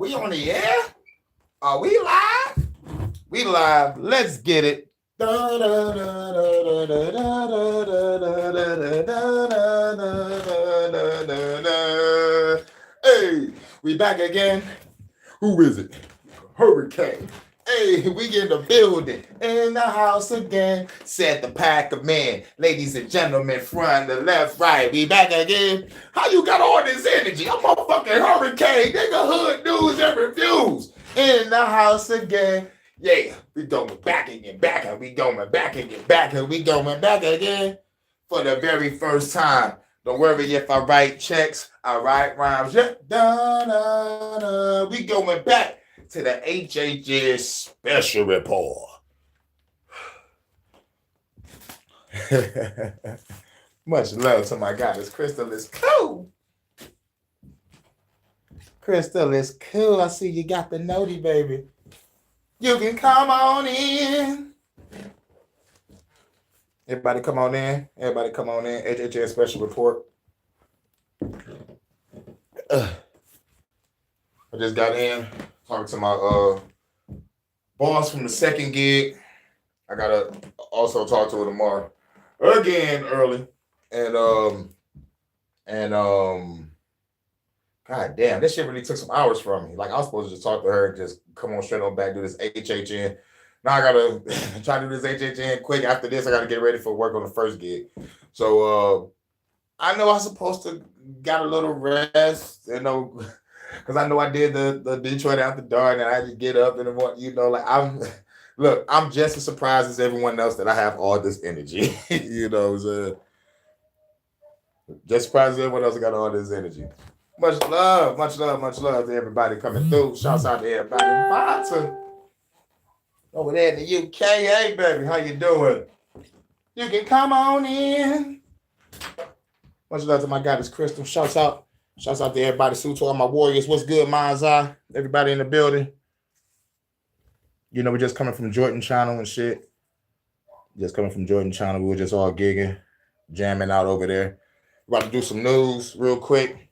we on the air? Are we live? We live. Let's get it. Hey, we back again. Who is it? Hurricane. Hey, we in the building, in the house again. Said the pack of men, ladies and gentlemen, front, the left, right. We back again. How you got all this energy? I'm a fucking hurricane, nigga. Hood news and reviews. In the house again. Yeah, we going back again, back, and we going back again, back, and we going back again for the very first time. Don't worry if I write checks, I write rhymes. Yeah, we going back to the HHN Special Report. Much love to my goddess. Crystal is cool. Crystal is cool. I see you got the noti, baby. You can come on in. Everybody come on in. Everybody come on in. HHN Special Report. I just got in. Talking to my boss from the second gig. I gotta also talk to her tomorrow again early, and god damn, this shit really took some hours from me. Like I was supposed to just talk to her and just come on straight on back, do this HHN. Now I gotta try to do this HHN quick. After this, I gotta get ready for work on the first gig. So I know I'm supposed to got a little rest, you know. Because I know I did the Detroit after dark, and I had to get up and what, you know, like I'm just as surprised as everyone else that I have all this energy. You know, just surprised as everyone else got all this energy. Much love to everybody coming through. Shouts out to everybody. Vata over there in the UK. Hey, baby, how you doing? You can come on in. Much love to my goddess Crystal. Shouts out to everybody. Salute to all my warriors. What's good, Mind's Eye? Everybody in the building. You know, we're just coming from Jordan Channel and shit. Just coming from Jordan Channel. We were just all gigging, jamming out over there. We're about to do some news real quick.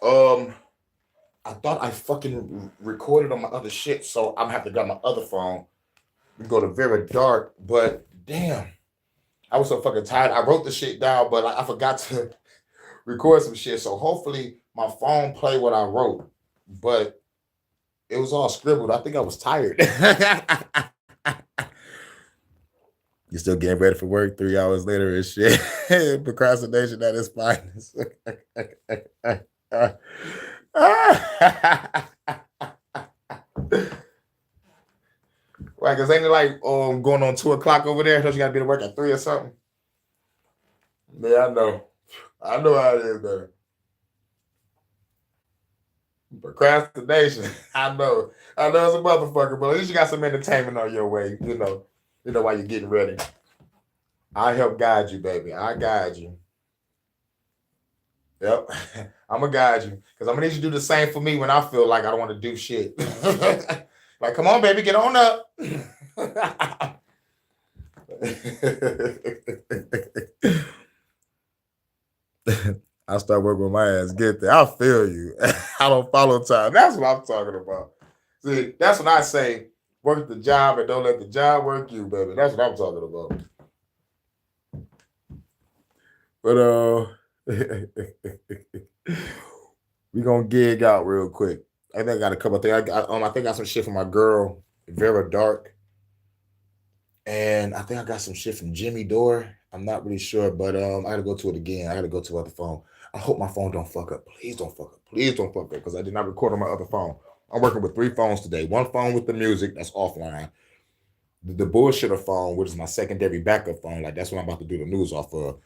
I thought I fucking recorded on my other shit, so I'm gonna have to grab my other phone. We go to very dark, but damn, I was so fucking tired. I wrote the shit down, but I forgot to record some shit. So hopefully my phone play what I wrote, but it was all scribbled. I think I was tired. You still getting ready for work 3 hours later and shit. Procrastination at its finest. Right, cause ain't it like going on 2 o'clock over there? Don't you gotta be to work at 3 or something? Yeah, I know how it is, though. Procrastination. I know it's a motherfucker, but at least you got some entertainment on your way. You know while you're getting ready. I help guide you, baby. I guide you. Yep. I'm gonna guide you. Because I'm gonna need you to do the same for me when I feel like I don't want to do shit. Like, come on, baby, get on up. I start working with my ass. Get there. I feel you. I don't follow time. That's what I'm talking about. See, that's when I say work the job and don't let the job work you, baby. That's what I'm talking about. But we gonna gig out real quick. I think I got a couple of things. I think I got some shit from my girl, Vera Dark. And I think I got some shit from Jimmy Dore. I'm not really sure, but I gotta go to it again. I gotta go to other phone. I hope my phone don't fuck up. Please don't fuck up. Please don't fuck up, because I did not record on my other phone. I'm working with 3 phones today. 1 phone with the music, that's offline. The bullshitter phone, which is my secondary backup phone, like that's what I'm about to do the news off of.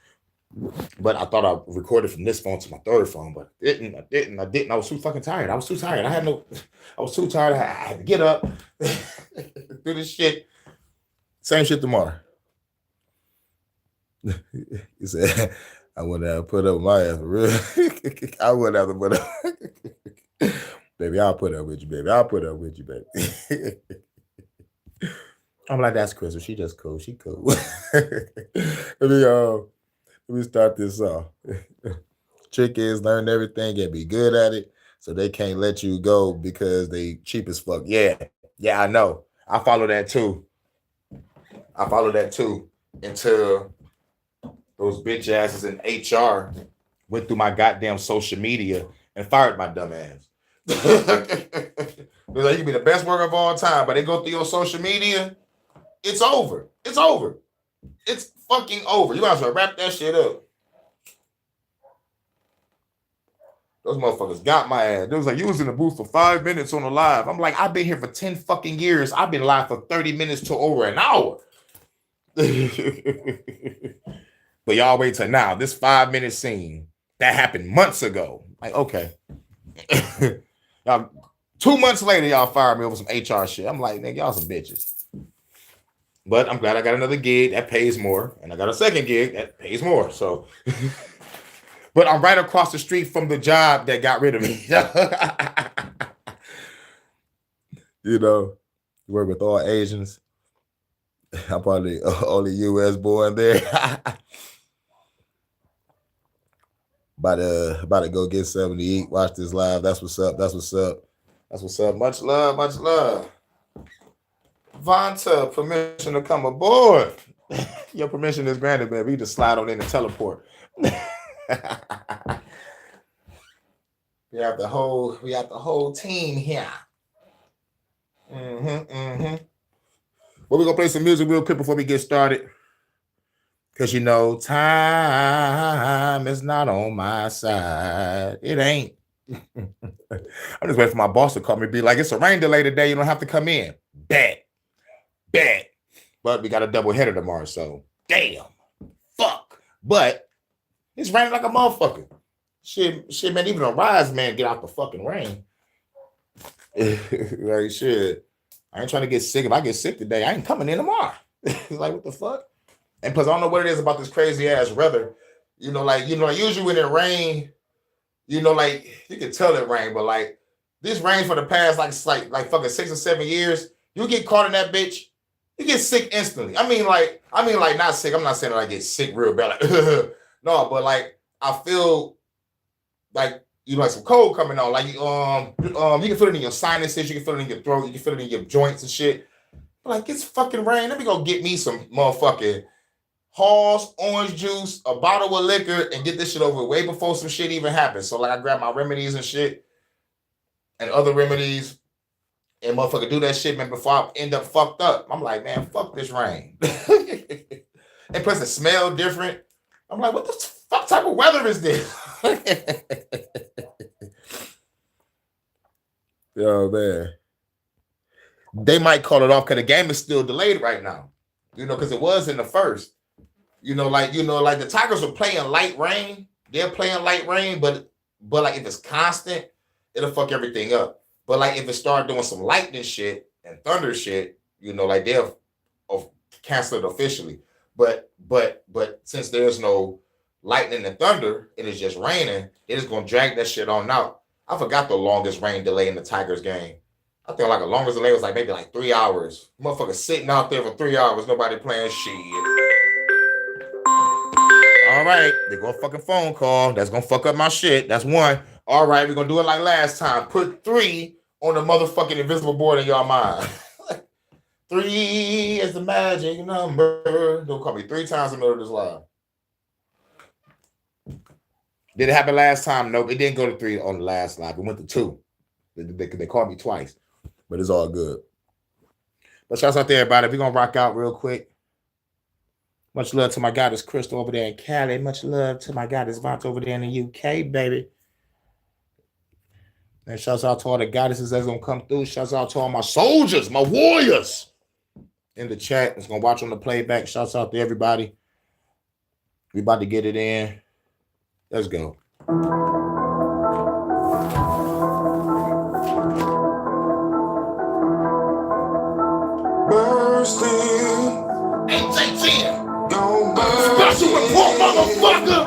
But I thought I recorded from this phone to my 3rd phone, but I didn't. I was too fucking tired. I was too tired. I was too tired. I had to get up, do this shit. Same shit tomorrow. He said, I wouldn't have put up my ass for real. I wouldn't have to put up. Baby, I'll put up with you, baby. I'll put up with you, baby. I'm like, that's Crystal. She just cool. She cool. Let me start this off. Trick is learn everything and be good at it. So they can't let you go because they cheap as fuck. Yeah, I know. I follow that too. Until those bitch asses in HR went through my goddamn social media and fired my dumb ass. They're like, you can be the best worker of all time, but they go through your social media, it's over. It's over. It's fucking over. You might as well wrap that shit up. Those motherfuckers got my ass. They was like, you was in the booth for 5 minutes on the live. I'm like, I've been here for 10 fucking years. I've been live for 30 minutes to over an hour. But y'all wait till now. This 5-minute scene that happened months ago. Like, okay. Y'all, 2 months later, y'all fired me over some HR shit. I'm like, nigga, y'all some bitches. But I'm glad I got another gig that pays more, and I got a second gig that pays more. So, but I'm right across the street from the job that got rid of me. You know, you work with all Asians. I'm probably the only U.S. born there. About to go get something to eat. Watch this live. That's what's up. That's what's up. That's what's up. Much love. Much love. Vonta, permission to come aboard. Your permission is granted, baby. You just slide on in and teleport. We have the whole team here. Well, we're gonna play some music real quick before we get started. Cause you know, time is not on my side. It ain't. I'm just waiting for my boss to call me and be like, it's a rain delay today. You don't have to come in. Bet. But we got a double header tomorrow, so damn. Fuck. But it's raining like a motherfucker. Shit, man, even a rise man get out the fucking rain. Like, shit. I ain't trying to get sick. If I get sick today, I ain't coming in tomorrow. Like, what the fuck? And plus, I don't know what it is about this crazy ass weather. Usually when it rain, you can tell it rain, but like this rain for the past like fucking 6 or 7 years, you get caught in that bitch, you get sick instantly. I mean like not sick. I'm not saying that I get sick real bad. Like, no, but like I feel like like some cold coming on. Like you can feel it in your sinuses, you can feel it in your throat, you can feel it in your joints and shit. But like it's fucking rain. Let me go get me some motherfucking Hall's orange juice, a bottle of liquor, and get this shit over way before some shit even happens. So like I grab my remedies and shit and other remedies and motherfucker do that shit, man, before I end up fucked up. I'm like, man, fuck this rain. And plus it smell different. I'm like, what the fuck type of weather is this? Yo, man. They might call it off because the game is still delayed right now. Because it was in the first. Like the Tigers are playing light rain. They're playing light rain, but like if it's constant, it'll fuck everything up. But like if it start doing some lightning shit and thunder shit, like they'll cancel it officially. But since there's no lightning and thunder, it is just raining, they're just gonna drag that shit on out. I forgot the longest rain delay in the Tigers game. I think like the longest delay was like maybe like 3 hours. Motherfucker sitting out there for 3 hours, nobody playing shit. All right, they're gonna fucking phone call. That's gonna fuck up my shit. That's one. All right, we're gonna do it like last time. Put 3 on the motherfucking invisible board in y'all mind. 3 is the magic number. Don't call me 3 times in the middle of this live. Did it happen last time? Nope, it didn't go to 3 on the last live. It went to 2. They called me twice, but it's all good. But shouts out there, everybody. We're gonna rock out real quick. Much love to my goddess Crystal over there in Cali. Much love to my goddess Vonta over there in the UK, baby. And shouts out to all the goddesses that's gonna come through. Shouts out to all my soldiers, my warriors in the chat that's gonna watch on the playback. Shouts out to everybody. We about to get it in. Let's go. Bursting. HHN. Special Report, motherfucker.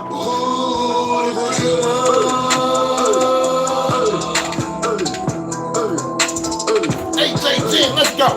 HHN, let's go.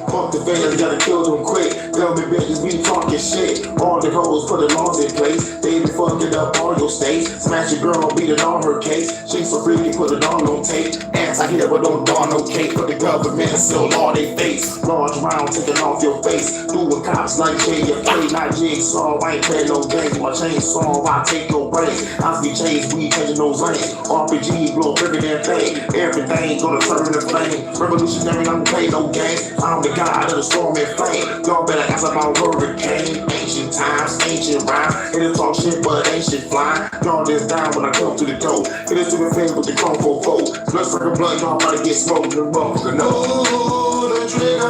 Fuck the fans, gotta kill them quick. They'll be bitches be talking shit. All the hoes put the laws in place. They be fucking up all your states. Smash your girl, beating on her case. She so freaky, put it all on tape. Anti-hero, don't dawn no cake. For the government, still all they face. Large round taking off your face. Doing cops like J.F.A. Not jigsaw, I ain't play no games. My chainsaw, I take your brains. I be changed, we changing those lanes. RPG, blow bigger than thing. Everything gonna turn to flame. Revolutionary, I don't play no games. I'm the god of the storm and flame. Y'all better ask about hurricane. Ancient times, ancient rhymes. It'll talk shit, but ain't shit flying. Y'all this down when I come to the door. It is to the face with the chrome 4-4. Blood sucker blood, y'all about to get smoked. The motherfucker know the trigger.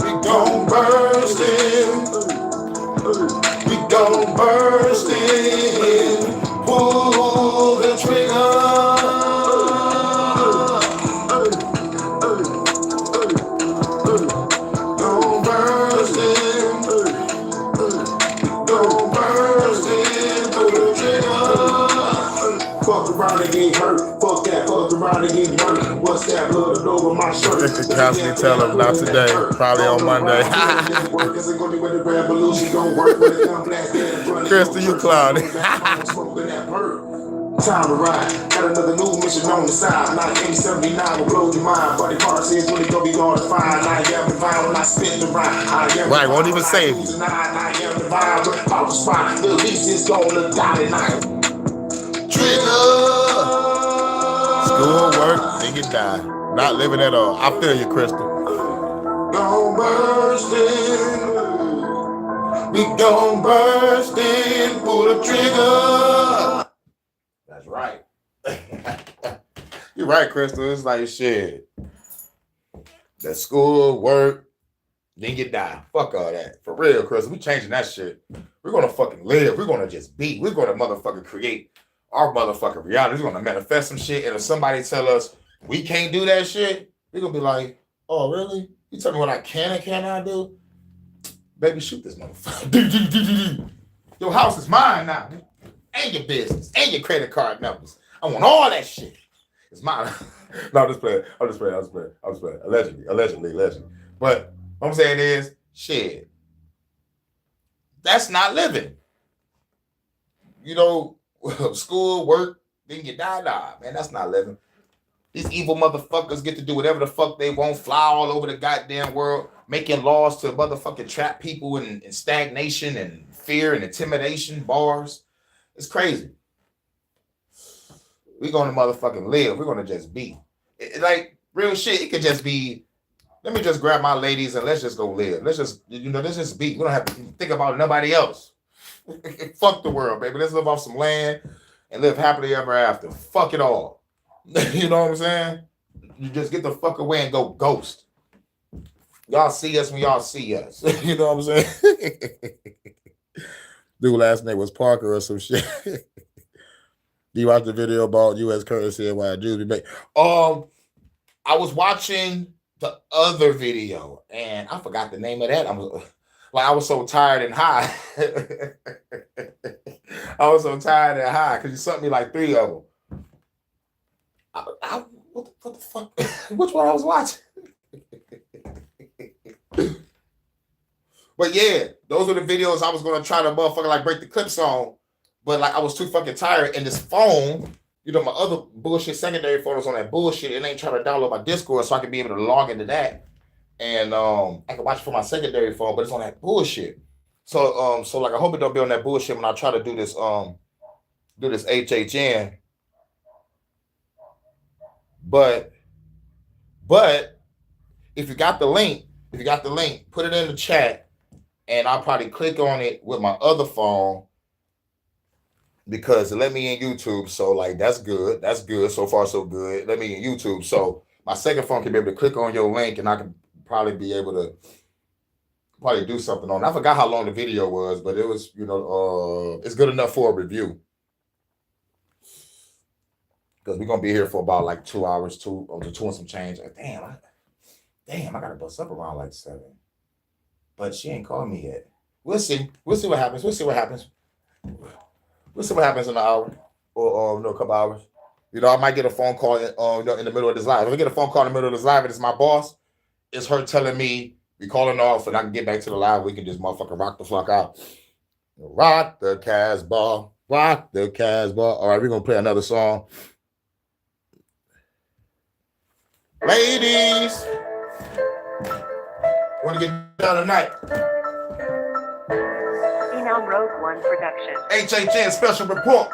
We gon' burst in. We gon' burst in. Pull the trigger. Gon' burst in. Gon' burst in. Pull the trigger. Fuck around and get hurt. Fuck that. Fuck around and get hurt. What's that blood over my shirt? Constantly tell him not today. Probably on Monday. Crystal, you clown. Time to ride. Got another new mission on the side. 1979 will blow your mind. But the car says when it go be hard to find. I am divine when I spin the rhyme. Right, won't even save you. I am divine. About to spot. The least is gonna die tonight. Trigger. School, work, then you die. Not living at all. I feel you, Crystal. Gon' burst in. We gon' burst in. Pull the trigger. That's right. You're right, Crystal. It's like shit. That school, work, then you die. Fuck all that. For real, Crystal. We changing that shit. We're gonna fucking live. We're gonna just be. We're gonna motherfucking create our motherfucking reality. We're gonna manifest some shit. And if somebody tell us we can't do that shit, we're gonna be like, oh, really? You tell me what I can and cannot do? Baby, shoot this motherfucker. Your house is mine now. And your business. And your credit card numbers. I want all that shit. It's mine. No, I'm just playing. Allegedly. But what I'm saying is, shit. That's not living. You know, school, work, then you die. Nah, man, that's not living. These evil motherfuckers get to do whatever the fuck they want, fly all over the goddamn world, making laws to motherfucking trap people in stagnation and fear and intimidation, bars. It's crazy. We're going to motherfucking live. We're going to just be. Like, real shit, it could just be, let me just grab my ladies and let's just go live. Let's just be. We don't have to think about nobody else. Fuck the world, baby. Let's live off some land and live happily ever after. Fuck it all. You know what I'm saying? You just get the fuck away and go ghost. Y'all see us when y'all see us. You know what I'm saying? Dude last name was Parker or some shit. You watched the video about U.S. currency and why Jews be made. I was watching the other video and I forgot the name of that. I was so tired and high. I was so tired and high because you sent me like 3 of them. What the fuck? Which one I was watching? But yeah, those are the videos I was gonna try to motherfucking like break the clips on, but like I was too fucking tired. And this phone, you know, my other bullshit secondary phone was on that bullshit. It ain't trying to download my Discord so I can be able to log into that, and I can watch it from my secondary phone, but it's on that bullshit. So like I hope it don't be on that bullshit when I try to do this HHN. But if you got the link, put it in the chat, and I'll probably click on it with my other phone because it let me in YouTube. So like that's good. So far so good. Let me in YouTube. So my second phone can be able to click on your link, and I can probably be able to do something on it. I forgot how long the video was, but it was, you know, it's good enough for a review. Because we're gonna be here for about like 2 hours, two and some change. Like, damn, I gotta bust up around like 7. But she ain't called me yet. We'll see what happens. We'll see what happens in an hour or no, a couple hours. You know, I might get a phone call in the middle of this live. If I get a phone call in the middle of this live and it's my boss, it's her telling me we calling off and I can get back to the live. We can just motherfucking rock the fuck out. Rock the Casbah. Rock the Casbah. All right, we're going to play another song. Ladies, want to get down tonight? Email Rogue One Production. HHN Special Report.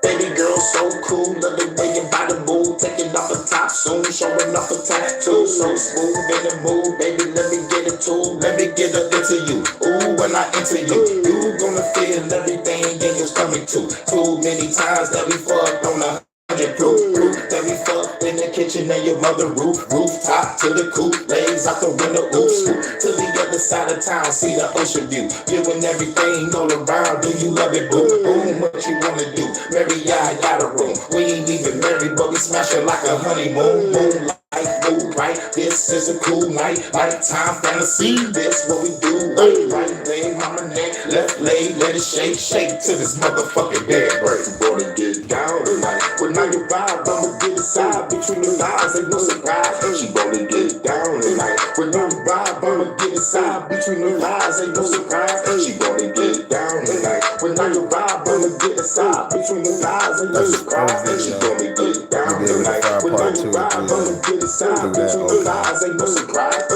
Baby girl, so cool, love the way your body move. Taking off the top soon, showing off a tattoo. So smooth in the mood, baby, let me get it too. Let me get it into you. Ooh, when I enter you, you gonna feel everything in your stomach too. Too many times that we fucked on 100 proof. That we fucked in the kitchen and your mother rooftop to the coop, lays out the window, ooh, scoop to the other side of town, see the ocean view, viewing everything all around. Do you love it, boo? Boom, what you wanna do? Marry, I got a room. We ain't even married, but we smash it like a honeymoon. Moonlight, move right. This is a cool night, nighttime fantasy. This what we do. Right leg, mama neck, left leg, let it shake, shake to this motherfucking bed. Right, wanna get down tonight. Well, now you vibe, I'ma get inside between the lines, ain't no surprise. She wanna get down tonight. Well, now you vibe, I'ma get inside between the lines, ain't no surprise. She wanna get down tonight. Well, now you vibe, I'ma get inside between the lines, ain't no surprise. She wanna get down tonight. Well, now you vibe, I'ma get inside between the lines, ain't no surprise.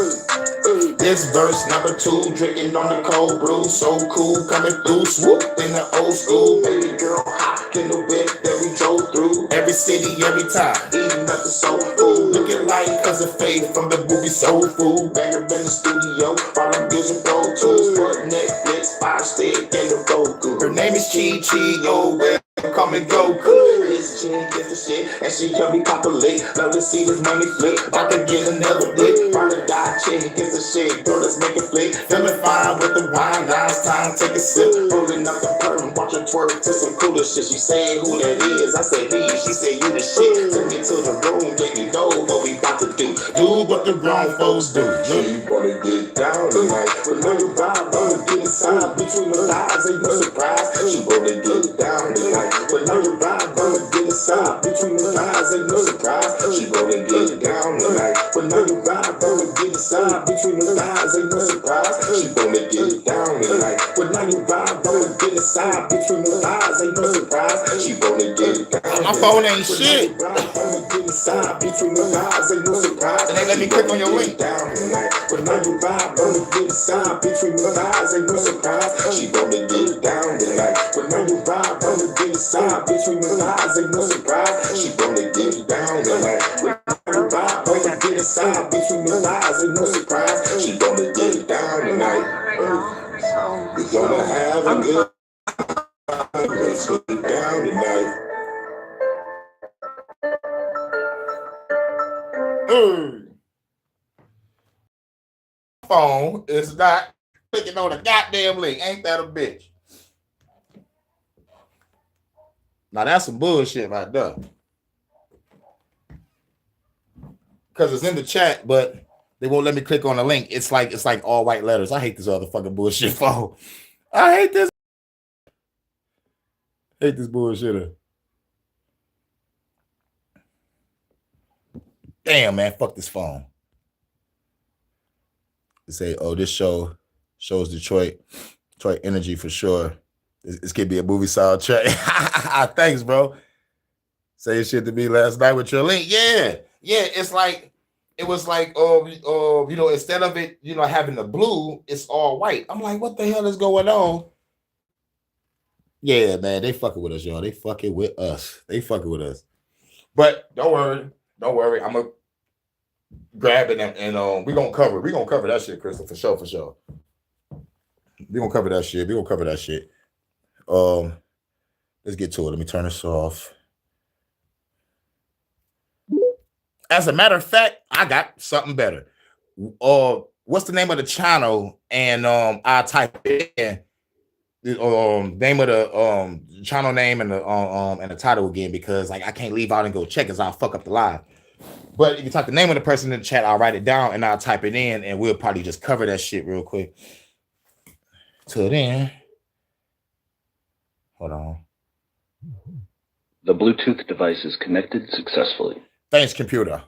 This verse number 2, drinking on the cold brew, so cool, coming through, swoop in the old school, baby girl, hot in the whip that we drove through, every city, every time, eating up the soul food, looking like cousin Faith from the movie Soul Food, banger in the studio, while I'm using Pro Tools, for Netflix, 5-stick, and the Roku. Her name is Chi Chi, oh well, call me Goku. This chick is the shit, and she help me pop a lick. Love to see this money flip, about to get another blick. Ride or die chick is the shit, girl, let's make it flick. Feeling fine with the wine, now it's time to take a sip. Rolling up the perm, watch her twerk to some cooler shit. She said who that is, I said me, she said you the shit. Took me to the room, baby, know what we about to do. Do what the grown folks do. She wanna get down tonight, but now you vibe, wanna get inside between the lines, ain't no surprise. She wanna get down tonight, but now you vibe, wanna get inside between the lines, ain't no surprise. She wanna get down tonight, but now you vibe, wanna get inside between the lines, ain't no surprise. She wanna get down tonight, but now you vibe, wanna get inside between the lines, ain't no surprise. She wanna get down. My phone ain't shit. And they let me click on your link. But now you vibe, wanna get inside between the lines, ain't no surprise. She wanna get down tonight. But now you vibe, wanna get inside between the lines, ain't no surprise. She wanna get down tonight. But now you vibe, wanna get inside between the lines, ain't no surprise. She wanna get down tonight. We gonna have a good time. Let's get down tonight. Phone is not clicking on the goddamn link. Ain't that a bitch? Now that's some bullshit right there. Because it's in the chat, but they won't let me click on the link. It's like all white letters. I hate this other fucking bullshit phone. I hate this. Hate this bullshitter. Damn, man, fuck this phone. They say, oh, this show shows Detroit energy for sure. This could be a movie soundtrack. Thanks, bro. Say shit to me last night with your link. Yeah. It's like it was like instead of it, having the blue, it's all white. I'm like, what the hell is going on? Yeah, man, they fucking with us, y'all. They fucking with us. But don't worry. I'm gonna grab it and we're gonna cover that shit, Crystal, for sure. We're gonna cover that shit. Let's get to it. Let me turn this off. As a matter of fact, I got something better. What's the name of the channel? And I'll type it in. Name of the channel name and the title again, because I can't leave out and go check because I'll fuck up the live. But if you type the name of the person in the chat, I'll write it down and I'll type it in and we'll probably just cover that shit real quick. Till then, hold on. The Bluetooth device is connected successfully. Thanks, computer.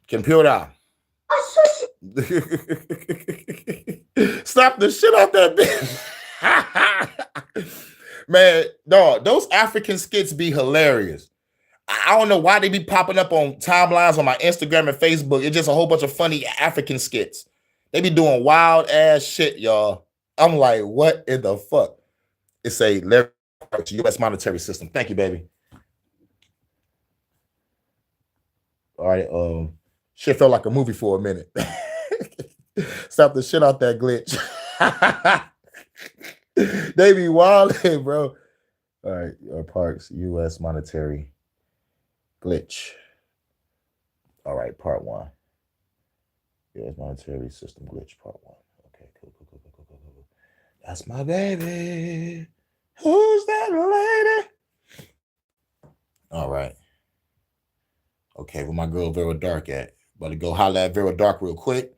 Computer. Stop the shit out that bitch. Man, dog, those African skits be hilarious. I don't know why they be popping up on timelines on my Instagram and Facebook. It's just a whole bunch of funny African skits. They be doing wild ass shit, y'all. I'm like, what in the fuck? It's a leverage U.S. monetary system. Thank you, baby. All right, shit felt like a movie for a minute. Stop the shit out that glitch. They be wilding, bro. All right, Parks, U.S. monetary glitch. All right, part 1. U.S. monetary system glitch, part 1. Okay, cool. That's my baby. Who's that lady? All right. Okay, where my girl Vera Dark at? About to go holler at Vera Dark real quick.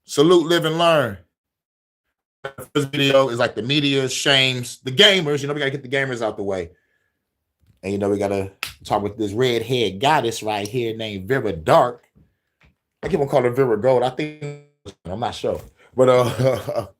Salute, live, and learn. This video is like the media shames the gamers. You know, we got to get the gamers out the way. And, you know, we got to talk with this redhead goddess right here named Vera Dark. I keep on calling her Vera Gold. I think, I'm not sure. But,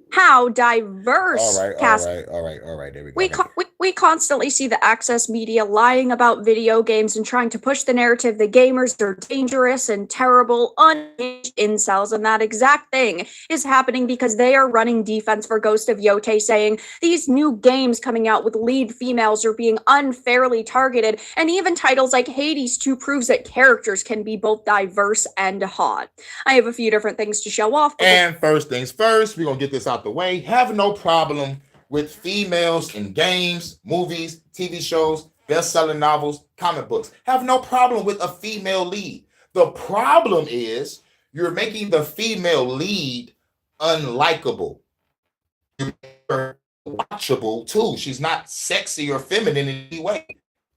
how diverse all right. There we go. We constantly see the access media lying about video games and trying to push the narrative that gamers are dangerous and terrible, unhinged incels, and that exact thing is happening because they are running defense for Ghost of Yote, saying these new games coming out with lead females are being unfairly targeted, and even titles like Hades 2 proves that characters can be both diverse and hot. I have a few different things to show off. And first things first, we're going to get this out the way. Have no problem with females in games, movies, TV shows, best-selling novels, comic books. Have no problem with a female lead. The problem is you're making the female lead unlikable. You're watchable too. She's not sexy or feminine in any way.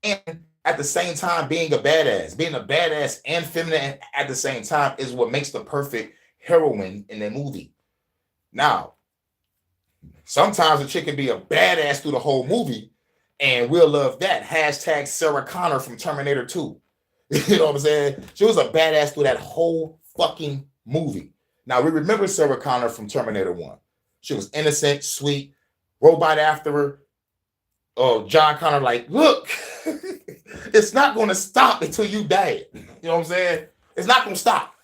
And at the same time, being a badass. Being a badass and feminine at the same time is what makes the perfect heroine in a movie. Now, sometimes a chick can be a badass through the whole movie, and we'll love that. Hashtag Sarah Connor from Terminator 2. You know what I'm saying? She was a badass through that whole fucking movie. Now, we remember Sarah Connor from Terminator 1. She was innocent, sweet, robot after her. Oh, John Connor like, look, it's not going to stop until you die. You know what I'm saying? It's not going to stop.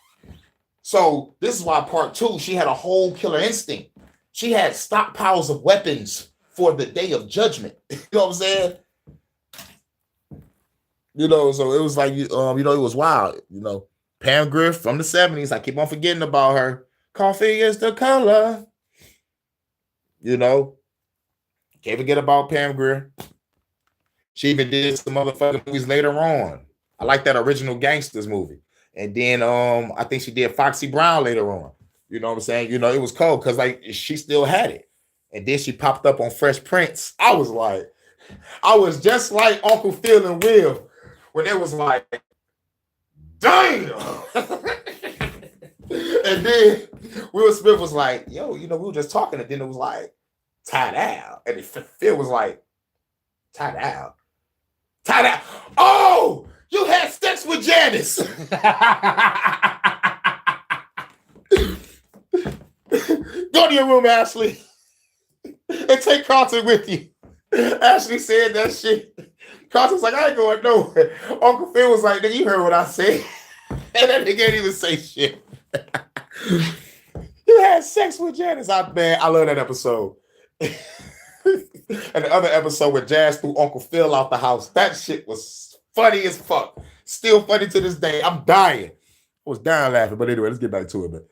So this is why part 2, she had a whole killer instinct. She had stockpiles of weapons for the day of judgment. You know what I'm saying? You know, so it was like, you know, it was wild. You know, Pam Griff from the 70s. I keep on forgetting about her. Coffee is the color. You know, can't forget about Pam Griff. She even did some motherfucking movies later on. I like that original Gangsters movie. And then I think she did Foxy Brown later on. You know what I'm saying? You know, it was cold because like she still had it. And then she popped up on Fresh Prince. I was just like Uncle Phil and Will when it was like, damn. And then Will Smith was like, yo, you know, we were just talking. And then it was like, tie down. And Phil was like, tie down. Tie down. Oh, you had sex with Janice. Go to your room, Ashley, and take Carlton with you. Ashley said that shit. Carlton's like, I ain't going nowhere. Uncle Phil was like, nigga, you heard what I said. And that nigga ain't even say shit. You had sex with Janice. I love that episode. And the other episode with Jazz threw Uncle Phil out the house. That shit was funny as fuck. Still funny to this day. I'm dying. I was dying laughing. But anyway, let's get back to it, man.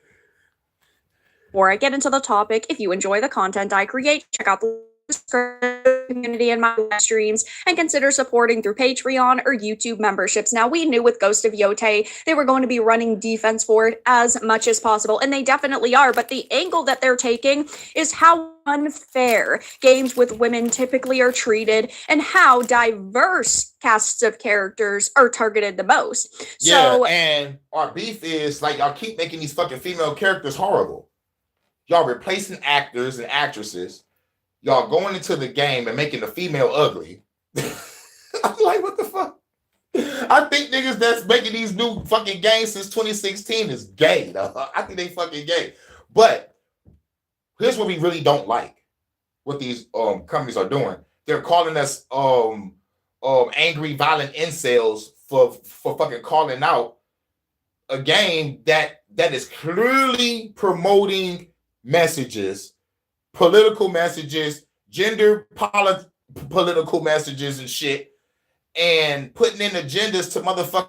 Before I get into the topic, if you enjoy the content I create, check out the community and my live streams, and consider supporting through Patreon or YouTube memberships. Now, we knew with Ghost of Yote, they were going to be running defense for it as much as possible, and they definitely are, but the angle that they're taking is how unfair games with women typically are treated and how diverse casts of characters are targeted the most. Yeah, so, and our beef is, like, y'all keep making these fucking female characters horrible. y'all replacing actors and actresses. Y'all going into the game and making the female ugly. I'm like, what the fuck? I think niggas that's making these new fucking games since 2016 is gay. I think they fucking gay. But here's what we really don't like. What these companies are doing. They're calling us angry, violent incels for fucking calling out a game that is clearly promoting messages, political messages, gender political messages and shit, and putting in agendas to motherfucking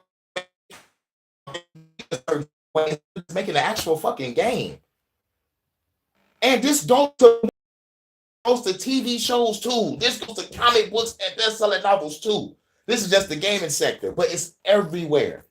making an actual fucking game. And this goes to TV shows too. This goes to comic books and best-selling novels too. This is just the gaming sector, but it's everywhere.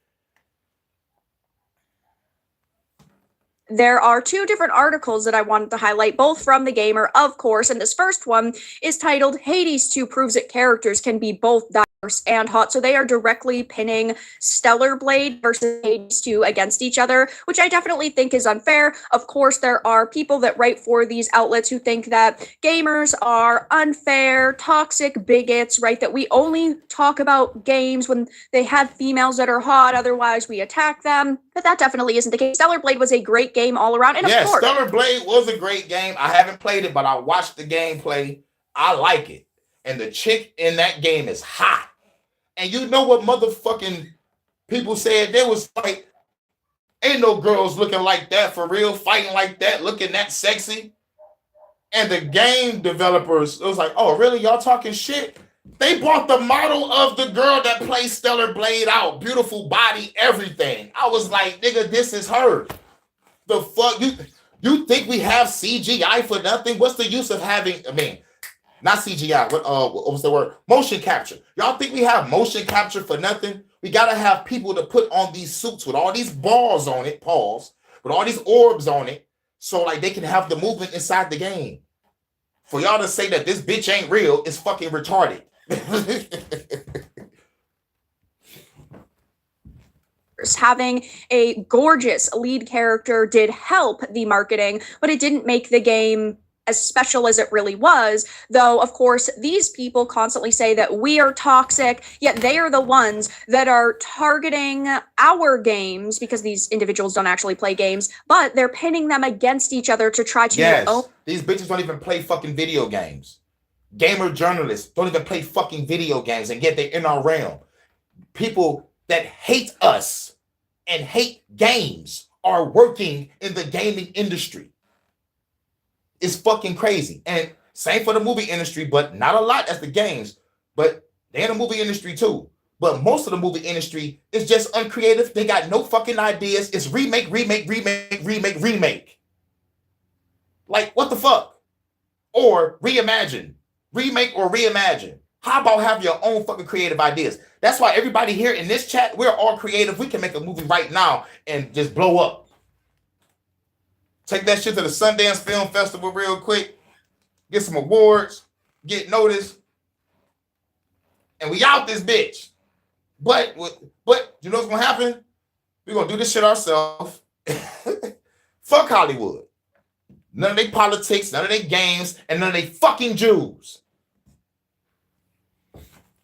There are two different articles that I wanted to highlight, both from The Gamer, of course, and this first one is titled Hades 2 Proves That Characters Can Be Both Diverse and Hot. So they are directly pinning Stellar Blade versus Hades 2 against each other, which I definitely think is unfair. Of course, there are people that write for these outlets who think that gamers are unfair, toxic bigots, right? That we only talk about games when they have females that are hot, otherwise we attack them. But that definitely isn't the case. Stellar Blade was a great game all around. And yeah, of course, Stellar Blade was a great game. I haven't played it, but I watched the gameplay. I like it. And the chick in that game is hot. And you know what motherfucking people said? There was like, ain't no girls looking like that for real, fighting like that, looking that sexy. And the game developers, it was like, oh, really? Y'all talking shit? They brought the model of the girl that plays Stellar Blade out. Beautiful body, everything. I was like, nigga, this is her. The fuck? You think we have CGI for nothing? What's the use of having, not CGI, what was the word? Motion capture. Y'all think we have motion capture for nothing? We gotta have people to put on these suits with all these balls on it, with all these orbs on it, so like they can have the movement inside the game. For y'all to say that this bitch ain't real is fucking retarded. Having a gorgeous lead character did help the marketing, but it didn't make the game as special as it really was. Though, of course, these people constantly say that we are toxic, yet they are the ones that are targeting our games because these individuals don't actually play games, but they're pinning them against each other to try to yes, these bitches don't even play fucking video games. Gamer journalists don't even play fucking video games, and yet they're in our realm. People that hate us and hate games are working in the gaming industry. It's fucking crazy. And same for the movie industry, but not a lot as the games, but they're in the movie industry too. But most of the movie industry is just uncreative. They got no fucking ideas. It's remake. Like, what the fuck? Or reimagine. Remake or reimagine. How about have your own fucking creative ideas? That's why everybody here in this chat, we're all creative. We can make a movie right now and just blow up. Take that shit to the Sundance Film Festival real quick. Get some awards. Get noticed. And we out this bitch. But you know what's going to happen? We're going to do this shit ourselves. Fuck Hollywood. None of their politics, none of their games, and none of their fucking Jews.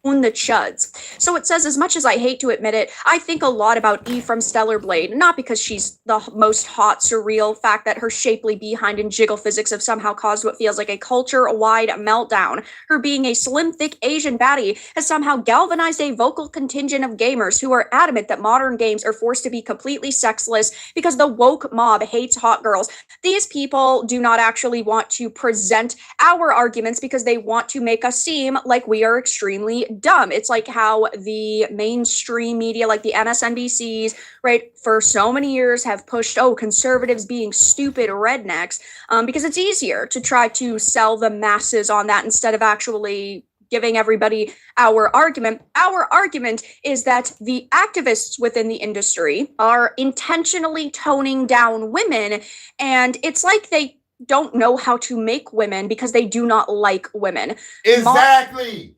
The chuds. So it says, as much as I hate to admit it, I think a lot about Eve from Stellar Blade, not because she's the most hot, surreal fact that her shapely behind and jiggle physics have somehow caused what feels like a culture-wide meltdown. Her being a slim, thick Asian baddie has somehow galvanized a vocal contingent of gamers who are adamant that modern games are forced to be completely sexless because the woke mob hates hot girls. These people do not actually want to present our arguments because they want to make us seem like we are extremely dumb. It's like how the mainstream media, like the MSNBCs, right, for so many years have pushed, conservatives being stupid rednecks, because it's easier to try to sell the masses on that instead of actually giving everybody our argument. Our argument is that the activists within the industry are intentionally toning down women, and it's like they don't know how to make women because they do not like women. Exactly.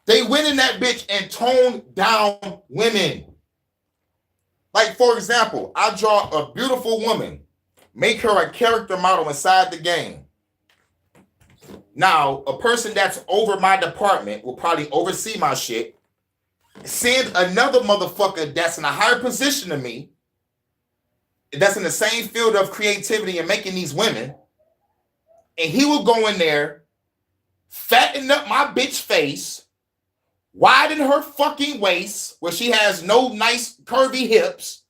They went in that bitch and toned down women. Like, for example, I draw a beautiful woman make her a character model inside the game. Now, a person that's over my department will probably oversee my shit. Send another motherfucker that's in a higher position than me, that's in the same field of creativity and making these women, and he will go in there, fatten up my bitch face, widen her fucking waist where she has no nice curvy hips,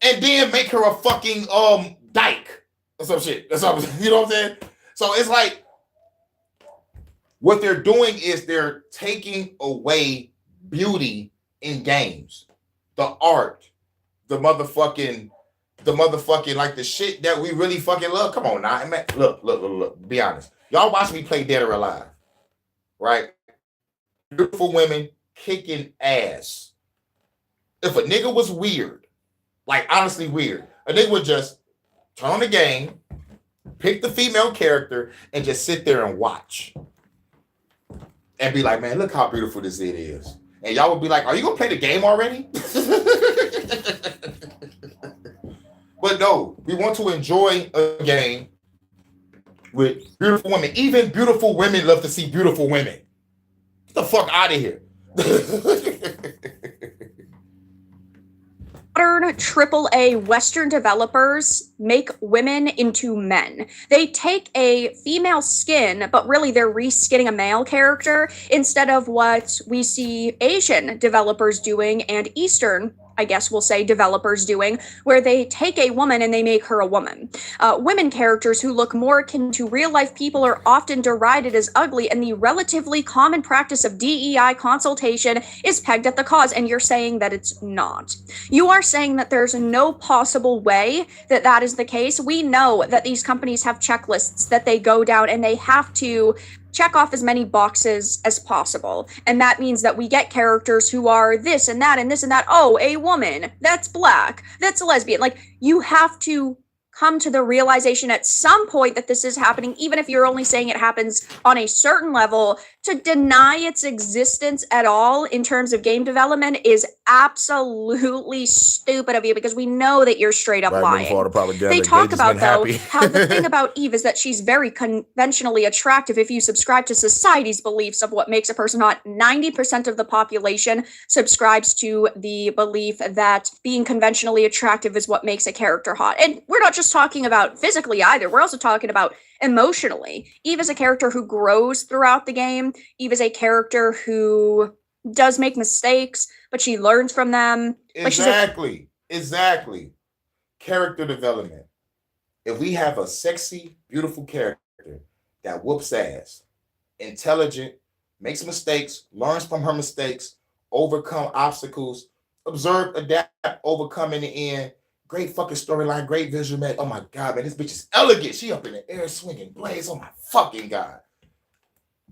and then make her a fucking dyke or some shit. That's what you know what I'm saying? So it's like what they're doing is they're taking away beauty in games, the art, the motherfucking like the shit that we really fucking love. Come on now, man. Look. Be honest. Y'all watch me play Dead or Alive, right? Beautiful women kicking ass. If a nigga was weird, like honestly weird, a nigga would just turn on the game, pick the female character, and just sit there and watch. And be like, man, look how beautiful this it is. And y'all would be like, are you gonna play the game already? But no, we want to enjoy a game with beautiful women. Even beautiful women love to see beautiful women. Get the fuck out of here. Modern AAA Western developers make women into men. They take a female skin, but really they're reskinning a male character instead of what we see Asian developers doing and Eastern, I guess we'll say, developers doing, where they take a woman and they make her a woman. Women characters who look more akin to real-life people are often derided as ugly, and the relatively common practice of DEI consultation is pegged at the cause, and you're saying that it's not. You are saying that there's no possible way that that is the case. We know that these companies have checklists that they go down, and they have to check off as many boxes as possible. And that means that we get characters who are this and that and this and that. Oh, a woman, that's black, that's a lesbian. Like, you have to come to the realization at some point that this is happening, even if you're only saying it happens on a certain level. To deny its existence at all in terms of game development is absolutely stupid of you, because we know that you're straight up lying. They talk about, though, how the thing about Eve is that she's very conventionally attractive if you subscribe to society's beliefs of what makes a person hot. 90% of the population subscribes to the belief that being conventionally attractive is what makes a character hot. And we're not just talking about physically either. We're also talking about emotionally. Eve is a character who grows throughout the game. Eve is a character who does make mistakes, but she learns from them. Exactly. Character development. If we have a sexy, beautiful character that whoops ass, intelligent, makes mistakes, learns from her mistakes, overcome obstacles, observe, adapt, overcome in the end, great fucking storyline, great visual, man. Oh my God, man, this bitch is elegant. She up in the air swinging blades. Oh my fucking God.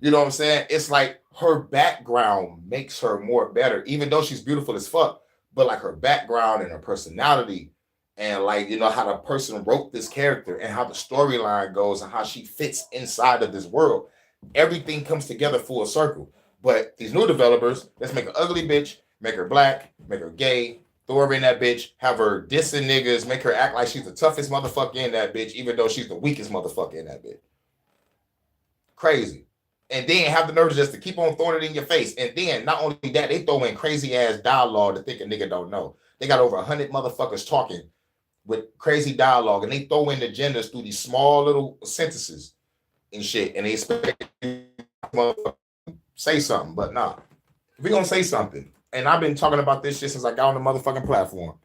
You know what I'm saying? It's like her background makes her more better, even though she's beautiful as fuck. But like her background and her personality and like, you know, how the person wrote this character and how the storyline goes and how she fits inside of this world. Everything comes together full circle. But these new developers, let's make an ugly bitch, make her black, make her gay, throw her in that bitch, have her dissing niggas, make her act like she's the toughest motherfucker in that bitch, even though she's the weakest motherfucker in that bitch. Crazy. And then have the nerve just to keep on throwing it in your face. And then not only that, they throw in crazy ass dialogue to think a nigga don't know. They got over 100 motherfuckers talking with crazy dialogue, and they throw in the genders through these small little sentences and shit. And they expect you to say something, but nah. If we gonna say something, and I've been talking about this shit since I got on the motherfucking platform.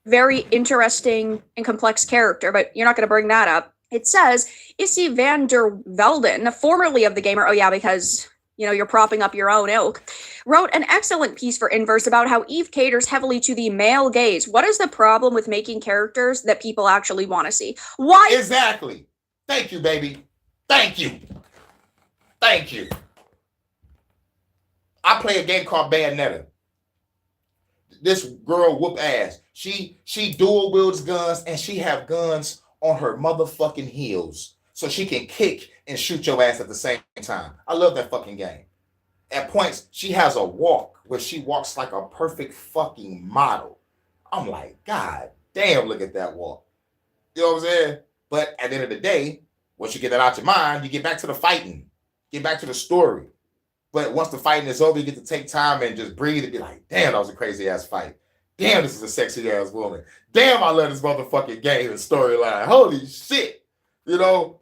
Very interesting and complex character, but you're not going to bring that up. It says, Issy van der Velden, formerly of the Gamer, oh yeah, because, you know, you're propping up your own ilk, wrote an excellent piece for Inverse about how Eve caters heavily to the male gaze. What is the problem with making characters that people actually want to see? Why? Exactly. Thank you, baby. Thank you. Thank you. I play a game called Bayonetta. This girl whoop ass. She dual wields guns, and she have guns on her motherfucking heels so she can kick and shoot your ass at the same time. I love that fucking game. At points, she has a walk where she walks like a perfect fucking model. I'm like, God damn, look at that walk. You know what I'm saying? But at the end of the day, once you get that out your mind, you get back to the fighting, get back to the story. But once the fighting is over, you get to take time and just breathe and be like, damn, that was a crazy ass fight. Damn, this is a sexy ass woman. Damn, I love this motherfucking game and storyline. Holy shit. You know,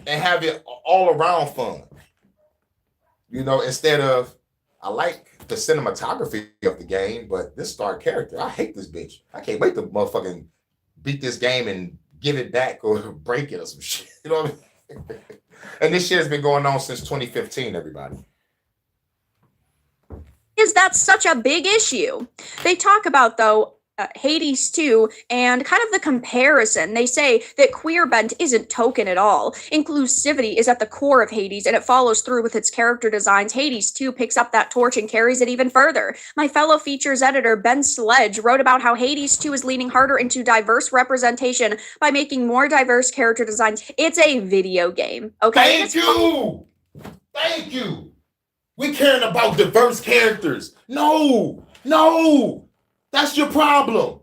and have it all around fun. You know, instead of, I like the cinematography of the game, but this star character, I hate this bitch. I can't wait to motherfucking beat this game and give it back or break it or some shit. You know what I mean? And this shit has been going on since 2015, everybody. Is that such a big issue? They talk about, though, Hades 2 and kind of the comparison. They say that queer bent isn't token at all. Inclusivity is at the core of Hades, and it follows through with its character designs. Hades 2 picks up that torch and carries it even further. My fellow features editor, Ben Sledge, wrote about how Hades 2 is leaning harder into diverse representation by making more diverse character designs. It's a video game, okay? Thank you! Thank you! We caring about diverse characters. No! That's your problem.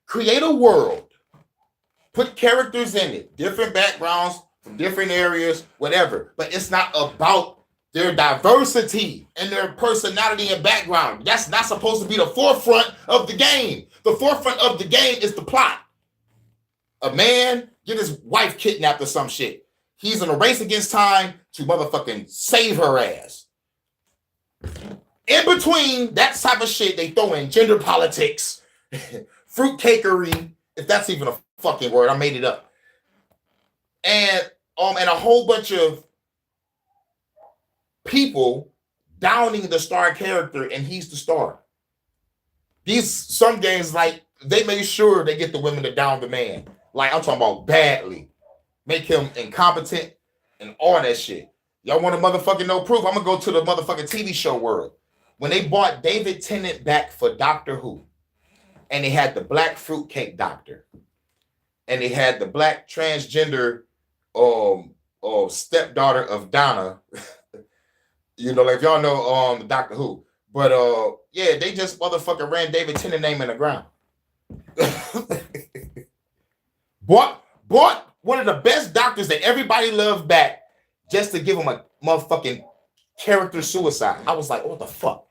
Create a world. Put characters in it. Different backgrounds from different areas, whatever. But it's not about their diversity and their personality and background. That's not supposed to be the forefront of the game. The forefront of the game is the plot. A man get his wife kidnapped or some shit. He's in a race against time to motherfucking save her ass. In between that type of shit, they throw in gender politics, fruitcakery, if that's even a fucking word, I made it up. And a whole bunch of people downing the star character, and he's the star. Some games, like, they make sure they get the women to down the man. Like, I'm talking about badly. Make him incompetent and all that shit. Y'all want to motherfucking know proof? I'm gonna go to the motherfucking TV show world. When they brought David Tennant back for Doctor Who, and they had the black fruitcake doctor, and they had the black transgender stepdaughter of Donna, you know, like if y'all know Doctor Who, but yeah, they just motherfucking ran David Tennant name in the ground. bought one of the best doctors that everybody loved back just to give him a motherfucking character suicide. I was like, what the fuck?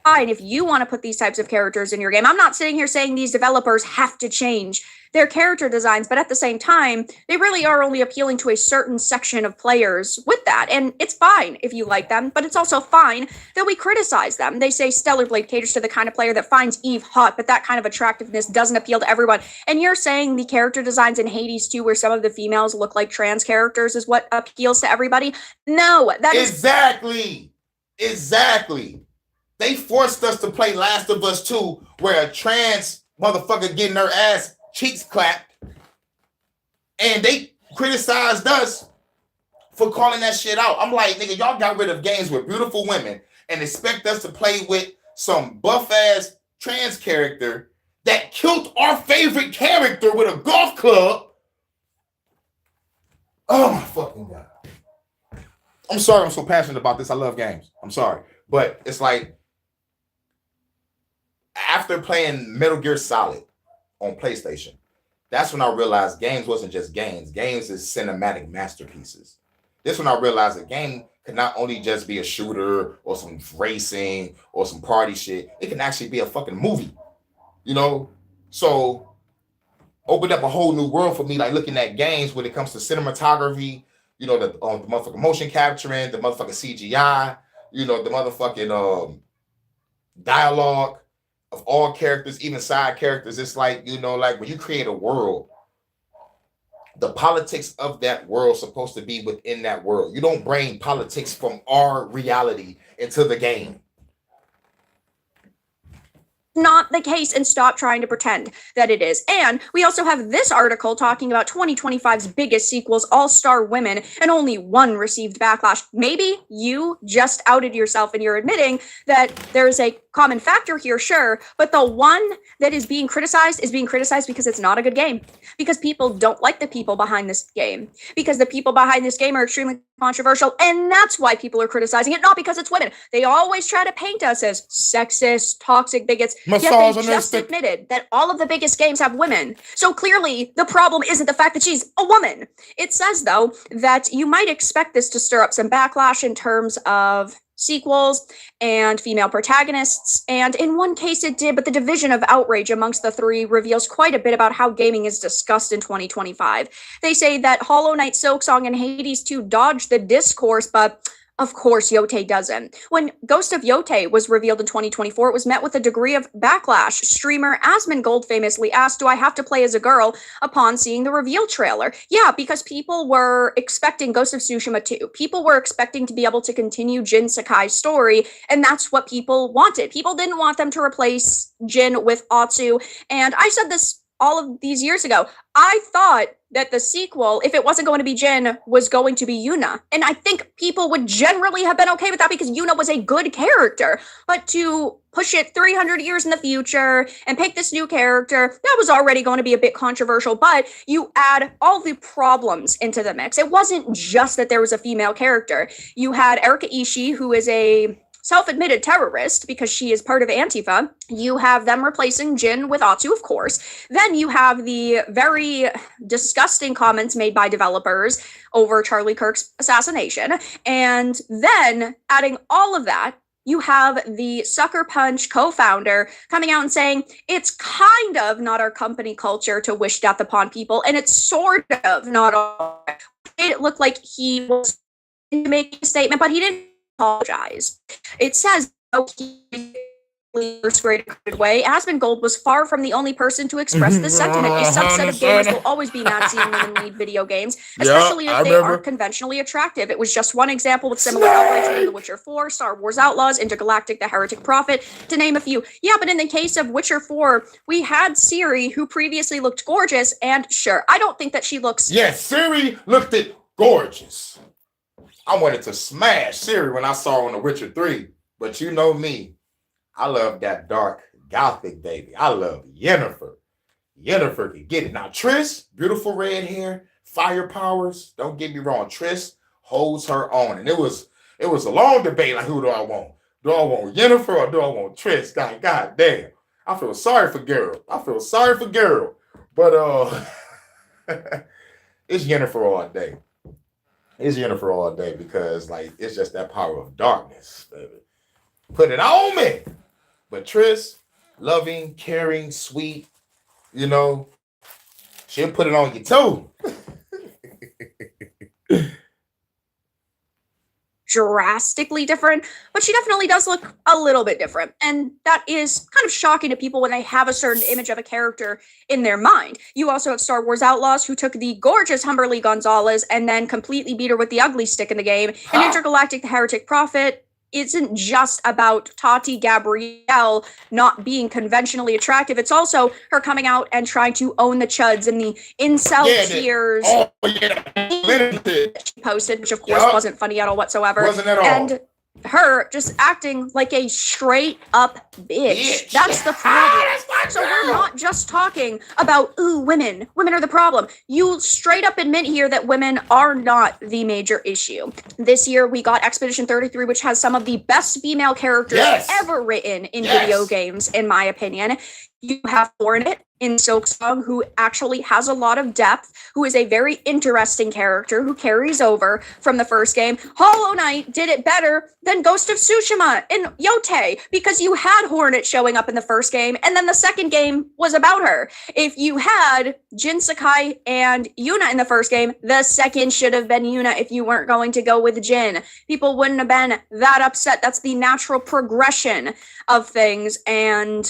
Fine, if you want to put these types of characters in your game. I'm not sitting here saying these developers have to change their character designs, but at the same time, they really are only appealing to a certain section of players with that. And it's fine if you like them, but it's also fine that we criticize them. They say Stellar Blade caters to the kind of player that finds Eve hot, but that kind of attractiveness doesn't appeal to everyone. And you're saying the character designs in Hades 2, where some of the females look like trans characters, is what appeals to everybody? No, that is Exactly. They forced us to play Last of Us 2, where a trans motherfucker getting her ass cheeks clapped, and they criticized us for calling that shit out. I'm like, nigga, y'all got rid of games with beautiful women and expect us to play with some buff-ass trans character that killed our favorite character with a golf club. Oh my fucking God. I'm sorry I'm so passionate about this. I love games. I'm sorry. But it's like, after playing Metal Gear Solid on PlayStation, that's when I realized games wasn't just games. Games is cinematic masterpieces. This when I realized a game could not only just be a shooter or some racing or some party shit. It can actually be a fucking movie, you know? So opened up a whole new world for me, like looking at games when it comes to cinematography, you know, the motherfucking motion capturing, the motherfucking CGI, you know, the motherfucking dialogue of all characters, even side characters. It's like, you know, like when you create a world, the politics of that world is supposed to be within that world. You don't bring politics from our reality into the game. not the case, and stop trying to pretend that it is. And we also have this article talking about 2025's biggest sequels, All-Star Women, and only one received backlash. Maybe you just outed yourself and you're admitting that there's a common factor here, sure, but the one that is being criticized because it's not a good game, because people don't like the people behind this game, because the people behind this game are extremely controversial, and that's why people are criticizing it, not because it's women. They always try to paint us as sexist, toxic bigots, yet they just Misogynistic. admitted that all of the biggest games have women. So clearly, the problem isn't the fact that she's a woman. It says, though, that you might expect this to stir up some backlash in terms of sequels and female protagonists, and in one case it did, but the division of outrage amongst the three reveals quite a bit about how gaming is discussed in 2025. They say that Hollow Knight, Silksong, and Hades 2 dodged the discourse, but of course, Yotei doesn't. When Ghost of Yotei was revealed in 2024, it was met with a degree of backlash. Streamer Asmongold famously asked, "Do I have to play as a girl?" upon seeing the reveal trailer. Yeah, because people were expecting Ghost of Tsushima 2. People were expecting to be able to continue Jin Sakai's story, and that's what people wanted. People didn't want them to replace Jin with Atsu, and I said this all of these years ago. I thought that the sequel, if it wasn't going to be Jin, was going to be Yuna. And I think people would generally have been okay with that because Yuna was a good character. But to push it 300 years in the future and pick this new character, that was already going to be a bit controversial. But you add all the problems into the mix. It wasn't just that there was a female character. You had Erika Ishii, who is a self-admitted terrorist because she is part of Antifa. You have them replacing Jin with Atsu, of course. Then you have the very disgusting comments made by developers over Charlie Kirk's assassination. And then adding all of that, you have the Sucker Punch co-founder coming out and saying, it's kind of not our company culture to wish death upon people, and it's sort of not all. It looked like he was making a statement, but he didn't apologize. It says, first grade way, Asmongold was far from the only person to express this sentiment. A subset of gamers will always be mad seeing women lead video games, especially if they aren't conventionally attractive. It was just one example with similar outlets in The Witcher 4, Star Wars Outlaws, Intergalactic, The Heretic Prophet, to name a few. Yeah, but in the case of Witcher 4, we had Ciri, who previously looked gorgeous, and sure, I don't think that she looks... Yes, Ciri looked it gorgeous. I wanted to smash Ciri when I saw her on The Witcher 3, but you know me. I love that dark gothic baby. I love Yennefer. Yennefer can get it. Now, Triss, beautiful red hair, fire powers. Don't get me wrong. Triss holds her own. And it was a long debate, like, who do I want? Do I want Yennefer or do I want Triss? God damn. I feel sorry for Geralt. But it's Yennefer all day. It's Yennefer all day because, like, it's just that power of darkness, baby. Put it on me. But Triss, loving, caring, sweet, you know, she'll put it on you too. Drastically different, but she definitely does look a little bit different. And that is kind of shocking to people when they have a certain image of a character in their mind. You also have Star Wars Outlaws, who took the gorgeous Humberly Gonzalez and then completely beat her with the ugly stick in the game. And Intergalactic, The Heretic Prophet isn't just about Tati Gabrielle not being conventionally attractive. It's also her coming out and trying to own the chuds and the incel tears. She posted, which of course wasn't funny at all whatsoever. Wasn't at all. And her just acting like a straight up bitch. That's the problem. So we're not just talking about, ooh, women. Women are the problem. You straight up admit here that women are not the major issue. This year we got Expedition 33, which has some of the best female characters ever written in video games, in my opinion. You have Hornet in Silksong, who actually has a lot of depth, who is a very interesting character, who carries over from the first game. Hollow Knight did it better than Ghost of Tsushima in Yotei, because you had Hornet showing up in the first game, and then the second game was about her. If you had Jin Sakai and Yuna in the first game, the second should have been Yuna if you weren't going to go with Jin. People wouldn't have been that upset. That's the natural progression of things, and...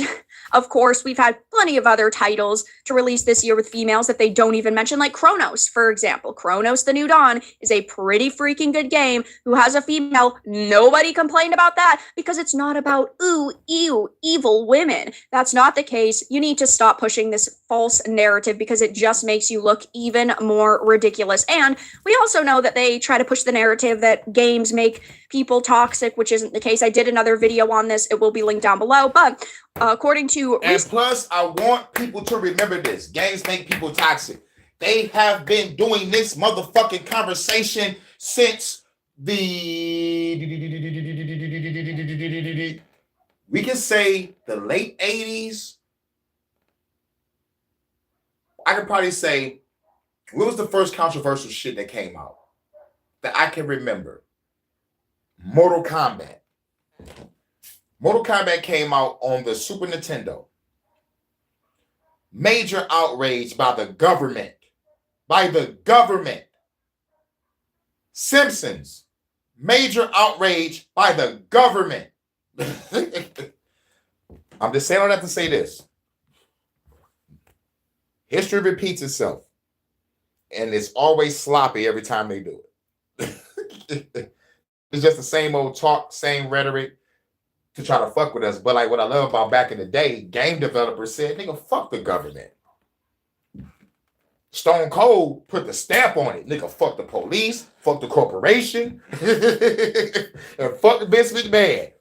Of course, we've had plenty of other titles to release this year with females that they don't even mention, like Chronos, for example. Chronos The New Dawn is a pretty freaking good game who has a female. Nobody complained about that because it's not about, ooh, ew, evil women. That's not the case. You need to stop pushing this false narrative because it just makes you look even more ridiculous. And we also know that they try to push the narrative that games make people toxic, which isn't the case. I did another video on this. It will be linked down below. But according to... And plus, I want people to remember this. Games make people toxic. They have been doing this motherfucking conversation since we can say the late 80s. I could probably say, what was the first controversial shit that came out that I can remember? Mortal Kombat. Mortal Kombat came out on the Super Nintendo. Major outrage by the government. By the government. Simpsons. Major outrage by the government. I'm just saying all that to say this. History repeats itself. And it's always sloppy every time they do it. It's just the same old talk, same rhetoric to try to fuck with us. But like what I love about back in the day, game developers said, nigga, fuck the government. Stone Cold put the stamp on it. Nigga, fuck the police, fuck the corporation, and fuck Vince McMahon.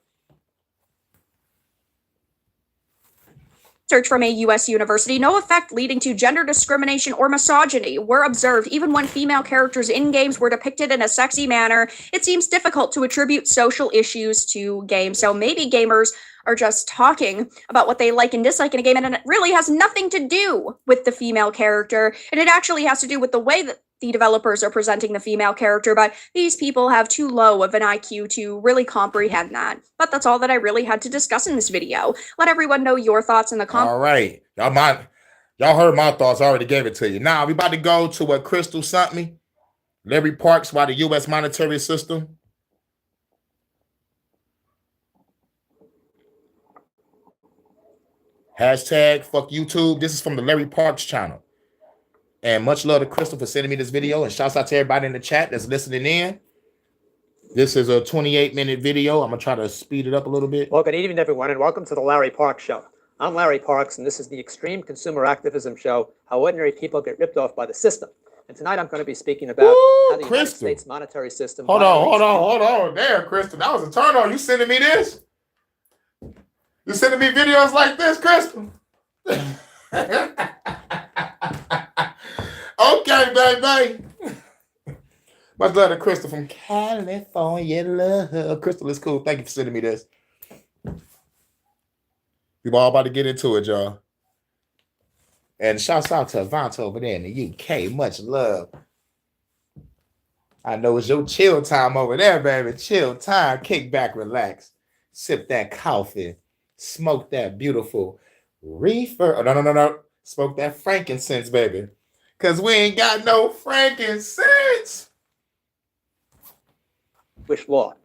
Research from a U.S. university, no effect leading to gender discrimination or misogyny were observed even when female characters in games were depicted in a sexy manner. It seems difficult to attribute social issues to games. So maybe gamers are just talking about what they like and dislike in a game, and it really has nothing to do with the female character. And it actually has to do with the way that the developers are presenting the female character, but these people have too low of an IQ to really comprehend that. But that's all that I really had to discuss in this video. Let everyone know your thoughts in the comments. All right. Y'all heard my thoughts. I already gave it to you. Now, we about to go to what Crystal sent me. Larry Parks by the U.S. monetary system. Hashtag fuck YouTube. This is from the Larry Parks channel. And much love to Crystal for sending me this video. And shouts out to everybody in the chat that's listening in. This is a 28-minute video. I'm going to try to speed it up a little bit. Well, good evening, everyone, and welcome to the Larry Parks Show. I'm Larry Parks, and this is the Extreme Consumer Activism Show, how ordinary people get ripped off by the system. And tonight I'm going to be speaking about how the United States monetary system... Hold on. There, Crystal. That was a turn on. You sending me this? You sending me videos like this, Crystal? Okay, baby. Much love to Crystal from California. Love. Crystal is cool. Thank you for sending me this. We're all about to get into it, y'all. And shouts out to Avanta over there in the UK. Much love. I know it's your chill time over there, baby. Chill time. Kick back, relax. Sip that coffee. Smoke that beautiful reefer. Oh, no. Smoke that frankincense, baby. Because we ain't got no frankincense. Jewish law.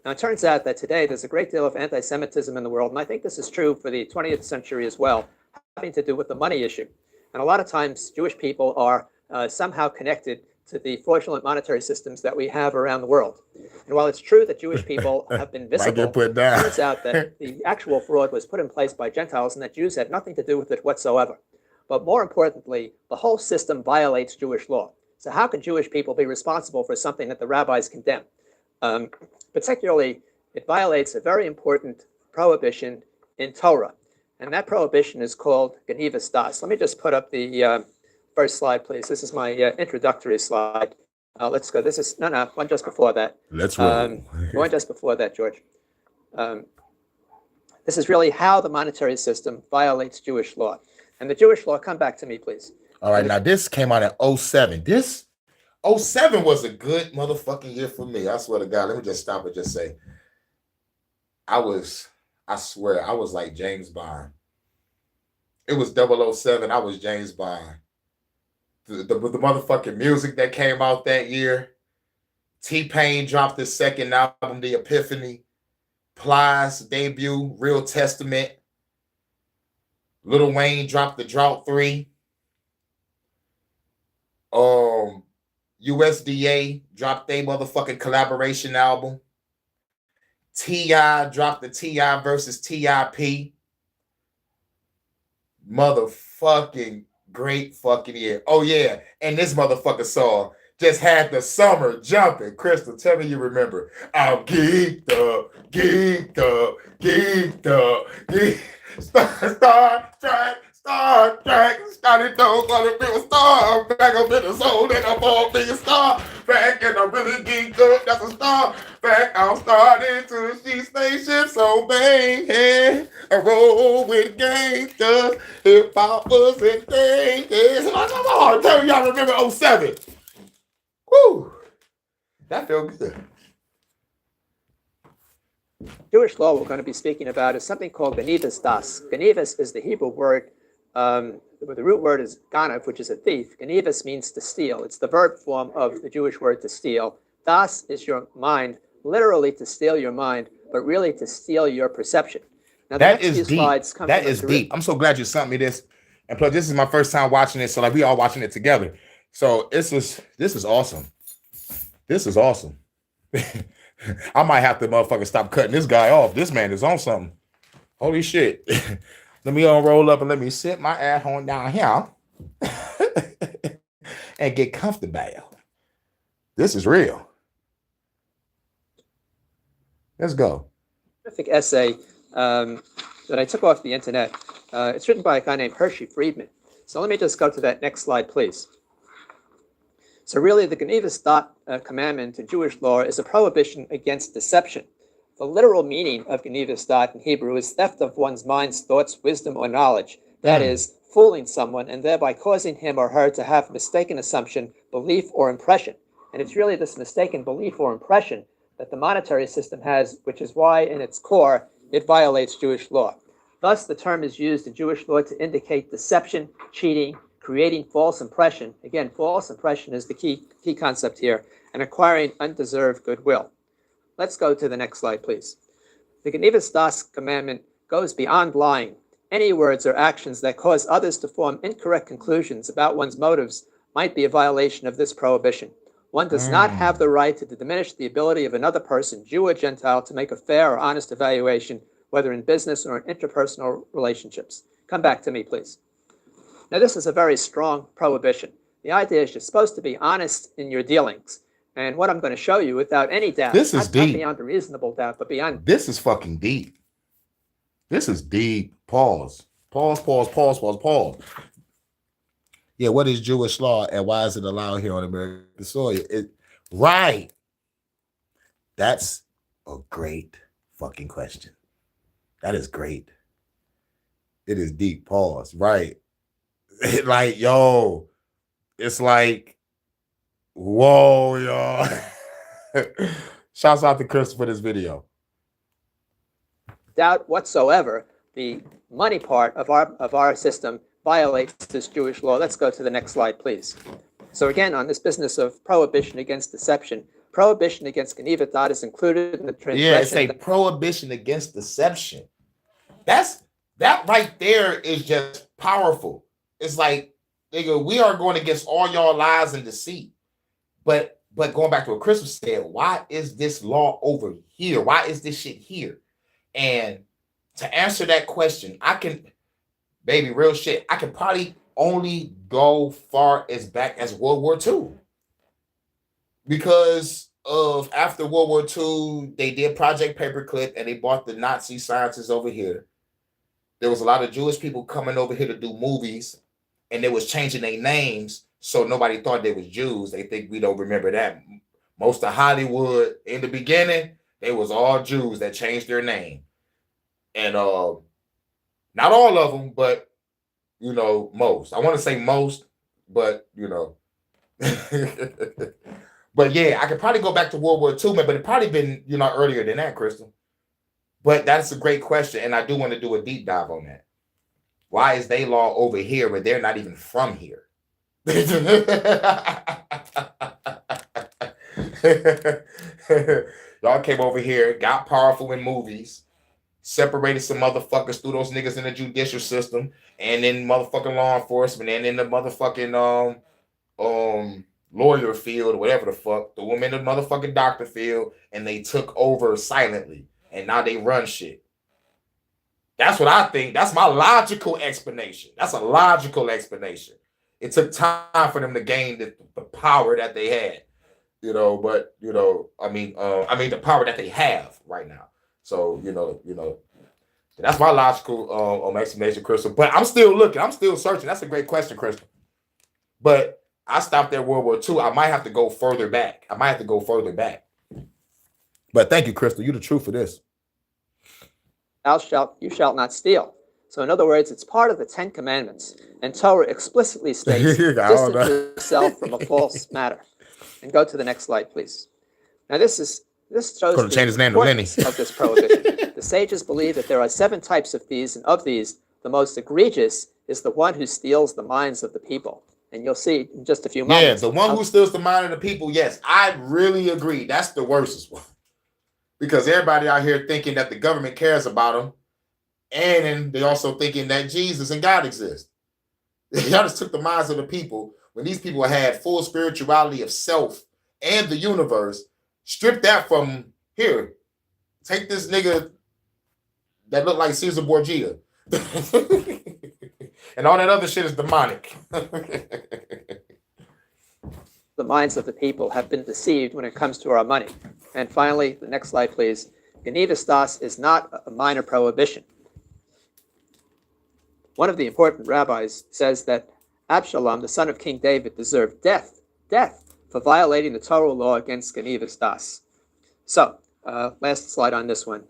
Now, it turns out that today there's a great deal of anti-Semitism in the world, and I think this is true for the 20th century as well, having to do with the money issue. And a lot of times, Jewish people are somehow connected to the fraudulent monetary systems that we have around the world. And while it's true that Jewish people have been visible, it turns out that the actual fraud was put in place by Gentiles and that Jews had nothing to do with it whatsoever. But more importantly, the whole system violates Jewish law. So how can Jewish people be responsible for something that the rabbis condemn? Particularly, it violates a very important prohibition in Torah. And that prohibition is called Genivas Das. Let me just put up the first slide, please. This is my introductory slide. Let's go. This is, no, one just before that. Let's roll. One just before that, George. This is really how the monetary system violates Jewish law. And the Jewish law, come back to me, please. All right, now this came out in 07. This 07 was a good motherfucking year for me. I swear to God. Let me just stop and just say, I swear, I was like James Bond. It was 007. I was James Bond. The motherfucking music that came out that year. T-Pain dropped his second album, The Epiphany. Plies debut, Real Testament. Lil Wayne dropped The Drought 3. USDA dropped their motherfucking collaboration album. T.I. dropped the T.I. versus T.I.P. Motherfucking great fucking year. Oh, yeah. And this motherfucker song just had the summer jumping. Crystal, tell me you remember. I'm geeked up. Star Trek, Star Trek, Scotty don't wanna be a star. Back up in the soul and I'm all being a star. Back and I'm really geeked up, that's a star. Back, I'm starting to see spaceships obey. Hey, I roll with gangsters, hip hoppers and things. Come on, tell me y'all remember 07. Woo! That felt good. Jewish law we're going to be speaking about is something called Ganivas Das. Ganivas is the Hebrew word, the root word is ganav, which is a thief. Ganivas means to steal. It's the verb form of the Jewish word to steal. Das is your mind, literally to steal your mind, but really to steal your perception. Now, That is deep. That is deep. I'm so glad you sent me this. And plus, this is my first time watching it, so like we all watching it together. So this is awesome. This is awesome. I might have to motherfucker stop cutting this guy off. This man is on something. Holy shit. Let me roll up and let me sit my ass on down here and get comfortable. This is real. Let's go. Terrific essay that I took off the internet. It's written by a guy named Hershey Friedman. So let me just go to that next slide, please. So really, the Ganivas Dat commandment in Jewish law is a prohibition against deception. The literal meaning of Ganivas Dat in Hebrew is theft of one's mind's thoughts, wisdom, or knowledge. That is, fooling someone and thereby causing him or her to have mistaken assumption, belief, or impression. And it's really this mistaken belief or impression that the monetary system has, which is why, in its core, it violates Jewish law. Thus, the term is used in Jewish law to indicate deception, cheating, creating false impression. Again, false impression is the key concept here, and acquiring undeserved goodwill. Let's go to the next slide, please. The Ganivas Das commandment goes beyond lying. Any words or actions that cause others to form incorrect conclusions about one's motives might be a violation of this prohibition. One does not have the right to diminish the ability of another person, Jew or Gentile, to make a fair or honest evaluation, whether in business or in interpersonal relationships. Come back to me, please. Now, this is a very strong prohibition. The idea is you're supposed to be honest in your dealings. And what I'm going to show you without any doubt, This is not deep. beyond a reasonable doubt, but beyond. This is fucking deep. This is deep. Pause. Pause. Yeah, what is Jewish law and why is it allowed here on American soil? Right. That's a great fucking question. That is great. It is deep. Pause. Right. Like, yo, it's like, whoa, y'all. Shouts out to Chris for this video. Doubt whatsoever, the money part of our system violates this Jewish law. Let's go to the next slide, please. So again, on this business of prohibition against deception, prohibition against Ganivas Dat is included in the transgression. Yeah, it's a prohibition against deception. That right there is just powerful. It's like, nigga, we are going against all y'all lies and deceit. But going back to what Chris was saying, why is this law over here? Why is this shit here? And to answer that question, baby, real shit, I can probably only go far as back as World War II. Because of after World War II, they did Project Paperclip and they brought the Nazi scientists over here. There was a lot of Jewish people coming over here to do movies, and they was changing their names so nobody thought they was Jews. They think we don't remember that. Most of Hollywood in the beginning, they was all Jews that changed their name. And not all of them, but most. I want to say most, but but yeah, I could probably go back to World War II, but it probably been earlier than that, Crystal. But that's a great question, and I do want to do a deep dive on that. Why is they law over here when they're not even from here? Y'all came over here, got powerful in movies, separated some motherfuckers, threw those niggas in the judicial system, and in motherfucking law enforcement, and in the motherfucking lawyer field, whatever the fuck, threw them in the motherfucking doctor field, and they took over silently, and now they run shit. That's what I think. That's my logical explanation. That's a logical explanation. It took time for them to gain the power that they had, but I mean the power that they have right now. So, That's my logical explanation, Crystal. But I'm still looking. I'm still searching. That's a great question, Crystal. But I stopped at World War II. I might have to go further back. But thank you, Crystal. You're the truth for you shalt not steal. So in other words, it's part of the 10 Commandments. And Torah explicitly states, distance yourself from a false matter. And go to the next slide, please. Now this shows the change his name to Lenny. importance of this prohibition. The sages believe that there are 7 types of thieves, and of these, the most egregious is the one who steals the minds of the people. And you'll see in just a few moments. Yeah, the one who steals the mind of the people, yes, I really agree. That's the worstest one. Because everybody out here thinking that the government cares about them, and then they also thinking that Jesus and God exist. Y'all just took the minds of the people when these people had full spirituality of self and the universe. Strip that from here. Take this nigga that looked like Caesar Borgia. And all that other shit is demonic. The minds of the people have been deceived when it comes to our money. And finally, the next slide, please. Genevas das is not a minor prohibition. One of the important rabbis says that Absalom, the son of King David, deserved death for violating the Torah law against Genevas das. So, last slide on this one.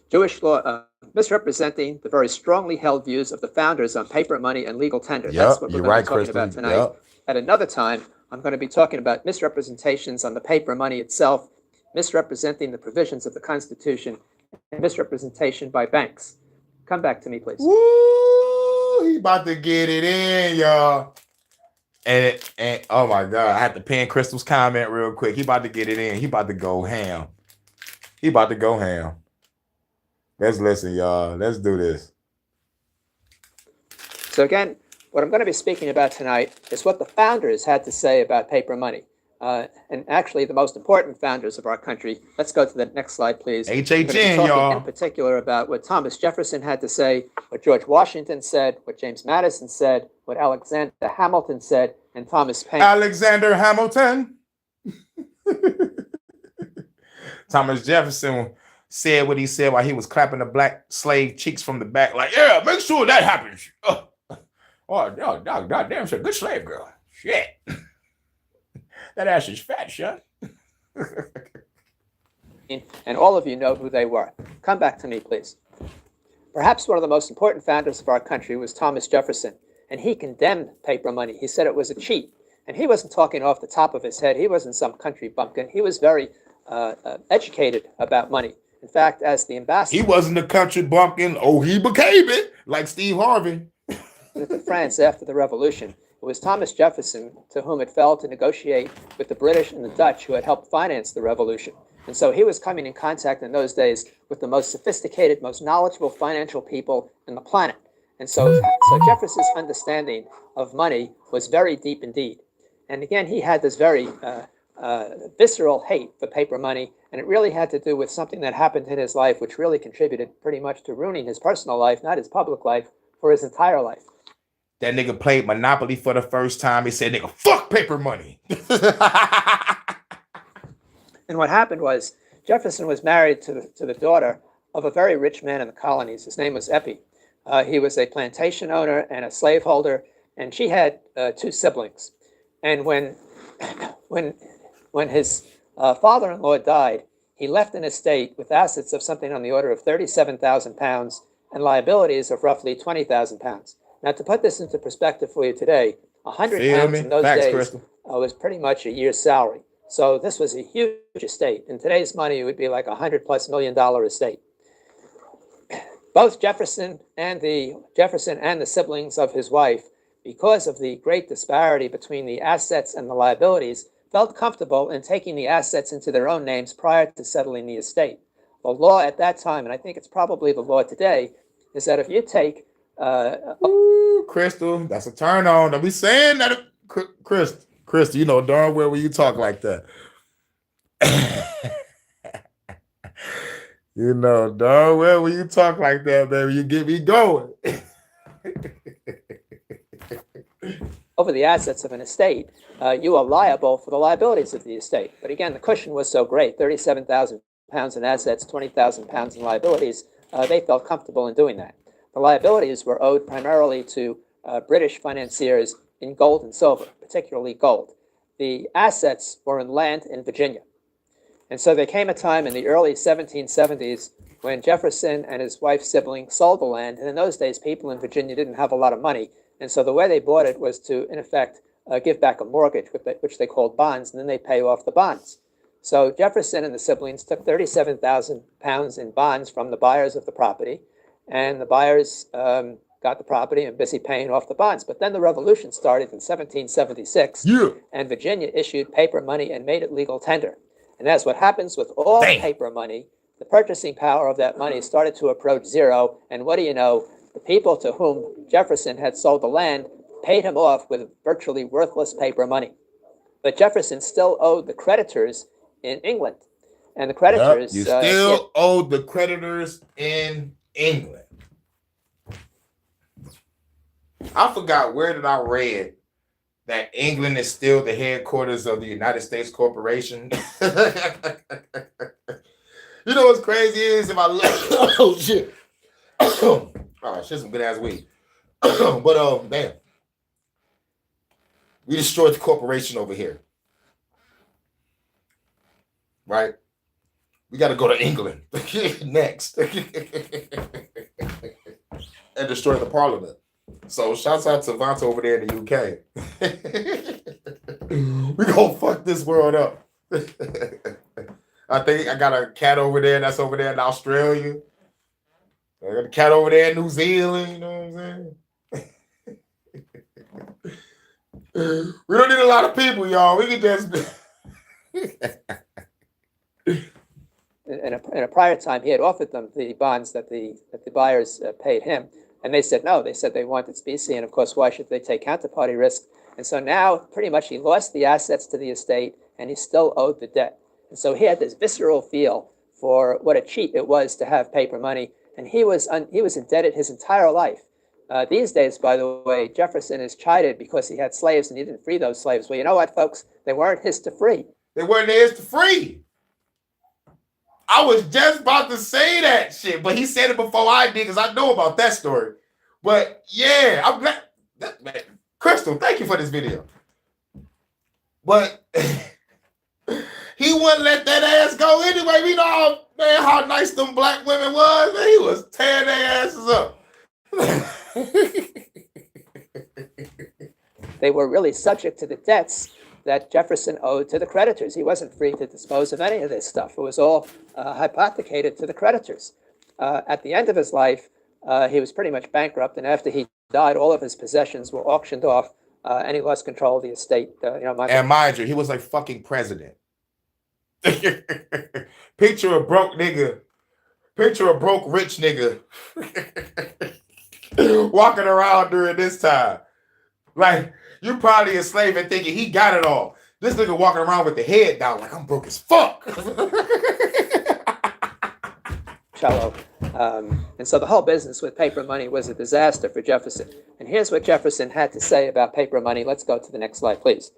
Jewish law, misrepresenting the very strongly held views of the founders on paper money and legal tender. That's what we're going to be talking about tonight. Yep. At another time, I'm going to be talking about misrepresentations on the paper money itself, misrepresenting the provisions of the Constitution, and misrepresentation by banks. Come back to me, please. Woo! He about to get it in, y'all. And oh my God, I had to pin Crystal's comment real quick. He about to get it in. He about to go ham. Let's listen, y'all. Let's do this. So again, what I'm going to be speaking about tonight is what the founders had to say about paper money. And actually, the most important founders of our country. Let's go to the next slide, please. HHN, y'all. In particular about what Thomas Jefferson had to say, what George Washington said, what James Madison said, what Alexander Hamilton said, and Thomas Paine. Alexander Hamilton. Thomas Jefferson said what he said while he was clapping the black slave cheeks from the back, like, yeah, make sure that happens. Oh, goddamn, good slave girl. Shit. That ass is fat, son. And all of you know who they were. Come back to me, please. Perhaps one of the most important founders of our country was Thomas Jefferson, and he condemned paper money. He said it was a cheat. And he wasn't talking off the top of his head. He wasn't some country bumpkin. He was very educated about money. In fact, as the ambassador... He wasn't a country bumpkin. Oh, he became it, like Steve Harvey. ...to France after the Revolution. It was Thomas Jefferson to whom it fell to negotiate with the British and the Dutch who had helped finance the revolution. And so he was coming in contact in those days with the most sophisticated, most knowledgeable financial people in the planet. And so Jefferson's understanding of money was very deep indeed. And again, he had this very visceral hate for paper money, and it really had to do with something that happened in his life, which really contributed pretty much to ruining his personal life, not his public life, for his entire life. That nigga played Monopoly for the first time. He said, nigga, fuck paper money. And what happened was Jefferson was married to the daughter of a very rich man in the colonies. His name was Eppie. He was a plantation owner and a slaveholder, and she had 2 siblings. And when his father-in-law died, he left an estate with assets of something on the order of 37,000 pounds and liabilities of roughly 20,000 pounds. Now, to put this into perspective for you today, 100 pounds in those days was pretty much a year's salary. So this was a huge estate. In today's money, it would be like $100+ million estate. Both Jefferson and the siblings of his wife, because of the great disparity between the assets and the liabilities, felt comfortable in taking the assets into their own names prior to settling the estate. The law at that time, and I think it's probably the law today, is that if you take Ooh, Crystal, that's a turn on. Don't be saying that, Crystal. You know darn well when you talk like that. You know darn well when you talk like that, baby. You get me going. Over the assets of an estate, you are liable for the liabilities of the estate. But again, the cushion was so great: 37,000 pounds in assets, 20,000 pounds in liabilities. they felt comfortable in doing that. The liabilities were owed primarily to British financiers in gold and silver, particularly gold. The assets were in land in Virginia. And so there came a time in the early 1770s when Jefferson and his wife's sibling sold the land. And in those days, people in Virginia didn't have a lot of money. And so the way they bought it was to, in effect, give back a mortgage, which they called bonds, and then they pay off the bonds. So Jefferson and the siblings took 37,000 pounds in bonds from the buyers of the property, and the buyers got the property and busy paying off the bonds. But then the revolution started in 1776, and Virginia issued paper money and made it legal tender. And that's what happens with all paper money. The purchasing power of that money started to approach zero, and what do you know? The people to whom Jefferson had sold the land paid him off with virtually worthless paper money. But Jefferson still owed the creditors in England. And the creditors... You still owed the creditors in England. I forgot where did I read that England is still the headquarters of the United States Corporation. You know what's crazy is if I look... Oh, shit. Oh, shit, some good-ass weed. But, man. We destroyed the corporation over here. Right? We got to go to England next. And destroy the parliament. So, shouts out to Vanta over there in the UK. We gonna fuck this world up. I think I got a cat over there that's over there in Australia. I got a cat over there in New Zealand, you know what I'm saying? We don't need a lot of people, y'all. We can just... In a prior time, he had offered them the bonds that the buyers paid him. And they said no. They said they wanted specie. And of course, why should they take counterparty risk? And so now, pretty much, he lost the assets to the estate, and he still owed the debt. And so he had this visceral feel for what a cheat it was to have paper money. And he was indebted his entire life. These days, by the way, Jefferson is chided because he had slaves and he didn't free those slaves. Well, you know what, folks? They weren't his to free. They weren't his to free. I was just about to say that shit, but he said it before I did because I know about that story. But yeah, I'm glad. Man, Crystal, thank you for this video. But he wouldn't let that ass go anyway. We know, man, how nice them black women was. Man, he was tearing their asses up. They were really subject to the debts that Jefferson owed to the creditors. He wasn't free to dispose of any of this stuff. It was all hypothecated to the creditors. At the end of his life, he was pretty much bankrupt, and after he died, all of his possessions were auctioned off, and he lost control of the estate. And mind you, he was like fucking president. Picture a broke nigga. Picture a broke rich nigga walking around during this time. Like, you probably a slave and thinking he got it all. This nigga walking around with the head down like, I'm broke as fuck. Cello. And so the whole business with paper money was a disaster for Jefferson. And here's what Jefferson had to say about paper money. Let's go to the next slide, please.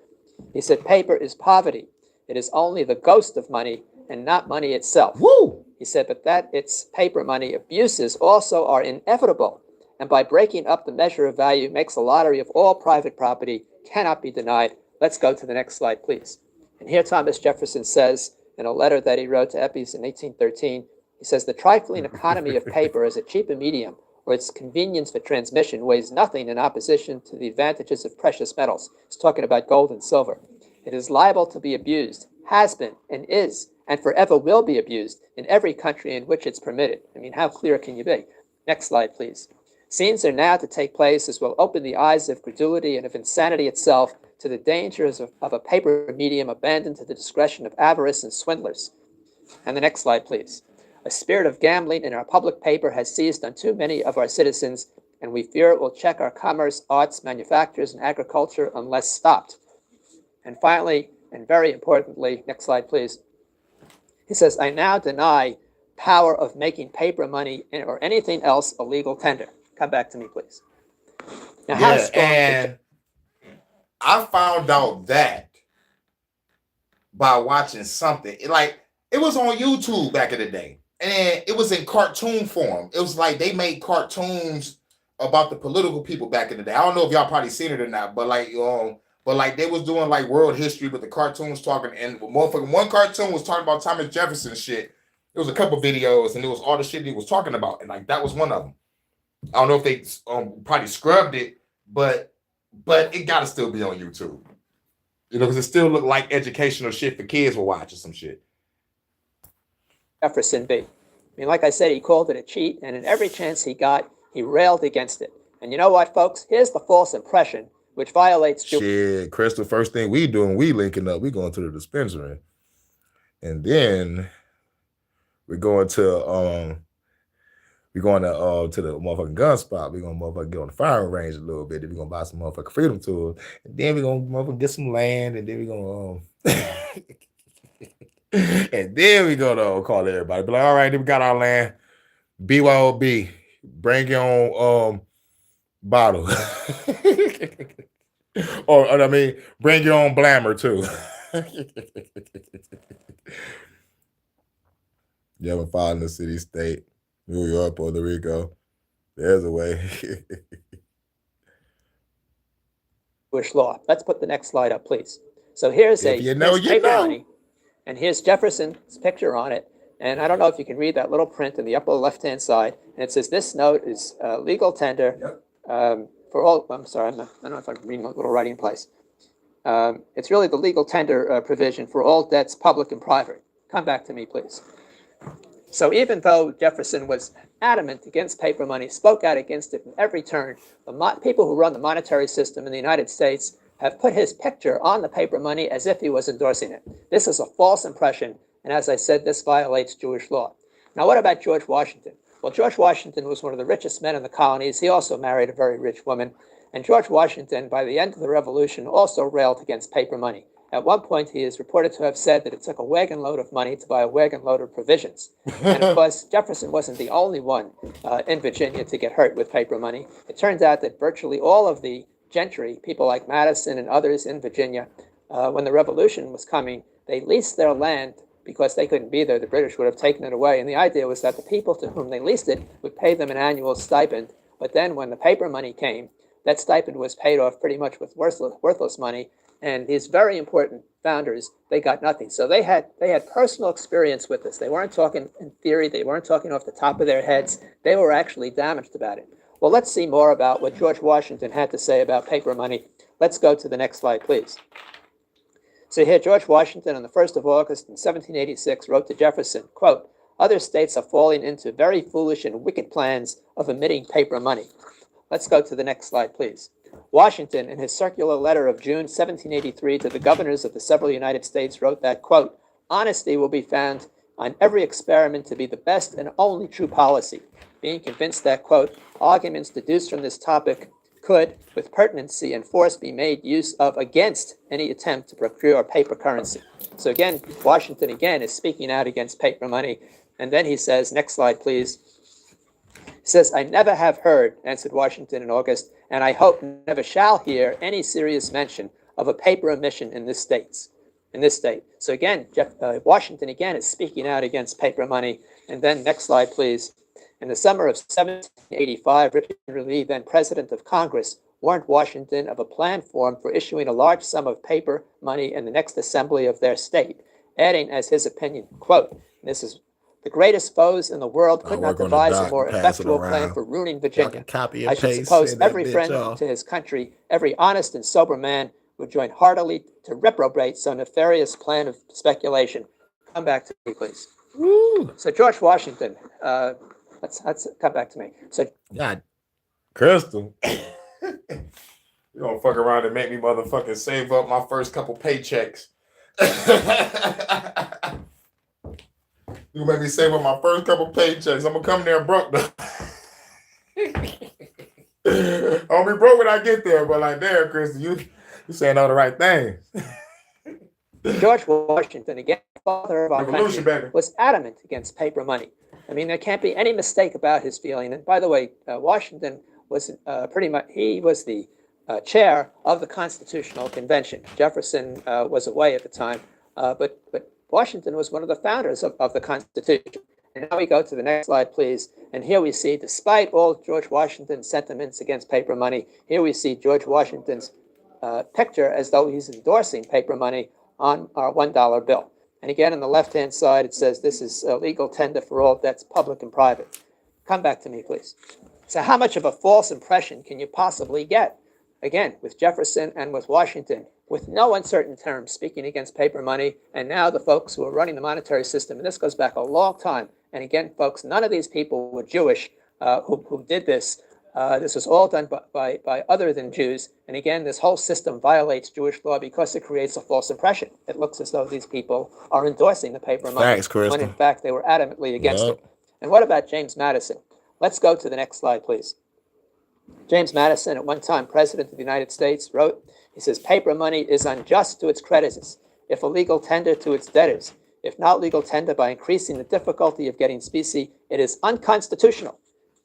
He said, paper is poverty. It is only the ghost of money and not money itself. Woo! He said, but that its paper money abuses also are inevitable. And by breaking up the measure of value makes a lottery of all private property, cannot be denied. Let's go to the next slide, please. And here Thomas Jefferson says in a letter that he wrote to Eppes in 1813, he says, the trifling economy of paper as a cheaper medium or its convenience for transmission weighs nothing in opposition to the advantages of precious metals. He's talking about gold and silver. It is liable to be abused, has been, and is, and forever will be abused in every country in which it's permitted. I mean, how clear can you be? Next slide, please. Scenes are now to take place as will open the eyes of credulity and of insanity itself to the dangers of a paper medium abandoned to the discretion of avarice and swindlers. And the next slide, please. A spirit of gambling in our public paper has seized on too many of our citizens, and we fear it will check our commerce, arts, manufactures, and agriculture unless stopped. And finally, and very importantly, next slide, please. He says, I now deny power of making paper money or anything else a legal tender. Come back to me, please. Now, how strong and I found out that by watching something. It was on YouTube back in the day. and it was in cartoon form. It was like they made cartoons about the political people back in the day. I don't know if y'all probably seen it or not, but like they was doing like world history, but the cartoons talking, and motherfucking one cartoon was talking about Thomas Jefferson shit. It was a couple videos, and it was all the shit he was talking about, and like that was one of them. I don't know if they probably scrubbed it, but it gotta still be on YouTube. You know, because it still looked like educational shit for kids will watch or some shit. Jefferson be? I mean, like I said, he called it a cheat, and in every chance he got, he railed against it. And you know what, folks? Here's the false impression, which violates... Shit, Crystal, first thing we doing, we linking up. We going to the dispensary. And then we're going to the motherfucking gun spot. We're gonna motherfucking get on the firing range a little bit. Then we're gonna buy some motherfucking freedom tools. And then we're gonna motherfucking get some land, and then we're gonna and then we gonna call everybody. Be like, all right, then we got our land. BYOB. Bring your own bottle. or I mean, bring your own blammer too. You haven't filed in the city, state, New York, Puerto Rico. There's a way. Jewish law. Let's put the next slide up, please. So here's paper money, and here's Jefferson's picture on it. And I don't know if you can read that little print in the upper left-hand side. And it says, this note is legal tender for all, I'm sorry, I don't know if I'm reading a little writing in place. It's really the legal tender provision for all debts, public and private. Come back to me, please. So even though Jefferson was adamant against paper money, spoke out against it in every turn, the people who run the monetary system in the United States have put his picture on the paper money as if he was endorsing it. This is a false impression, and as I said, this violates Jewish law. Now, what about George Washington? Well, George Washington was one of the richest men in the colonies. He also married a very rich woman. And George Washington, by the end of the Revolution, also railed against paper money. At one point, he is reported to have said that it took a wagon load of money to buy a wagon load of provisions. And of course, Jefferson wasn't the only one in Virginia to get hurt with paper money. It turns out that virtually all of the gentry, people like Madison and others in Virginia, when the Revolution was coming, they leased their land because they couldn't be there. The British would have taken it away. And the idea was that the people to whom they leased it would pay them an annual stipend. But then when the paper money came, that stipend was paid off pretty much with worthless money. And these very important founders, they got nothing. So they had personal experience with this. They weren't talking in theory. They weren't talking off the top of their heads. They were actually damaged about it. Well, let's see more about what George Washington had to say about paper money. Let's go to the next slide, please. So here, George Washington on the 1st of August in 1786 wrote to Jefferson, quote, "Other states are falling into very foolish and wicked plans of emitting paper money." Let's go to the next slide, please. Washington, in his circular letter of June 1783 to the governors of the several United States, wrote that, quote, "Honesty will be found on every experiment to be the best and only true policy, being convinced that, quote, arguments deduced from this topic could, with pertinency and force, be made use of against any attempt to procure paper currency." So again, Washington again is speaking out against paper money. And then he says, next slide, please. He says, "I never have heard," answered Washington in August, "and I hope never shall hear any serious mention of a paper emission in this state." So again, Washington again is speaking out against paper money. And then next slide, please. In the summer of 1785, Richard Lee, then president of Congress, warned Washington of a plan formed for issuing a large sum of paper money in the next assembly of their state, adding as his opinion, quote, "This is the greatest foes in the world could not devise a more effectual plan for ruining Virginia. I should suppose every friend to his country, every honest and sober man would join heartily to reprobate so nefarious plan of speculation." Come back to me, please. Woo. So George Washington, let's come back to me. So God, Crystal, you don't fuck around and make me motherfucking save up my first couple paychecks. You make me save up my first couple paychecks. I'm gonna come there broke though. I'll be broke when I get there, but like, damn, Crystal, you saying all the right things. George Washington, again, father of our country, baby, was adamant against paper money. I mean, there can't be any mistake about his feeling. And by the way, Washington was he was the chair of the Constitutional Convention. Jefferson was away at the time, but Washington was one of the founders of the Constitution. And now we go to the next slide, please. And here we see, despite all George Washington's sentiments against paper money, here we see George Washington's picture as though he's endorsing paper money on our $1 bill. And again, on the left-hand side, it says this is legal tender for all debts, public and private. Come back to me, please. So how much of a false impression can you possibly get? Again, with Jefferson and with Washington, with no uncertain terms, speaking against paper money, and now the folks who are running the monetary system, and this goes back a long time. And again, folks, none of these people were Jewish who did this. This was all done by other than Jews. And again, this whole system violates Jewish law because it creates a false impression. It looks as though these people are endorsing the paper money, Thanks, Crystal. when in fact they were adamantly against Yep. it. And what about James Madison? Let's go to the next slide, please. James Madison, at one time president of the United States, wrote, he says, paper money is unjust to its creditors, if a legal tender to its debtors. If not legal tender by increasing the difficulty of getting specie, it is unconstitutional.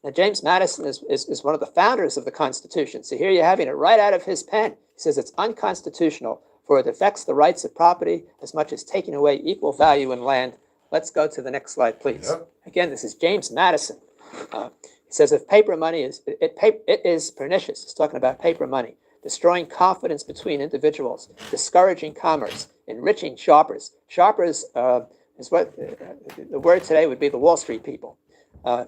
Now, James Madison is one of the founders of the Constitution. So here you're having it right out of his pen. He says it's unconstitutional, for it affects the rights of property as much as taking away equal value in land. Let's go to the next slide, please. Yep. Again, this is James Madison. He says if paper money it is pernicious. He's talking about paper money, destroying confidence between individuals, discouraging commerce, enriching shoppers. Shoppers is what the word today would be the Wall Street people.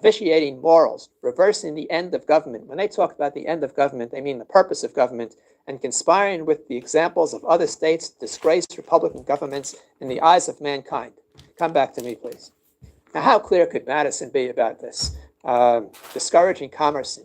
Vitiating morals, reversing the end of government. When they talk about the end of government, they mean the purpose of government, and conspiring with the examples of other states, disgraced Republican governments in the eyes of mankind. Come back to me, please. Now, how clear could Madison be about this? Discouraging commerce,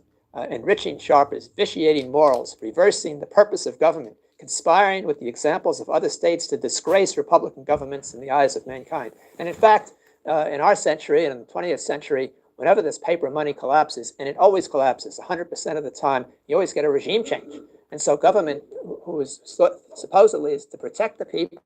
enriching shoppers, vitiating morals, reversing the purpose of government, conspiring with the examples of other states to disgrace Republican governments in the eyes of mankind. And in fact, in our century and in the 20th century, whenever this paper money collapses, and it always collapses 100% of the time, you always get a regime change. And so government, who is supposedly is to protect the people,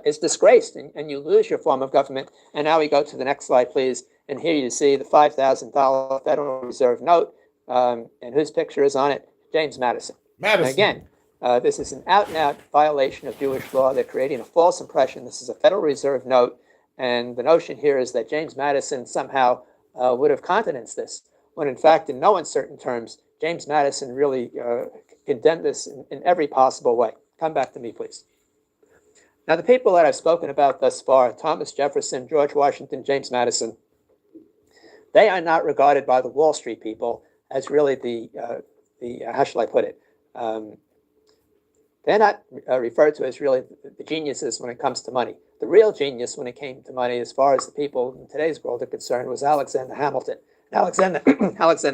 is disgraced, and you lose your form of government. And now we go to the next slide, please. And here you see the $5,000 Federal Reserve note, and whose picture is on it? James Madison. Madison. And again, this is an out-and-out violation of Jewish law. They're creating a false impression. This is a Federal Reserve note, and the notion here is that James Madison somehow would have countenanced this, when in fact, in no uncertain terms, James Madison really condemned this in every possible way. Come back to me, please. Now, the people that I've spoken about thus far, Thomas Jefferson, George Washington, James Madison, they are not regarded by the Wall Street people as really the how shall I put it? They're not referred to as really the geniuses when it comes to money. The real genius when it came to money, as far as the people in today's world are concerned, was Alexander Hamilton. Alexander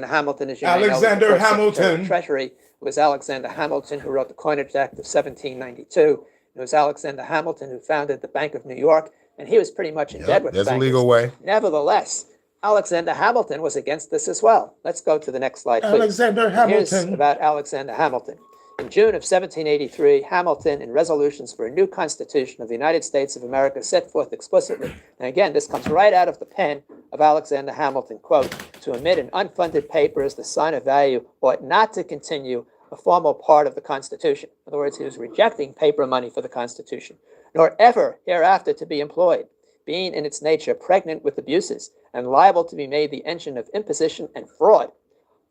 Hamilton, as you may know, was the Alexander first Secretary Hamilton. of Treasury. It was Alexander Hamilton who wrote the Coinage Act of 1792. It was Alexander Hamilton who founded the Bank of New York, and he was pretty much in bed with the There's a bankers. legal way. Nevertheless, Alexander Hamilton was against this as well. Let's go to the next slide, please. Alexander And here's Hamilton. about Alexander Hamilton. In June of 1783, Hamilton, in resolutions for a new constitution of the United States of America, set forth explicitly, and again, this comes right out of the pen of Alexander Hamilton, quote, to emit an unfunded paper as the sign of value ought not to continue a formal part of the Constitution. In other words, he was rejecting paper money for the Constitution, nor ever hereafter to be employed, being in its nature pregnant with abuses and liable to be made the engine of imposition and fraud,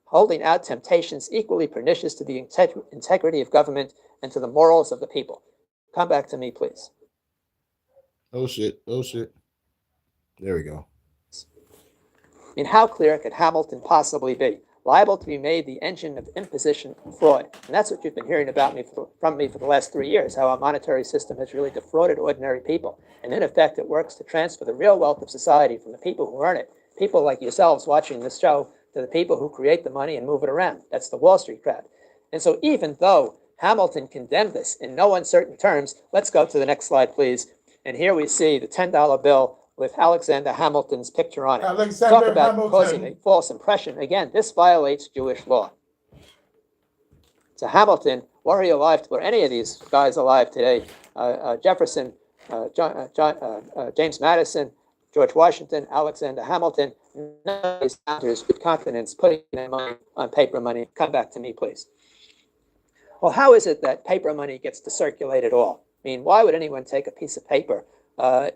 holding out temptations equally pernicious to the integrity of government and to the morals of the people. Come back to me, please. Oh shit. Oh shit. There we go. I mean, how clear could Hamilton possibly be? Liable to be made the engine of imposition and fraud. And that's what you've been hearing about from me for the last 3 years, how our monetary system has really defrauded ordinary people. And in effect, it works to transfer the real wealth of society from the people who earn it, people like yourselves watching this show, to the people who create the money and move it around. That's the Wall Street crowd. And so even though Hamilton condemned this in no uncertain terms, let's go to the next slide, please. And here we see the $10 bill with Alexander Hamilton's picture on it. Alexander Talk about Hamilton. causing a false impression. Again, this violates Jewish law. So Hamilton, were he alive, were any of these guys alive today, Jefferson, James Madison, George Washington, Alexander Hamilton, none of these founders with confidence putting their money on paper money. Come back to me, please. Well, how is it that paper money gets to circulate at all? I mean, why would anyone take a piece of paper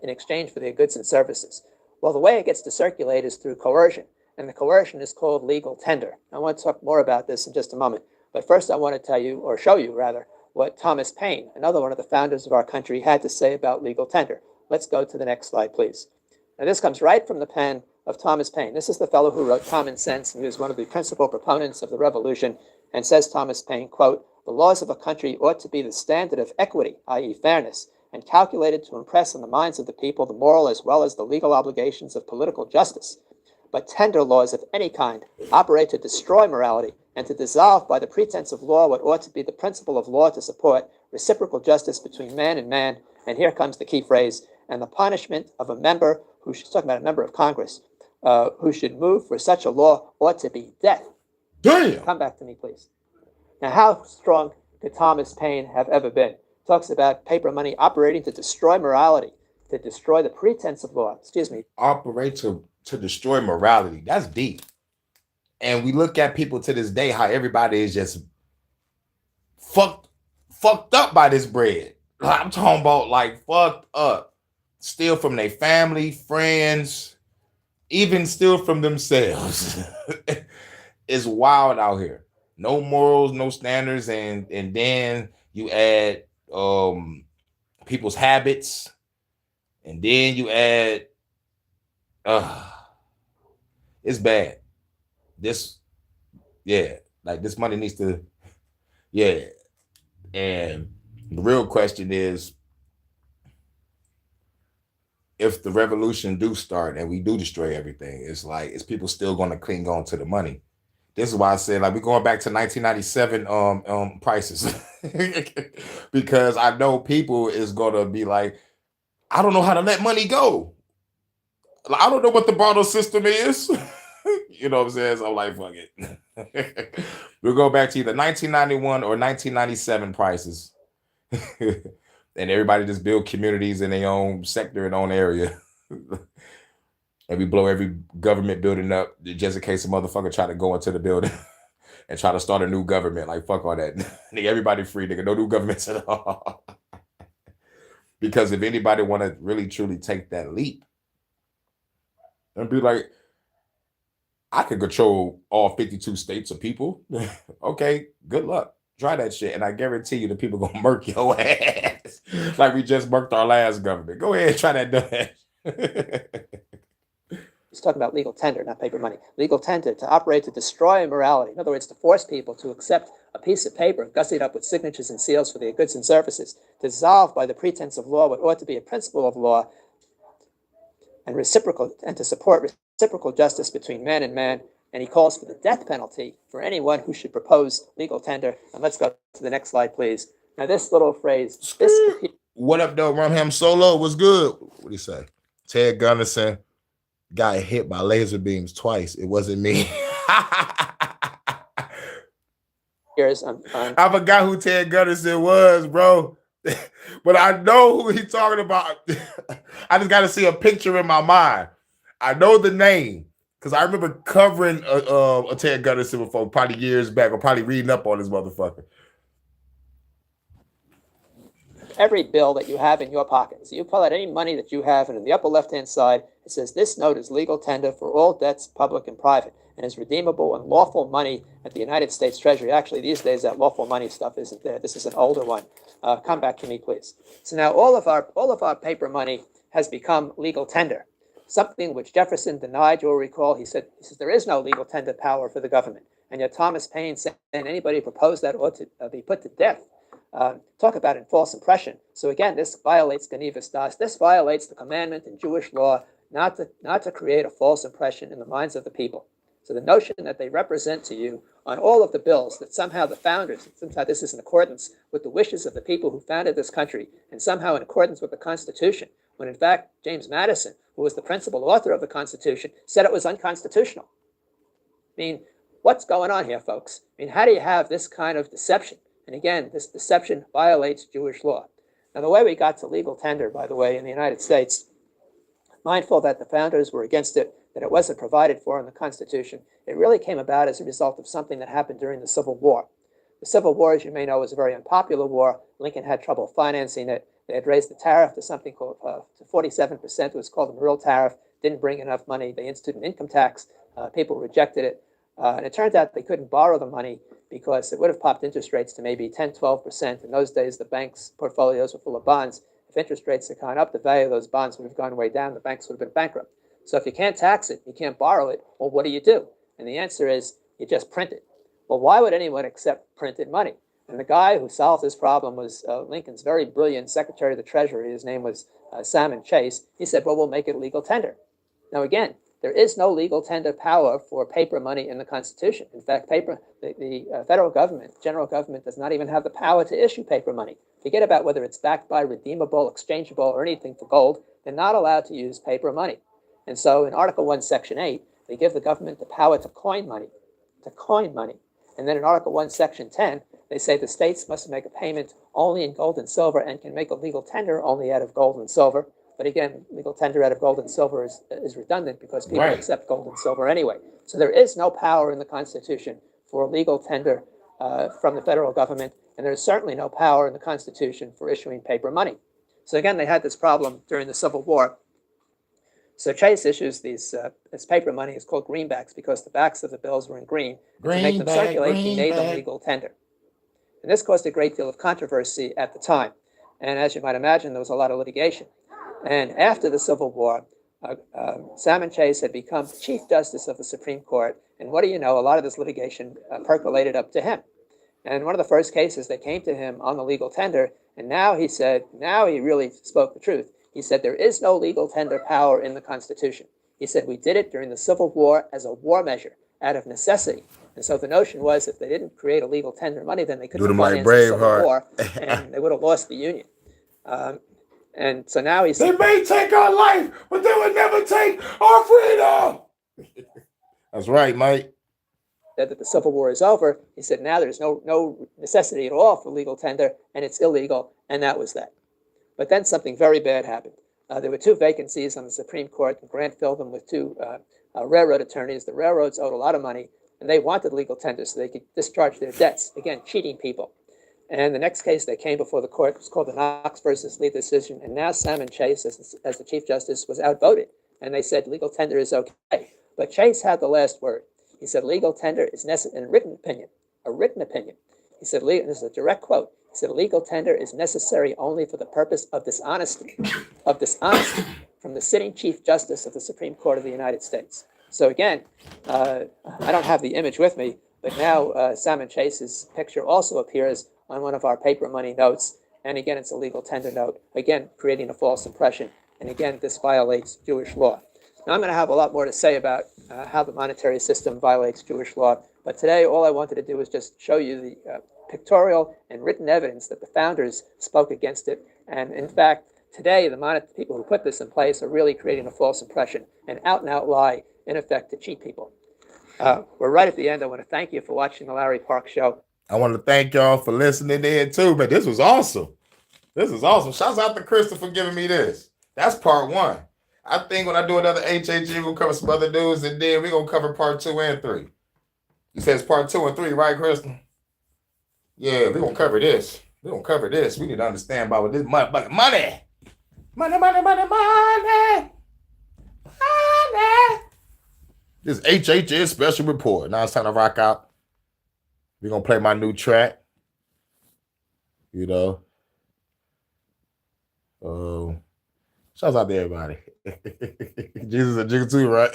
in exchange for their goods and services? Well, the way it gets to circulate is through coercion, and the coercion is called legal tender. I want to talk more about this in just a moment. But first, I want to tell you, or show you rather, what Thomas Paine, another one of the founders of our country, had to say about legal tender. Let's go to the next slide, please. Now, this comes right from the pen of Thomas Paine. This is the fellow who wrote Common Sense, and he was one of the principal proponents of the revolution. And says Thomas Paine, quote, "The laws of a country ought to be the standard of equity, i.e. fairness, and calculated to impress on the minds of the people the moral as well as the legal obligations of political justice. But tender laws of any kind operate to destroy morality and to dissolve by the pretense of law what ought to be the principle of law to support reciprocal justice between man and man." And here comes the key phrase, "and the punishment of a member," who she's talking about a member of Congress, "who should move for such a law ought to be death." Damn. Come back to me, please. Now, how strong could Thomas Paine have ever been? Talks about paper money operating to destroy morality, to destroy the pretense of law. Excuse me. Operate to destroy morality. That's deep. And we look at people to this day, how everybody is just fucked up by this bread. I'm talking about like fucked up. Steal from their family, friends, even steal from themselves. It's wild out here. No morals, no standards, and then you add people's habits, and then you add it's bad. This money needs to, and the real question is, if the revolution do start and we do destroy everything, it's like, is people still going to cling on to the money? This is why I said, like, we're going back to 1997 prices. Because I know people is going to be like, I don't know how to let money go. I don't know what the barter system is. You know what I'm saying? So I'm like, fuck it. We'll go back to either 1991 or 1997 prices. And everybody just build communities in their own sector and own area. And we blow every government building up just in case a motherfucker try to go into the building and try to start a new government. Like, fuck all that. Nigga, everybody free, nigga. No new governments at all. Because if anybody want to really, truly take that leap and be like, I could control all 52 states of people. Okay, good luck. Try that shit. And I guarantee you the people gonna murk your ass. Like we just murked our last government. Go ahead and try that. He's talking about legal tender, not paper money. Legal tender, to operate to destroy morality. In other words, to force people to accept a piece of paper gussied up with signatures and seals for their goods and services, to dissolve by the pretense of law what ought to be a principle of law, and to support reciprocal justice between man and man. And he calls for the death penalty for anyone who should propose legal tender. And let's go to the next slide, please. Now, this little phrase. What up, though? Rumham Solo was good. What do you say? Ted Gunderson got hit by laser beams twice. It wasn't me. I forgot who Ted Gunderson was, bro. But I know who he's talking about. I just got to see a picture in my mind. I know the name because I remember covering a Ted Gunderson before, probably years back, or probably reading up on this motherfucker. Every bill that you have in your pocket. So you pull out any money that you have, and in the upper left-hand side, it says, "This note is legal tender for all debts, public and private, and is redeemable and lawful money at the United States Treasury." Actually, these days, that lawful money stuff isn't there. This is an older one. Come back to me, please. So now all of our paper money has become legal tender, something which Jefferson denied. You'll recall he said there is no legal tender power for the government. And yet Thomas Paine said anybody who proposed that ought to be put to death. Talk about a false impression. So again, this violates Genevus Das. This violates the commandment in Jewish law not to create a false impression in the minds of the people. So the notion that they represent to you on all of the bills that somehow the founders, somehow this is in accordance with the wishes of the people who founded this country, and somehow in accordance with the Constitution, when in fact James Madison, who was the principal author of the Constitution, said it was unconstitutional. I mean, what's going on here, folks? I mean, how do you have this kind of deception? And again, this deception violates Jewish law. Now, the way we got to legal tender, by the way, in the United States, mindful that the founders were against it, that it wasn't provided for in the Constitution, it really came about as a result of something that happened during the Civil War. The Civil War, as you may know, was a very unpopular war. Lincoln had trouble financing it. They had raised the tariff to something called to 47%. It was called the Morrill Tariff. didn't bring enough money. They instituted an income tax. People rejected it. And it turned out they couldn't borrow the money because it would have popped interest rates to maybe 10, 12%. In those days, the banks' portfolios were full of bonds. If interest rates had gone up, the value of those bonds would have gone way down. The banks would have been bankrupt. So if you can't tax it, you can't borrow it, well, what do? And the answer is you just print it. Well, why would anyone accept printed money? And the guy who solved this problem was Lincoln's very brilliant Secretary of the Treasury. His name was Salmon Chase. He said, well, we'll make it legal tender. Now, again, there is no legal tender power for paper money in the Constitution. In fact, the federal government, general government, does not even have the power to issue paper money. Forget about whether it's backed by redeemable, exchangeable, or anything for gold. They're not allowed to use paper money. And so in Article 1, Section 8, they give the government the power to coin money, And then in Article 1, Section 10, they say the states must make a payment only in gold and silver and can make a legal tender only out of gold and silver. But again, legal tender out of gold and silver is redundant because people accept gold and silver anyway. So there is no power in the Constitution for a legal tender from the federal government, and there's certainly no power in the Constitution for issuing paper money. So again, they had this problem during the Civil War. So Chase issues this paper money. It's called greenbacks because the backs of the bills were in green. To make them circulate, he made them legal tender. And this caused a great deal of controversy at the time. And as you might imagine, there was a lot of litigation. And after the Civil War, Salmon Chase had become Chief Justice of the Supreme Court. And what do you know? A lot of this litigation percolated up to him. And one of the first cases that came to him on the legal tender, and now he really spoke the truth. He said, there is no legal tender power in the Constitution. He said, we did it during the Civil War as a war measure, out of necessity. And so the notion was if they didn't create a legal tender money, then they couldn't finance the Civil War, and they would have lost the Union. And so now he said, they may take our life, but they would never take our freedom. That's right, Mike. That the Civil War is over. He said, now there's no necessity at all for legal tender, and it's illegal, and that was that. But then something very bad happened. There were 2 vacancies on the Supreme Court, and Grant filled them with 2 railroad attorneys. The railroads owed a lot of money, and they wanted legal tender so they could discharge their debts. Again, cheating people. And the next case that came before the court was called the Knox versus Lee decision. And now Salmon Chase, as the Chief Justice, was outvoted. And they said legal tender is okay. But Chase had the last word. He said legal tender is necessary, in a written opinion. He said, this is a direct quote. He said legal tender is necessary only for the purpose of dishonesty from the sitting Chief Justice of the Supreme Court of the United States. So again, I don't have the image with me, but now Salmon Chase's picture also appears on one of our paper money notes. And again, it's a legal tender note, again, creating a false impression. And again, this violates Jewish law. Now, I'm going to have a lot more to say about how the monetary system violates Jewish law. But today, all I wanted to do was just show you the pictorial and written evidence that the founders spoke against it. And in fact, today, the people who put this in place are really creating a false impression, an out-and-out lie, in effect, to cheat people. We're right at the end. I want to thank you for watching the Larry Park Show. I want to thank y'all for listening in too, man. This was awesome. Shouts out to Crystal for giving me this. That's part 1. I think when I do another HHN, we're going to cover some other news, and then we're going to cover part 2 and 3. You said it's part 2 and 3, right, Crystal? Yeah, we're going to cover this. We need to understand about what this money. This HHN Special Report. Now it's time to rock out. We're going to play my new track. You know. Shouts out to everybody. Jesus a Jew too, right?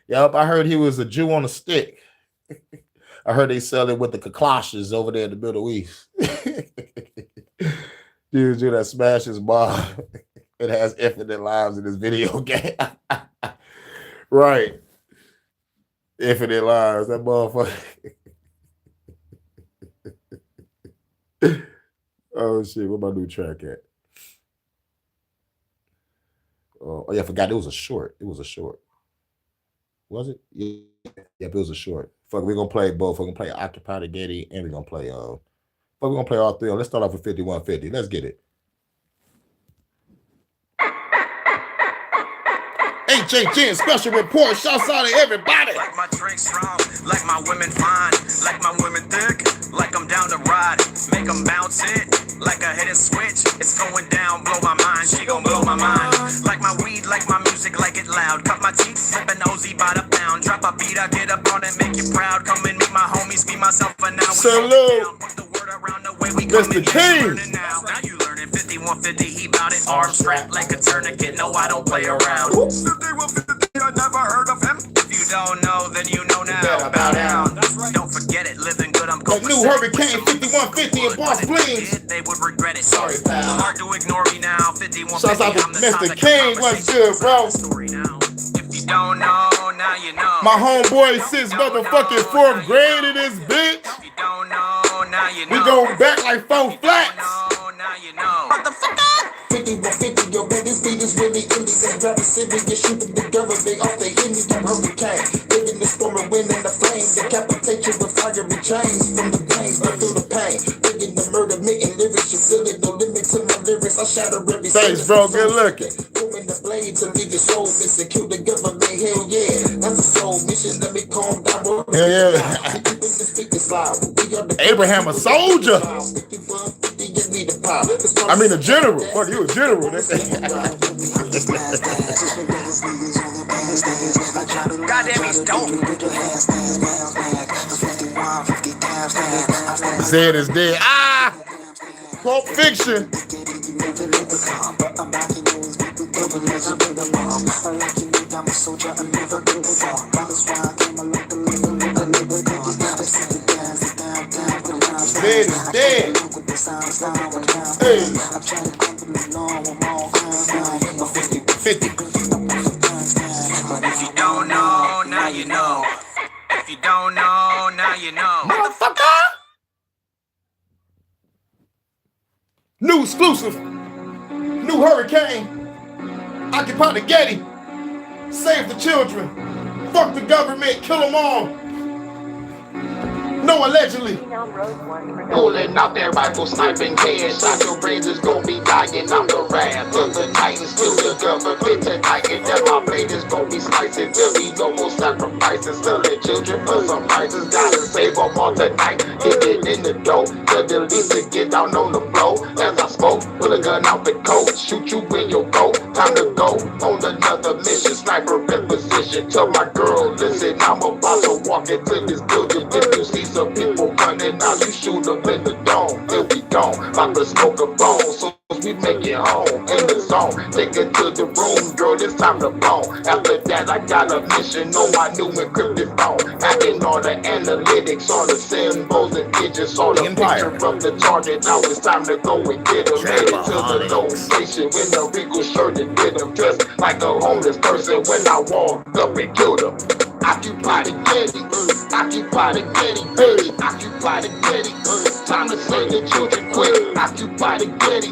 Yup, I heard he was a Jew on a stick. I heard they sell it with the kaklashes over there in the Middle East. Dude, that smashes bomb. It has infinite lives in this video game. Right. Infinite lives. That motherfucker. Oh shit, where my new track at? Oh yeah, I forgot it was a short. Was it? Yeah, it was a short. Fuck, we're gonna play both. We're gonna play Occupy the Getty and we're gonna play we're gonna play all 3. Let's start off with 5150. Let's get it. HHN Special Report. Shouts out to everybody. Like my drink strong, like my women fine, like my women thick. like I'm down to ride. Make them bounce it like a hit a switch. It's going down, blow my mind. She gon' blow my mind. Like my weed, like my music, like it loud. Cut my teeth, flippin' Ozzy by the pound. Drop a beat, I get up on it, make you proud. Come and meet my homies, be myself, and now we Salute. put the word around the way we Mr. coming. King. Now you learning 5150, he bout it. Arm strapped like a tourniquet. No, I don't play around. 5150, I never heard of him. If you don't know, then you know now. Bow down. Don't forget it, living good. I'm That new Hurricane 5150 and Boss Blings. They would regret it. Sorry, pal. Hard to ignore me now. 5150. Shouts out to I'm the Mr. topic of King. What's good, bro? story now. If you don't know, now you know. My homeboy since motherfucking 4th grade in this bitch. If you don't know, now you know. We going back like 4 flats. No, now you know. 5150, yo, man, this beat is really indie. They grab the city and shoot them together. They off the Indies, the hurricane. Living the storm and wind and the flames. Decapitate you with fiery chains. From the veins, but through the pain. Digging the murder, making lyrics. You feel it, no limit to my lyrics. I shatter every Thanks, bro. Good looking. Moving the blade to leave your soul missing. Kill the government, hell yeah. That's a soul mission. Let me calm down. Yeah, yeah. Abraham, a soldier. I mean, a general. Fuck, you a general. Goddamn, he's dope. Zed is dead. Ah! Pulp Fiction. Zed is dead. Hey. 50. If you don't know, now you know. If you don't know, now you know. Motherfucker! New exclusive. New Hurricane. Occupy the Getty. Save the children. Fuck the government. Kill them all. No, allegedly. Pulling out that rifle, sniping headshots. Your brains is gonna be dying. I'm the wrath of the Titans. Kill the government tonight. And then my blade is gonna be slicing. There'll be no more sacrifices. Selling children for some prices. Gotta save them all tonight. Get it in the dough. Tell the least to get down on the floor. As I smoke, pull a gun out the coat. Shoot you when you go. Time to go on another mission. Sniper in position. Tell my girl, listen, I'm about to walk into this building. If you see some people running out, you shoot them in the dome. Till we gone, about to smoke a bone. So we make it home in the zone. Take it to the room, girl, it's time to bone. After that, I got a mission on my new encrypted phone. Hacking all the analytics, all the symbols and digits, all the picture of the target. Now it's time to go and get them. Made it to the location with the regal shirt and did them. Dressed like a homeless person when I walked up and killed them. Occupy the Getty, occupy the Getty, baby. Occupy the Getty, time to save the children quick. Occupy the Getty,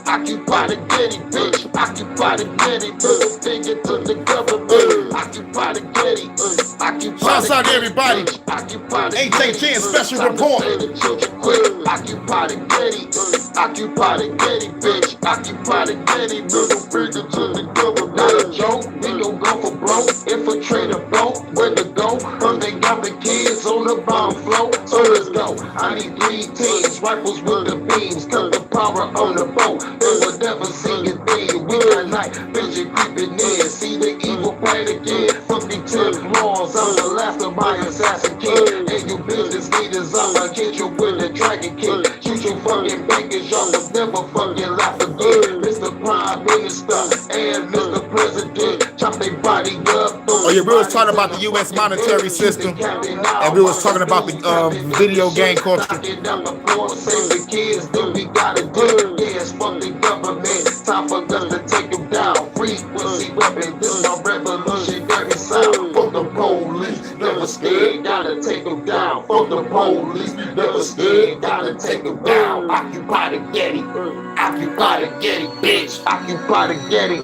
occupy the Getty, bitch. Occupy the Getty, take it to the government. Occupy the Getty, occupy Shouts out to everybody. Occupy the HHN Special Report. Occupy the Getty, occupy the Getty, bitch. Occupy the Getty, little finger to the government. Not a joke, we gon' go for broke. Infiltrate a boat, where to go? Cause they got the kids on the bomb floor. So let's go. I need 3 teams, rifles with the beams. Cut the power on the boat. They will never see a thing. We got night vision creeping in. See the evil fight again. Fucking 10 laws. I'm the last of my assassin kid. And you business leaders, I'ma get you with a dragon kid. Shoot your fucking bankers, y'all will never fucking laugh again. Mr. Prime Minister and Mr. President, chop their body up. Oh yeah, we was talking about the U.S. monetary system, and we was talking about the video game culture. Save the kids, then we gotta do. Yes, fuck the government. Time for us to take them down. Frequency weapon, this my revolutionary sound. Fuck the police, never scared, gotta take them down. Fuck the police, never scared, gotta take them down. Occupy the Getty, occupy the Getty, bitch. Occupy the Getty.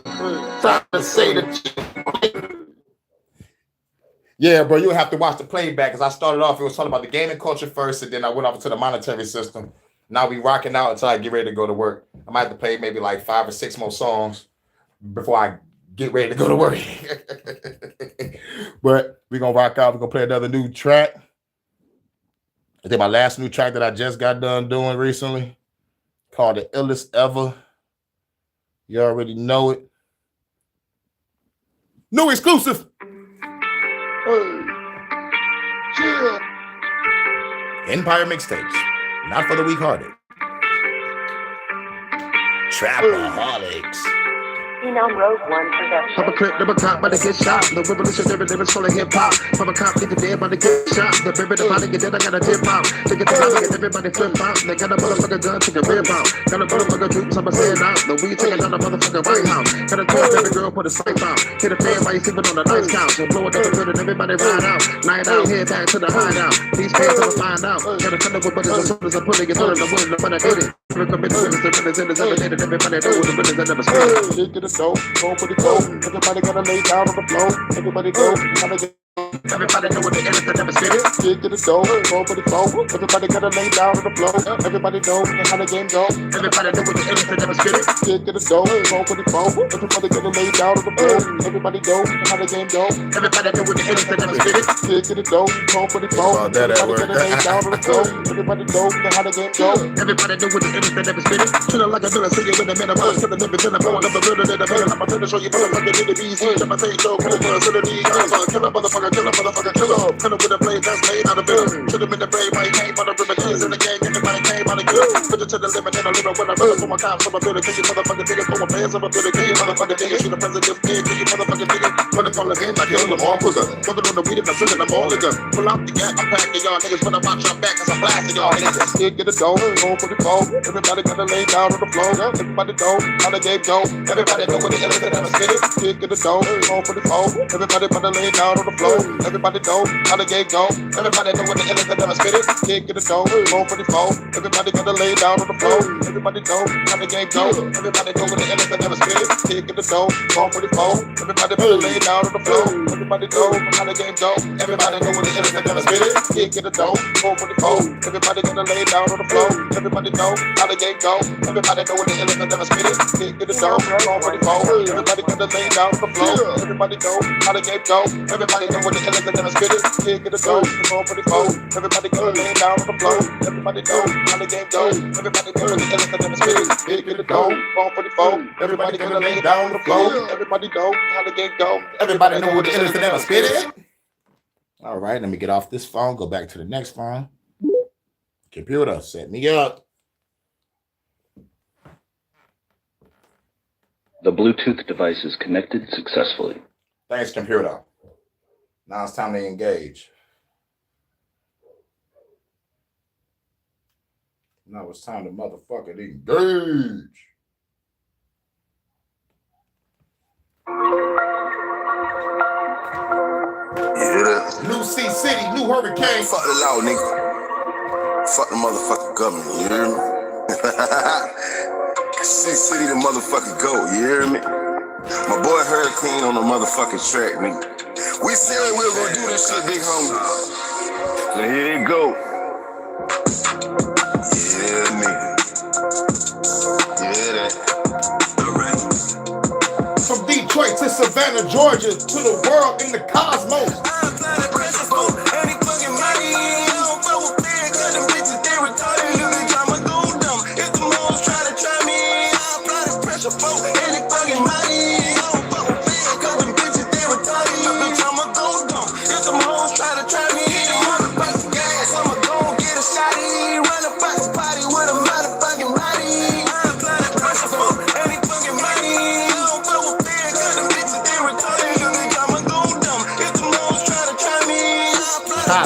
Time to say the Yeah, bro, you'll have to watch the playback because I started off, it was talking about the gaming culture first, and then I went over to the monetary system. Now we rocking out until I get ready to go to work. I might have to play maybe like 5 or 6 more songs before I get ready to go to work. But we're going to rock out. We're going to play another new track. I think my last new track that I just got done doing recently, called The Illest Ever. You already know it. New exclusive. Empire Mixtapes. Not for the weak-hearted. Trapaholics. Phenom Road One Production. Pop a clip, never top, but they get shot. The revolutionary lyrics full of hip hop. Pop a cop, nigga dead, but they get shot. The baby, the body, get dead, I gotta dip out. Take it to my nigga, everybody flip out. They got a motherfucker gun, take a rib out. Got a motherfucker troops, I'ma stand out. The weed taking down the motherfucking White House. Got a 12 baby girl, put a sight out. Hit a fan while you sleeping on a nice couch. And blow it up and everybody ride out. Night out, head back to the hideout. These fans I'ma find out. Got a thunder with buttons as soon as I put it, get on the wind, when I did it. Everybody know what the winners that never spit. Get a dope, go for the dope. Everybody gotta lay down on the floor. Everybody go, everybody know what the end that never spit it. Get the dough, go for the flow. Everybody gotta lay down on the floor. Everybody know how the game go. Everybody know what the end that never spit it. Get the dough, go for the flow. Everybody gotta lay down on the floor. Everybody know how the game go. Everybody know what the end that never spit it. Get the dough, go for the flow. Everybody gotta lay down on the floor. Everybody know how the game go. Everybody know what the end that never spit it. Feeling like a villain, see you in a minute. I'm killing every villain, blowing up a villain in a minute. I'm gonna show you motherfucking in the BC. I'm say so cool, so the D. Kill a motherfucker, kill a motherfucker, kill him. Kill him with a blade that's made out of villain. Shoot him in the brain, my came on the river. Kids in the gang, everybody came on the kill. Put it to the limit, and I live when I run for my cops. I'm a builder, kill you motherfucking niggas. For my fans, I'm a builder, kill you motherfucking niggas. Shoot the president, kill you motherfucking niggas. Run it from the game, I kill them all quicker. Fucking on the weed, if I'm sitting, I'm all nigga. Pull out the gap, I'm packing y'all niggas. When I watch your back, cause I'm blasting y'all niggas. Get the dough, go for the flow. Everybody gotta lay down on the floor. Everybody know how the game go. Everybody know what the hell is that I'm spitting. Get the dough, go for the flow. Everybody gotta lay down on the floor. Everybody know how the game go. Everybody know what the hell is that I'm spitting. Get the dough, go for the flow. Everybody gotta lay down on the floor. Everybody know how the game go. Everybody know what the hell is that I'm spitting. Get the dough, go for the flow. Everybody gotta lay down on the floor. Everybody know how the game go. Everybody know what the hell is that I'm spitting. Get the dough, go for the flow. Everybody gotta lay down on the floor. Everybody know how the game go. Everybody know what the hell is that I'm spitting. Get the dough, go for the flow. Everybody gotta lay down on the floor. Everybody know how the game go. Everybody know what the hell is that I'm spitting. Get the dough, go for the flow. Everybody gotta lay down on the floor. Everybody know how the game go. Everybody know what the hell is that I'm spitting. Get the dough, go for the flow. Everybody gotta lay down on the floor. Everybody know how the game go. Everybody know what the hell is that I'm spitting. All right, let me get off this phone, go back to the next phone. Computer, set me up. The Bluetooth device is connected successfully. Thanks, computer. Now it's time to engage. Now it's time to motherfucking engage. Yeah. New C City, new hurricane. Fuck the law, nigga. Fuck the motherfucking government, you hear me? C-City the motherfucking GOAT, you hear me? My boy Hurricane on the motherfucking track, nigga. We said we were gonna do this shit, big homie. So here you go. Yeah, nigga. Yeah, that. Alright. From Detroit to Savannah, Georgia, to the world in the cosmos.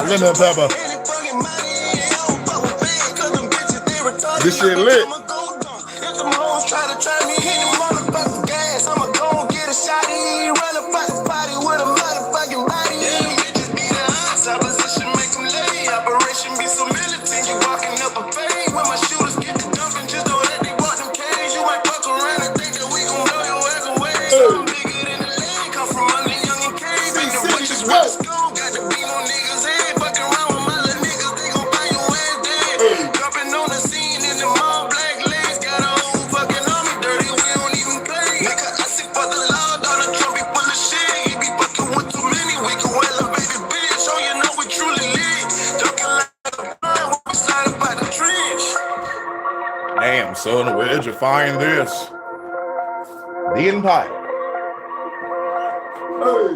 Lemon pepper. This shit lit. son, where'd you find this? The Empire. Hey.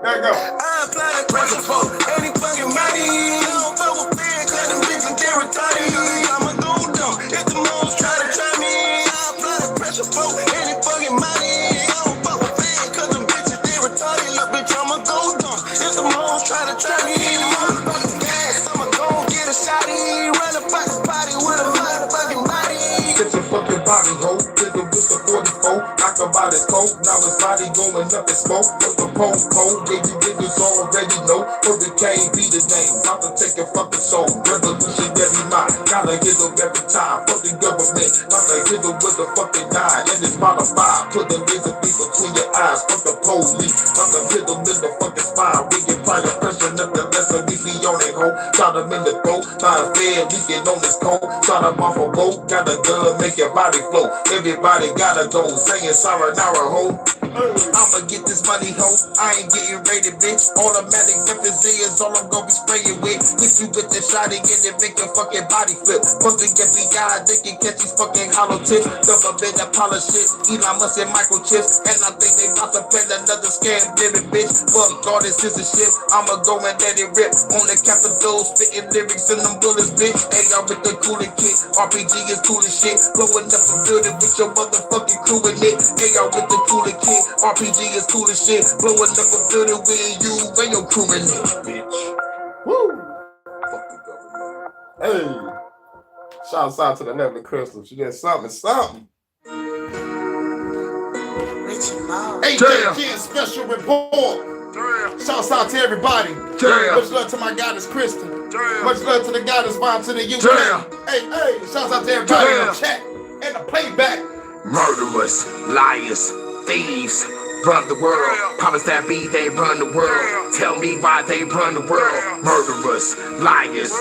There you go. I apply the pressure for any fucking money. I don't fuck with fear, cause them bitches get retarded. I'ma go dumb if the moms try to try me. I apply the pressure for any fucking money. I don't fuck with fear, cause them bitches get retarded. Look, bitch, I'ma go dumb if the moms try to try me. Motherfucking gas, I'ma go get a shotty. Run a fucking party with a motherfucking body. Get your fucking body, ho. Nigga with the 44. Knock about his coat. Now his body going up in smoke. With the pole. Yeah, you niggas already know. Hurricane be the name. About to take your fucking soul. Revolutionary mind. Gotta hit them every time. Fuck the government. About to hit them with the fucking nine. And it's about a fire. Put the laser beam between your eyes. Fuck the police. About to hit them in the fucking spine. We get fire pressure. Nothing less than we be on that hoe. Shot them in the throat. Mind fed. We get on this cold. Shot them off a boat. Got a gun. Make your body float. Everybody gotta go. Saying sayonara, ho. I'ma get this money, ho. I ain't getting rated, bitch. Automatic weapons is all I'm gonna be spraying with. Hit you with the shotty and then make your fucking body flip. Fuck the FBI, they can catch these fucking hollow tips. Government Apollo shit. Elon Musk and microchips. And I think they about to plan another scam, living bitch. Fuck all this censorship. I'ma go and let it rip. On the Capitol, spitting lyrics in them bullets, bitch. Hey, y'all with the cooling kit. RPG is cool as shit. Blowing up a building with your motherfucking crew in it. Hey, y'all with the cooling kit. RPG is cool as shit. Blowing up a building with you and your crew in it, bitch. Woo! Fuck the government. Hey! Shouts out to the lovely Crystal. She did something. HHN Special Report. Shouts out to everybody. Much love to my goddess Crystal. Much love to the goddess Vaughn to the UK. Hey, shouts out to everybody in the chat and the playback. Murderers, liars, thieves, run the world. Powers that be, they run the world. Tell me why they run the world. Murderers, liars,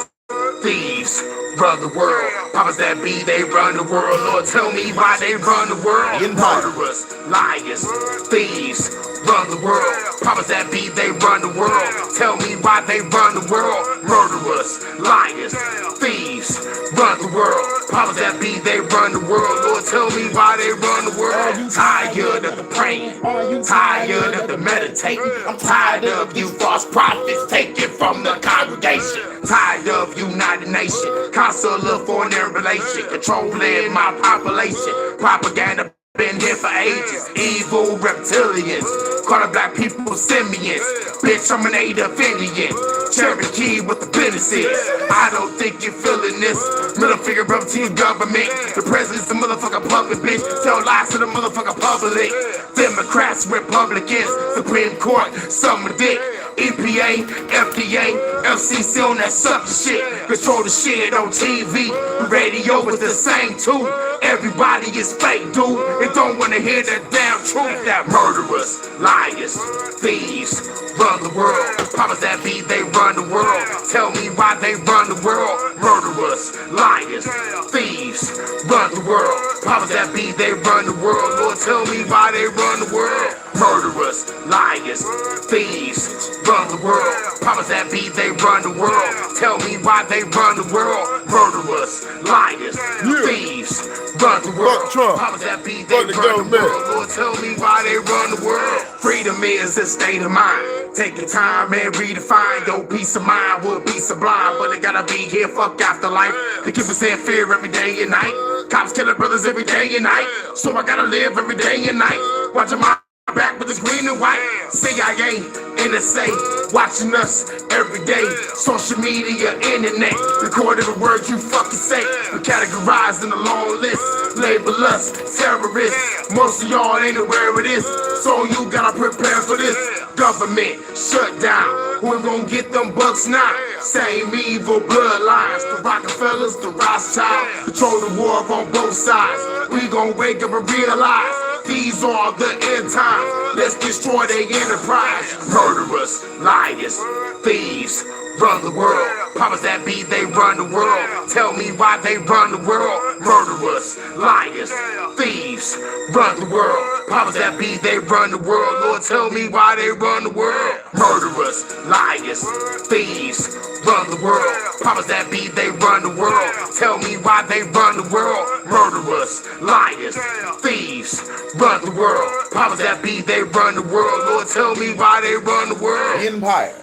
thieves, run the world. Powers that be, they run the world. Lord, tell me why they run the world. Murderers, liars, thieves, run the world. Powers that be, they run the world. Tell me why they run the world. Murderers, liars, thieves, run the world. Powers that be, they run the world. Lord, tell me why they run the world. Tired of the praying, tired of the meditating. I'm tired of you false prophets taking from the congregation. Tired of United Nations, consular foreign relation, controlling my population. Propaganda been here for ages. Evil reptilians, calling black people simians. Bitch, I'm an native Indian. Cherokee with the businesses. I don't think you're feeling this. Middle finger up to your government. The president's the motherfucking puppet, bitch. Tell lies to the motherfucking public. Democrats, Republicans, Supreme Court, some of dick. EPA, FDA, FCC on that sucker shit. Control the shit on TV. Radio is the same too. Everybody is fake, dude. They don't wanna hear the damn truth. That murderers, liars, thieves, run the world. Powers that be, they run the world. Tell me why they run the world. Murderers, liars, thieves, run the world. Powers that be, they run the world. Lord, tell me why they run the world. Murderers, liars, thieves, run the world. Powers that be, they run the world. Tell me why they run the world. Murderers, liars, thieves, run the world. Powers that be, they run the world. Lord, tell me why they run the world. Freedom is a state of mind. Take your time and redefine your peace of mind. Would be sublime, but it gotta be here. Fuck afterlife. They keep us in fear every day and night. Cops killing brothers every day and night. So I gotta live every day and night. Watching my back with the green and white. CIA, NSA, watching us every day. Social media, internet, record every word you fucking say. We categorized in a long list. Label us terrorists. Most of y'all ain't aware of this, so you gotta prepare for this. Government shut down. Who gon' get them bucks now? Same evil bloodlines. The Rockefellers, the Rothschilds, control the war on both sides. We gon' wake up and realize these are the end times. Let's destroy their enterprise. Murderers, liars, thieves, run the world. Powers that be, they run the world. Tell me why they run the world. Murderers, liars, thieves, run the world. Powers that be, they run the world. Lord, tell me why they run the world. Murderers, liars, thieves, run the world. Powers that be, they run the world. Tell me why they run the world. Murderers, liars, thieves, run the world. Powers that be, they run the world. Lord, tell me why they run the world. Empire.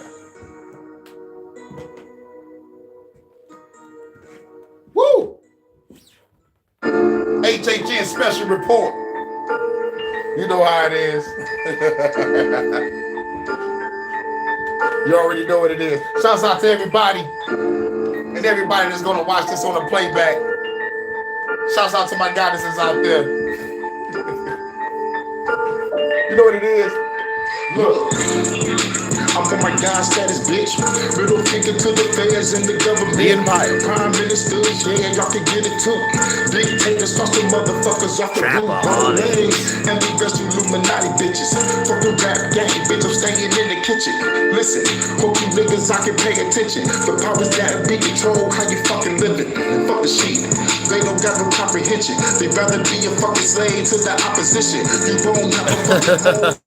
Woo! HHN Special Report. You know how it is. You already know what it is. Shouts out to everybody. And everybody that's going to watch this on the playback. Shouts out to my goddesses out there. You know what it is? Look. I'm on my God status, bitch. Middle finger to the feds and the government. The Empire. Prime ministers, yeah, y'all can get it too. Dictators, toss the motherfuckers off the roof. And the rest Illuminati bitches. Fuck the rap gang, bitch, I'm staying in the kitchen. Listen, hope you niggas, I can pay attention. The powers that be control how you fucking living. Fuck the sheep. They don't got no comprehension. They'd rather be a fucking slave to the opposition. You won't have a fucking home.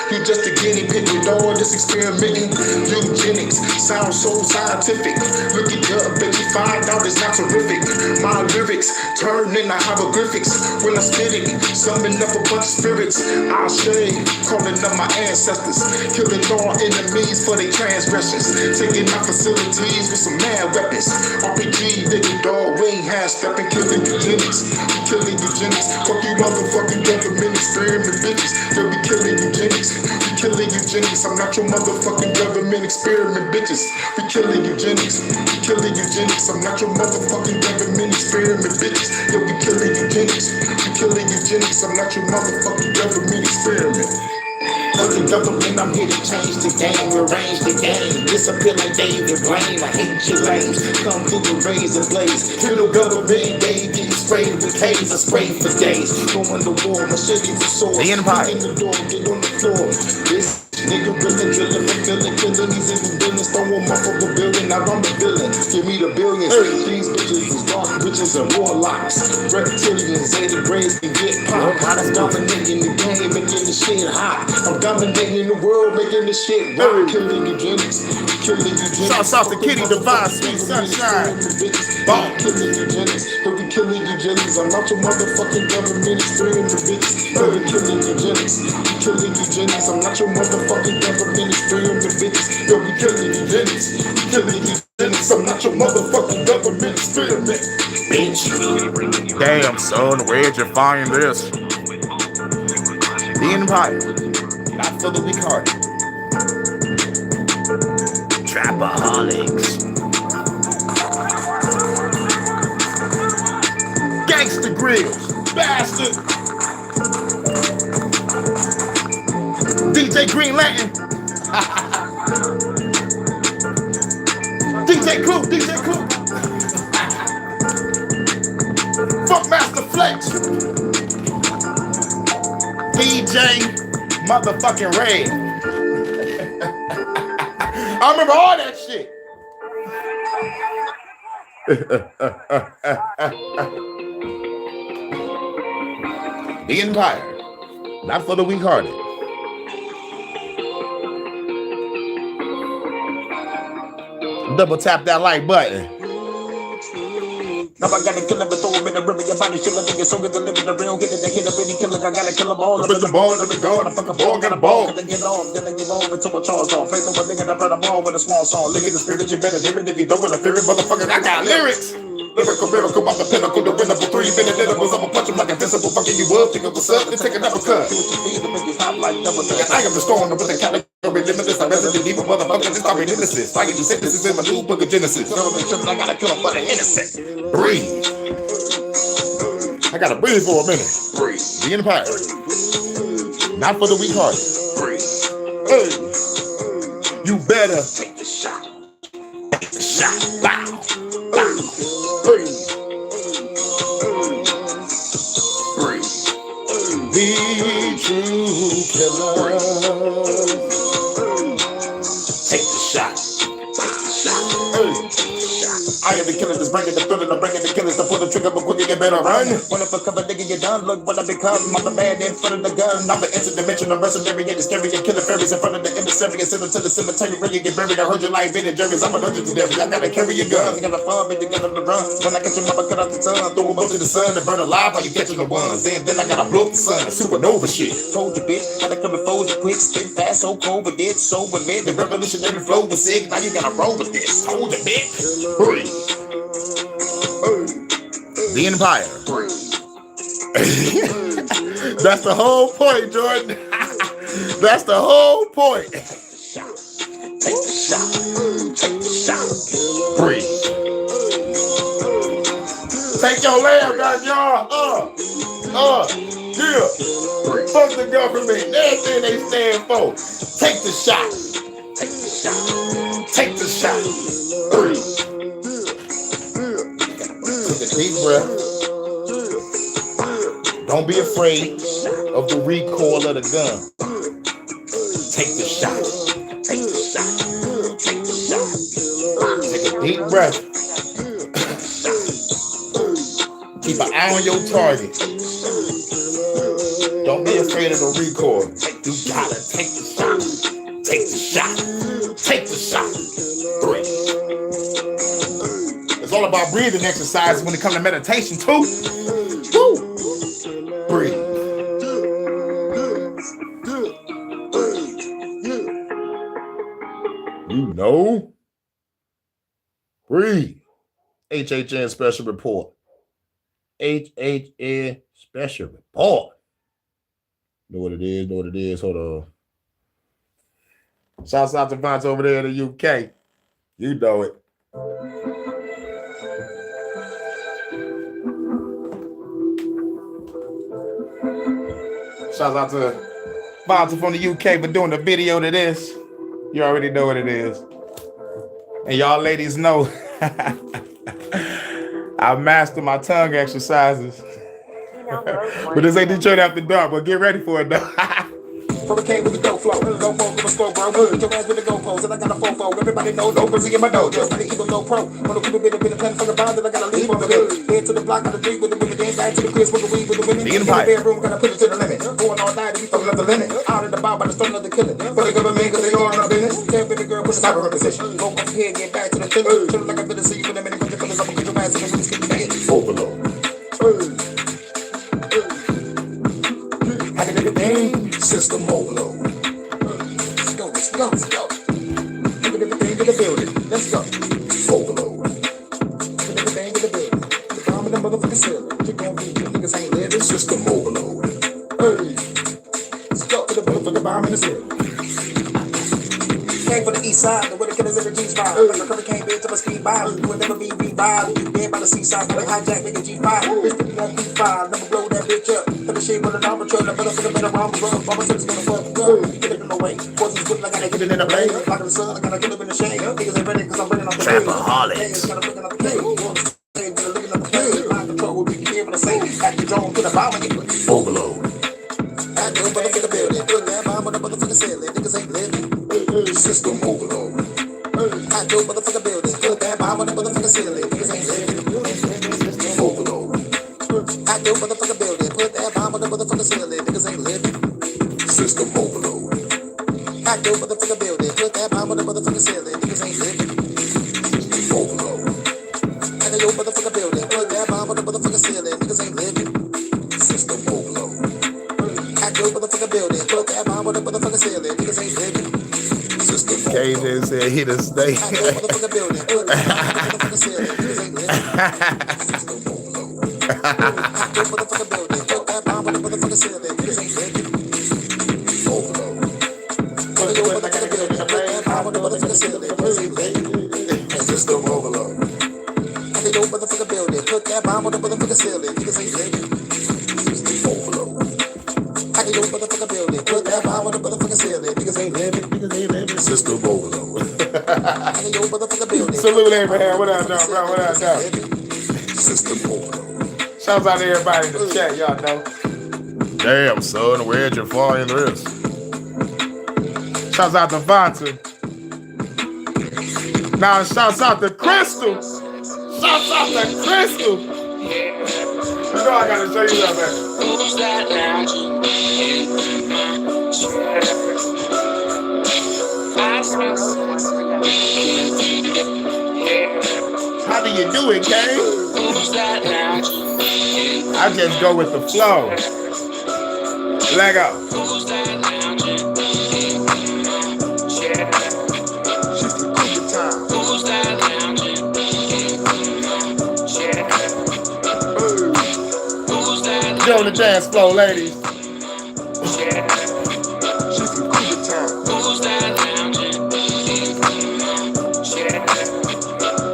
You just a guinea pig with all this experimenting. Eugenics sounds so scientific. Look it up, bet you find out it's not terrific. My lyrics turn into hieroglyphics when I spit it. Summon up a bunch of spirits. I'll shade, calling up my ancestors. Killing all enemies for their transgressions. Taking out facilities with some mad weapons. RPG, nigga, dog, we ain't half-stepping. Killing eugenics. We killing eugenics. Fuck you motherfucking government experiment bitches. They'll be killing eugenics. We killing eugenics. I'm not your motherfucking government experiment bitches. We killing eugenics. We killing eugenics. I'm not your motherfucking government experiment bitches. Yo, we killing eugenics. We killing eugenics. I'm not your motherfucking government experiment. Fuck the government, I'm here to change the game, rearrange the game. Disappear like David Blaine. I hate your lames. Come through the razor blades. Kill the government, they get sprayed with K's. I spray for days. Going to war, my shit is a sword. The Empire. In the door, get on the floor. This nigga really drilling, fulfilling, killing these evil villains. Throw them off of a building, now I'm the villain. Give me the billions. These bitches is dark witches and warlocks. Reptilians, 80 grades can get popped. I'm dominating the game, making the shit hot. I'm dominating the world, making the shit rock. Killing eugenics, killing eugenics. Shouts out to Kitty Divine, Sweet Sunshine. Bomb. Killing eugenics, he'll be killing eugenics. I'm not your motherfucking government experiment bitches. He'll be killing eugenics, killing eugenics. I'm not your motherfucking government experiment bitches. He'll be killing eugenics, killing eugenics. I'm not your motherfucking government experiment bitch. Damn, son, where'd you find this? The Empire. Not for the weak hearted. Trapaholics. Gangsta Grills. Bastard. DJ Green Lantern. DJ Cool. Funk Master Flex. DJ motherfucking Ray. I remember all that shit. The Empire, not for the weak-hearted. Double tap that like button. Now I gotta kill him and throw him in the river. Your body kill a nigga, so get the living the real. Get it, they hit a bitty killer. I gotta kill them all. Put the ball, let me go. I fuck a ball, got a ball. Then get on, then I get on until my charge off. Face over nigga, I put a ball with a small song. Look at the spirit, you better hear it. If you don't want to fear it, motherfucker, I got lyrics. Lyrical miracle, I'm the pinnacle, the winnable 3-minute intervals. I'ma punch him like invincible, fucking you up, think of what's up, then take another cut. I am the storm with the category limitless. I resident evil motherfucker, this already nemesis. I get the sentences in my new book of Genesis. I gotta kill him for the innocent. Breathe. I gotta breathe for a minute. Breathe. The Empire, not for the weak-hearted. Breathe. Hey, you better Take the shot. take the shot. Bow. Breathe. Breathe. The true killer. Take the shot. Take the shot. Hey. I am the killer that's bringing the feeling. I'm bringing the killers to put pull the trigger, but quicker you better run. One of a cover, nigga, you done. Look what I become. I'm the man in front of the gun. I'm the interdimensional mercenary and the scary and killing fairies in front of the emissary. Send them to the cemetery where you get buried. I heard your life in the juries. I'm a dungeon to them. I gotta carry your gun. You gotta farm and you gotta run. When I catch your mama, cut out the tongue. Throw them up to the sun and burn alive while you catching the ones. And then I gotta blow up the sun. Supernova shit. Told you, bitch. Gotta come and fold you quick. Spit fast, so cold, but did so with me. The revolutionary flow was sick. Now you gotta roll with this. Hold you, bitch. Breathe. The Empire. That's the whole point, Jordan. That's the whole point. Take the shot. Take the shot. Breathe. Take your lamb back, y'all. Yeah. Fuck the government. Everything they stand for. Take the shot. Take the shot. Take the shot. Breathe. Take a deep breath. Don't be afraid of the recoil of the gun. Take the shot. Take the shot. Take the shot. Take a deep breath. Keep an eye on your target. Don't be afraid of the recoil. You gotta take the shot. Take the shot. Take the shot. Breathe. It's all about breathing exercises when it comes to meditation too. Woo. Breathe. You know. Breathe. HHN Special Report. HHN Special Report. Know what it is, know what it is. Hold on. Shouts out to Vance over there in the UK. You know it. Shouts out to Vance from the UK for doing the video to this. You already know what it is. And y'all ladies know I mastered my tongue exercises. But this ain't Detroit After Dark, but get ready for it though. Hurricane with the dope flow. Go for the score, bro. Put your ass with the GoPros, and I got a fofo. Everybody knows no pussy in my dojo. The evil no pro. Wanna keep a bit of plan for the bond that I gotta leave on the good. Head to the block, gotta drink with the women, dance back to the crib, smoke the weed with the women. The In the Empire. bedroom, gotta push it to the limit. Going all night, we fucking up the limit. Out in the bar by the stone of the killing. For the government, cause they know I'm not business. Can't be the girl, push the cyber position. Go up here, get back to the thing. Feeling like I'm gonna see you in a minute. Put your feelings up and get your ass in the roots, get the bag. Overload. Hacking everything, system overload. Let's go, let's go, let's go. Hacking everything in the building, let's go. Overload. Hacking everything in the building. The bomb in the motherfucking ceiling. You gon' be, you niggas ain't living, system overload. Hey, let's go to the motherfucking bomb in the ceiling. Came from the east side, the way the killers ever G5. Like a hurricane bitch of a speed by. You would never be revived. Dead by the seaside, never hijack, nigga G5. Bitch, put me on P5, never blow that bitch up. Put the shit with a dollar truck, the motherfucker better run, run. Mama said it's gonna fuck up. Get it in the way. Forces good, I gotta get it in the blade. Lock in the sun, I gotta get it in the shade. Niggas ain't ready, cause I'm running off the blade. Trapaholics. Gotta bring it up the plate. Looking at the plate. Mind control, what we can hear when I say. Back the drone, put a bomb in it. Overload. I do motherfucker the building. Put that bomb on the motherfucker ceiling. Niggas ain't living. System overload. I do motherfucker building. Put that bomb on the motherfucker ceiling. Niggas ain't living. Overload. I do motherfucker building. Put that bomb on the motherfucker ceiling. Niggas ain't living. System overload. I do motherfucker building. Put that bomb on the motherfucker ceiling. Niggas ain't living. Overload. I do motherfucker building. Put that bomb on the motherfucker ceiling. Niggas ain't living. System overload. I do motherfucker building. Put that bomb on the motherfucker ceiling. Niggas ain't living. System overload. KJ said he the snake. I do motherfucker building. Put that bomb on the motherfucker ceiling. Niggas ain't living. System overload. I do motherfucker building. Put that bomb on the motherfucker ceiling. Niggas ain't living. Overload. I do motherfucker building. Put that bomb on the motherfucker ceiling. Niggas ain't living. System overload. I do motherfucker building. Put that bomb on the motherfucker ceiling. Niggas ain't living. System overload. I do motherfucker building. Put that bomb on the motherfucker ceiling. Niggas ain't living. Niggas ain't living. System overload. I do motherfucker building. Salute Abraham. What up, dog, bro? What up, dog? System overload. Shouts out to everybody in the chat, y'all know. Damn, son, where'd you find this? Shouts out to Vonta. Now shouts out to Crystal. Shouts out to Crystal. You know I gotta show you that, man. Who's that lounging in my chair? I smell How do you do it, Kane? who's that lounging? I just go with the flow. Let go. Who's that lounging in my chair? Who's that lounging in my chair? Who's that Get on the dance floor, ladies. chair? Who's that lounging in my chair?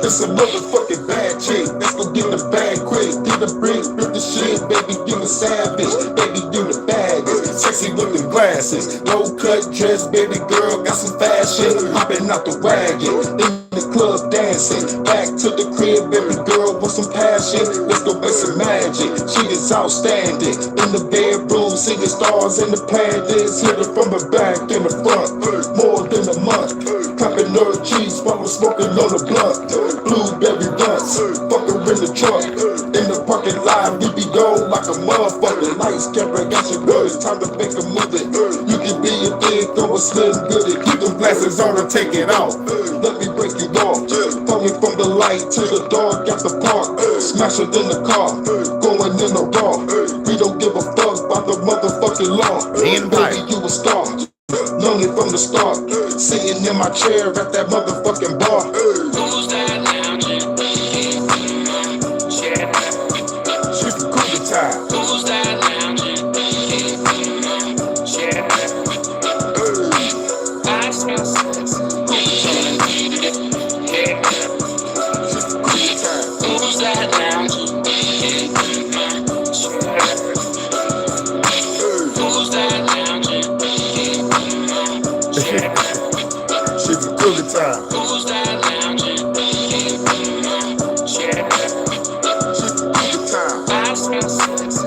It's a motherfucking bad chick. Let's go get the bag quick. Get the brick, rip the shit, baby, give me savage. Baby, give me bag. Sexy looking glasses. Low cut dress, baby girl, got some fashion. Hopping out the wagon. In the club dancing. Back to the crib, baby girl, with some passion. Let's go make some magic. She is outstanding. In the bedroom, singing stars in the planets. Hit her from the back and the front. More than a month. Clapping her cheeks while I'm smoking on the blunt. Blueberry blunts, fuck her in the trunk. In the parking lot, we be gone like a motherfucker. Lights, camera, got your girl, it's time to make a movie. You can be a thing, throw a slim goodie. Keep them glasses on and take it off. Let me break you off. Falling from the light to the dog at the park. Smash it in the car, going in the raw. We don't give a fuck about the motherfucking law. Baby, you a star. Known it from the start. Sitting in my chair at that motherfucking bar. Who's that lounging in my chair? She from Cougar Town. Who's that lounging in my chair? I smell sex. Who's that lounging in my chair? Who's that lounging in my chair? She from Cougar Town. Who's that lounging in my chair? I smell sex.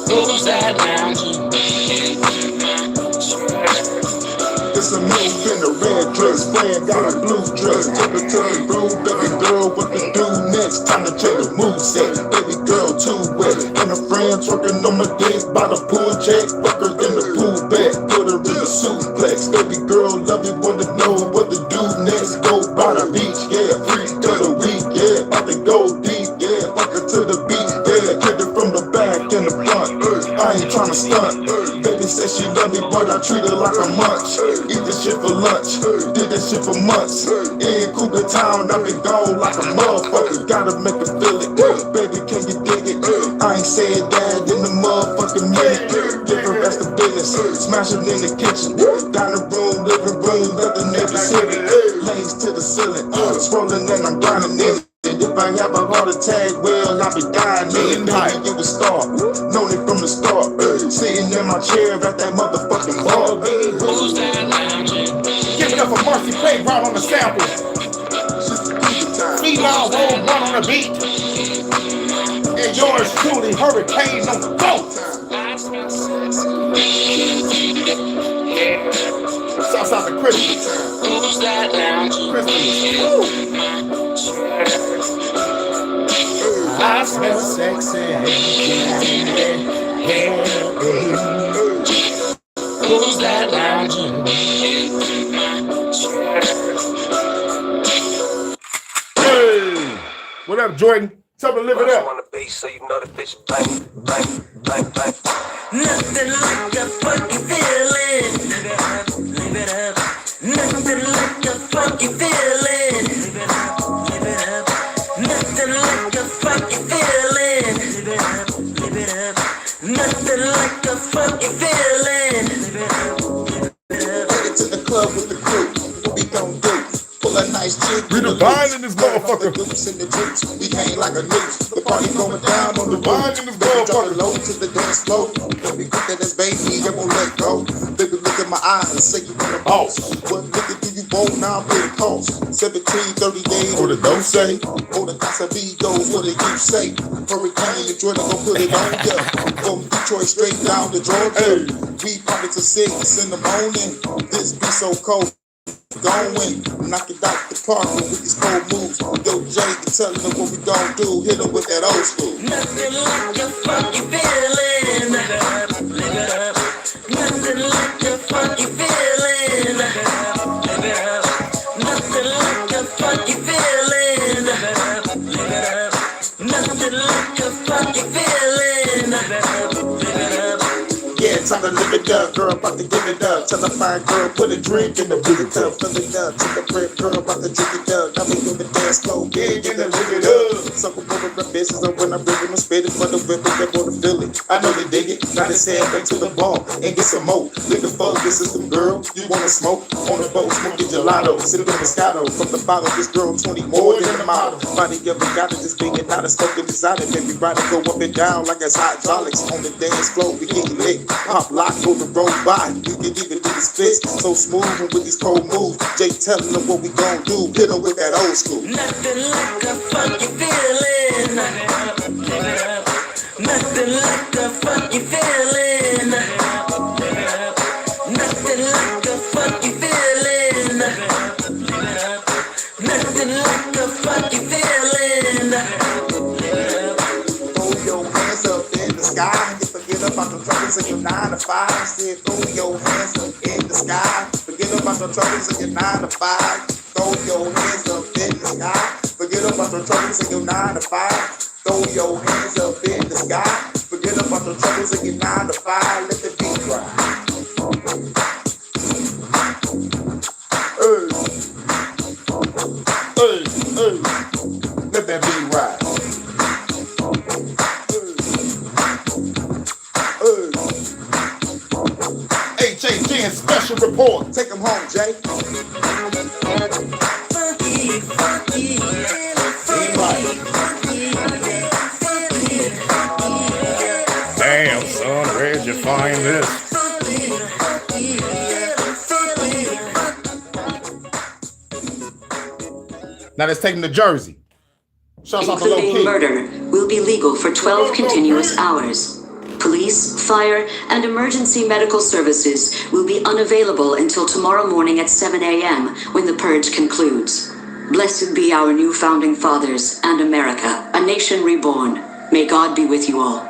Who's that lounging in my chair? It's a move in a red dress, friend got a blue dress. Tip it to the blue, baby girl, what to do next? Time to check the moveset, baby girl too wet. And a friend twerking on my dick by the pool check. Fuck her in the pool bag, put her in the suplex. Baby girl, love you, wanna know what to do next. Go by the beach, yeah, free to the week, yeah. About to go deep, yeah, fuck her to the beach, yeah. Kick it from the back and the front, I ain't tryna stunt. Baby said she love me, but I treat her like a munch. Eat this shit for lunch, did this shit for months. In Cougar Town, I been gone like a motherfucker. Gotta make her feel it, baby, can you dig it? I ain't said that in the motherfucking minute. Give her rest of business, smash it in the kitchen. Dining room, living room, let the niggas hit it. Legs to the ceiling, swollen and I'm grinding in it. If I have a heart attack, well, I'll be dying in. Baby, you a star, known it from the start. Sitting in my chair at that motherfucking bar. Who's that lounging? Give it up for Marcy Playground on the sample. Meanwhile, roll one on the beat. And yours truly, Hurricane on the boat. I smell sex. Shouts out to Christmas. Who's that lounging Christmas. in my chair? I smell sexy. Who's that lounging in my chair? Hey, what up, Jordan? Tell me to live it up. On the bass, so you know the bitch bang, bang, bang, bang. Nothing like a funky feeling. Live it up. Nothing like a funky feeling. Live it up. Live it up. Nothing like a funky feeling. Live it up. Live it up. Nothing like a funky feeling. Live it up. Live it up. Take it to the club with the crew. What we gon' do? Pull a nice chick. We divine in this motherfucker. The dukes and the dukes. We hang like a noose. The party going down on the Divine roof. in this Baby, drop it motherfucker. low to the dance floor. Let me grip that ass, baby. I won't let go. Baby, look at my eyes and say you want a boss. What nigga do you want now? Pay the cost. 17, 30 days. What the don't say? Oh, the Casamigos, what did you say? Hurricane and Jordan gon' put it on ya. From Detroit straight down to Georgia. We pop it to 6 in the morning. This be so cold. Gon' win, knock it out the park with these cold moves. Yo, Jay, you tellin' them what we gon' do. Hit them with that old school. Nothing like a funky feeling. Live it up, live it up. Nothing like a funky feeling. Live it up, live it up. Nothing like a funky feeling. Live it up, live it up. Nothing like a funky feeling. Live it up, live it up. Yeah, time to live it up, girl, about to give it up. Tell a fine girl, put a drink in the big cup. Fill it up, to the bread, girl, about to drink it up. Now we do the dance slow, yeah, get the live it up. Suck up over the business, and when I bring them, spit it for the rhythm, they wanna feel it. I know they dig it, now they say back to the ball and get some more. Looking for this system, girl, you wanna smoke? On the boat, smoking gelato, sipping Moscato. From the bottle, this girl 20 more than a model. Body ever got it, just being out of smoking exotic. Everybody go up and down like it's hydraulics. On the dance floor, we get lit. Pop lock, go the road by. You can even do the splits. So smooth and with these cold moves. Jay telling them what we gon' do. Hit them with that old school. Nothing like a funky feeling. Live it up, live it up. Nothing like a funky feeling. Live it up, live it up. Nothing like a funky feeling. Live it up, live it up. Nothing like a funky feeling. Live it up, live it up. Throw your hands up in the sky. You forget about the troubles in your 9 to 5. Said throw your hands up in the sky. Forget about the troubles in your 9 to 5. Throw your hands up in the sky. Forget about the troubles in your 9 to 5. Throw your hands up in the sky. Forget about the troubles in your 9 to 5. Let the beat ride. Let that beat ride. HHN Special Report. Take them home, Jay. Funky, funky, Damn, son, where'd you find this? Now let's take him to Jersey. Shouts out to Low Including Key. murder, will be legal for 12 continuous hours. Police, fire, and emergency medical services will be unavailable until tomorrow morning at 7 a.m. when the purge concludes. Blessed be our new founding fathers and America, a nation reborn. May God be with you all.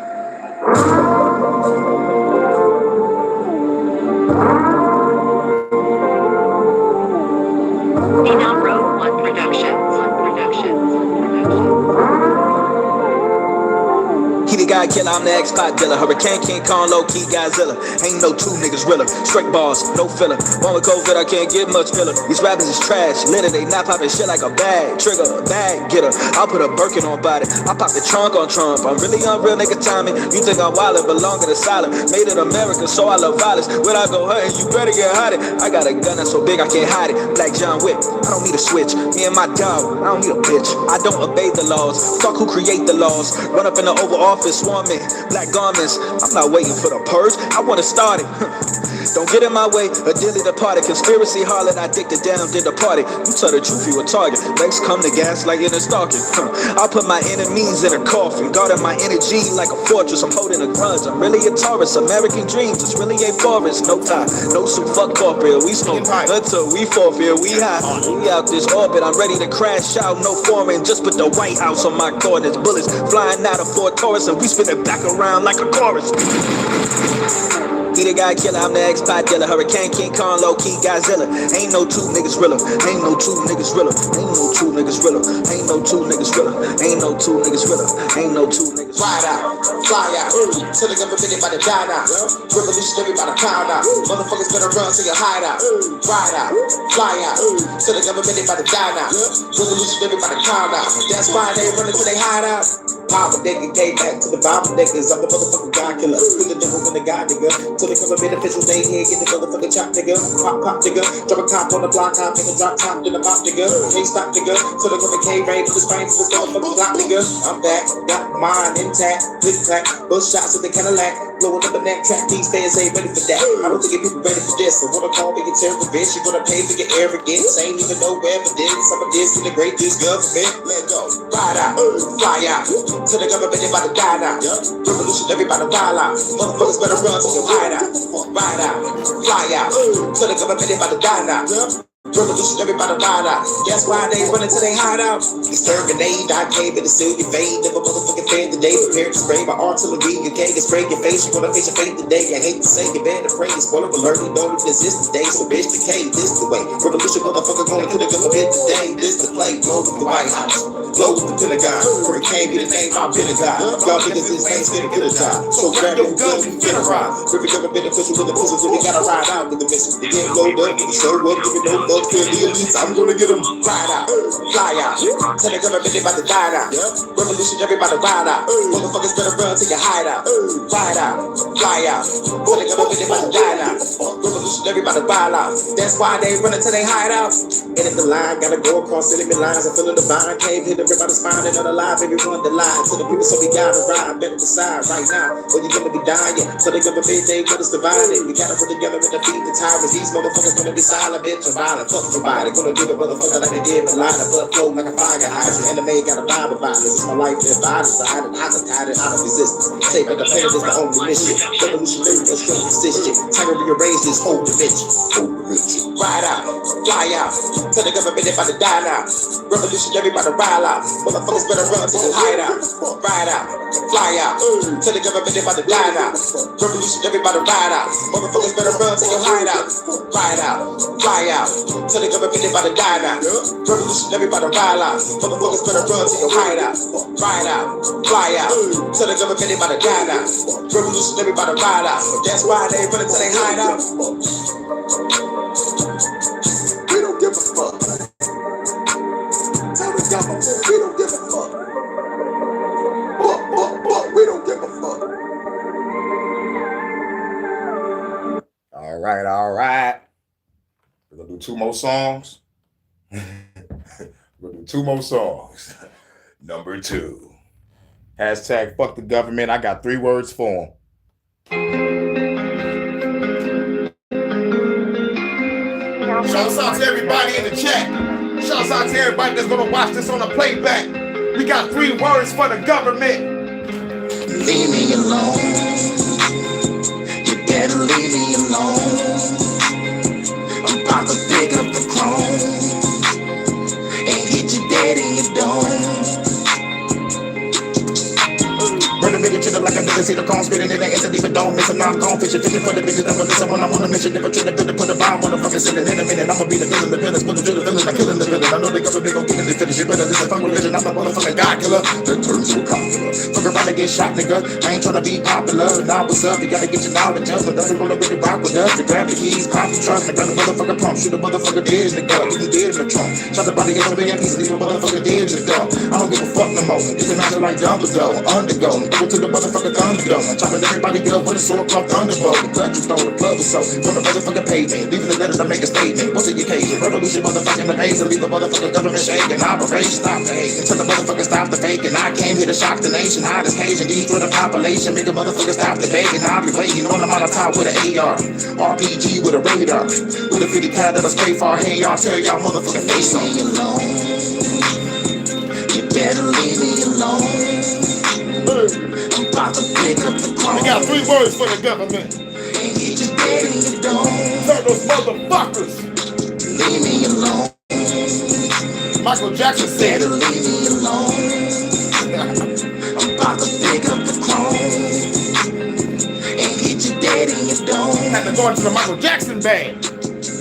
Phenom Road 1 Productions. He the guy killer, I'm the X-Pot dealer. Hurricane King Kong, low-key Godzilla. Ain't no two niggas realer. Straight bars, no filler. One with COVID, I can't get much filler. These rappers is trash, litter, they not popping shit like a bag. Trigger, bag getter. I'll put a Birkin on body. I pop the trunk on Trump. I'm really unreal nigga timing. You think I'm wild, but belong in the silent. Made it American, so I love violence. When I go hunting, you better get hiding. I got a gun that's so big I can't hide it. Black John Wick, I don't need a switch. Me and my dog, I don't need a bitch. I don't obey the laws. Fuck who create the laws. Run up in the Oval Office, swarming. Black garments, I'm not waiting for the purge. I wanna start it. Don't get in my way, a dilly departed. Conspiracy harlot, I dick the down, did the party. You tell the truth, you a target. Legs come to gas like in a stalking. I'll put my enemies in a coffin. Guarding my energy like a fortress. I'm holding a grudge. I'm really a Taurus. American dreams, it's really a forest. No tie, no suit, fuck corporate. We smoke until we forfeit. We high, we out this orbit. I'm ready to crash out, no foreign. Just put the White House on my coordinates. Bullets flying out of Fort Taurus, and we spin it back around like a chorus. He the guy killer, I'm the X-Pot dealer. Hurricane King Kong, low-key Godzilla. Ain't no two niggas realer. Ain't no two niggas realer. Ain't no two niggas realer. Ain't no two niggas realer. Ain't no two niggas realer. Ain't no two niggas. Ride out, fly out, till the government about to die out. Revolutionary by the pound out. Motherfuckers better run to your hideout. Ride out, fly out, till the government about to die out. Revolutionary by the pound out. That's why they running to they hideout. Power nigga, gave back to the bomber niggas. I'm the motherfucking God killer. With the devil in the God nigga. Till the government officials they here, get the motherfucking chop nigga. Pop nigga. Drop a cop on the block, hop nigga. Drop top in the pop nigga. Can't stop nigga. Till the government came raid to the spine to this motherfucking block nigga. I'm back, got mine intact. Click clack, bush shots at the Cadillac. Blowing up the neck track, these fans ain't ready for that. I don't think people ready for this. I wanna call me a terrorist bitch. You wanna pay for your arrogance. Ain't even no evidence. I'm a diss in the great this government. Let go. Ride out, fly out. Till the government about to die now. Revolutionary about to wild out. Motherfuckers better run to your hideout. Ride out, fly out. Till the government about to die now. Revolutionary by the ride out. That's why they running to they hideout. Exterminate, I came in to seal your fate. Never motherfucking fan today. Prepared to spray my artillery. You can't get spray your face. You wanna face your fate today. I hate to say you better pray. Spoiler alert, you don't even exist today. So bitch, decay, this the way. Revolution motherfucker gonna kill the government today. This the play. Blow with the White House. Blow with the Pentagon. Hurricane be the name, I'm Pentagon. Y'all niggas is ain't still get a job. So grab your gun and get a ride. Every government official with the pistols, we gotta ride out with the missile. They get load up, show up, give it no love to the elites. I'm gonna get them ride out, fly out. Tell the government they about to die out. Revolution, everybody ride out. Motherfuckers better run till you hide out. Ride out, fly out. Tell the government they about to die out. Revolution, everybody ride out. That's why they run until they hide out. And if the line gotta go across enemy lines, I'm feeling the vine. Cave hit everybody's spine and unalive. Everyone the lie to the people, so we gotta ride. Better decide right now, or you're gonna be dying. So they gonna be they got us divided. We gotta put together and defeat the tyrants. These motherfuckers gonna be silent, bitch, or violent. Fuck everybody, gonna do the motherfucker like they did with line. Blood flow like a fire hydrant. Enemy gotta vibe about this. It's my life if I decide, and I can tie it out of resistance. Take the pain is the only mission. Revolutionary and strong position. Time to rearrange this whole dimension. Ride out, fly out. Tell the government they about to die now. Revolutionary about to ride out. Motherfuckers better run to the hideout. Ride out, fly out. Tell the government they about to die now. Revolutionary about to ride out. Motherfuckers better run to your hideout. Ride out, fly out. Tell the government they about to die now. Revolutionary about to ride out. Motherfuckers better run to your hideout. Ride out, fly out. Tell the government they about to die now. Revolutionary about to ride out. That's why they run until they hide out. We don't give a fuck. Tell the government we don't give a fuck. We don't give a fuck. All right, all right. We're gonna do two more songs. We're gonna do two more songs. Number 2. Hashtag fuck the government. I got 3 words for them. Shouts out to everybody in the chat. Shouts out to everybody that's gonna watch this on a playback. We got 3 words for the government. Leave me alone. You better leave me alone. I'm about to pick up the chrome and hit you dead in your dome. Run a minute, chill like I never see the cone spitting in the ass and even don't miss a non-cone fishing. Fishing for the bitches, never listen when I'm on a mission. Never try to build it, put a bomb on the fucking ceiling. In a minute, I'ma be the villain, the villains, put the drill, the villain, I'm killing the villain. I know they government gon' get in this finish. You better listen, fuck religion, I'm the motherfucking God killer. That turns to a cop killer. Fuck around and get shot, nigga. I ain't tryna be popular. Nah, what's up? You gotta get your knowledge up. But doesn't roll up with the rock with us. You grab the keys, pop the trunk, and grab the motherfucking pump. Shoot the motherfucker dead, nigga. You can dead in the trunk. Shot the body, get on the piece, leave a motherfucker dead in the dump. I don't give a fuck no more. Get the master like Dumbledore, undergo. Go to the motherfucker Thunderdome. I'm chopping everybody up with a sword called Thunderbolt. The clutch is throwing the plug or so. From the motherfucking pavement. Leaving the letters, I make a statement. What's the occasion? Revolution, motherfucking amazing. Leave the motherfucking government shaking. Operation stop the hate. Until the motherfucker stop the faking. I came here to shock the nation. Hottest Cajun, destroy the population. Make a motherfucker stop the begging. I'll be waiting on the top with an AR. RPG with a radar. With a 50 cal that'll spray far. Hey, y'all, tear y'all motherfucking face on. Leave me alone. You better leave me alone. I'm about to pick up the chrome. We got 3 words for the government. And get you dead in your dome. Tell those motherfuckers. Leave me alone. Michael Jackson said Better leave me alone. I'm about to pick up the chrome and get you dead in your dome. Had to go into the Michael Jackson band.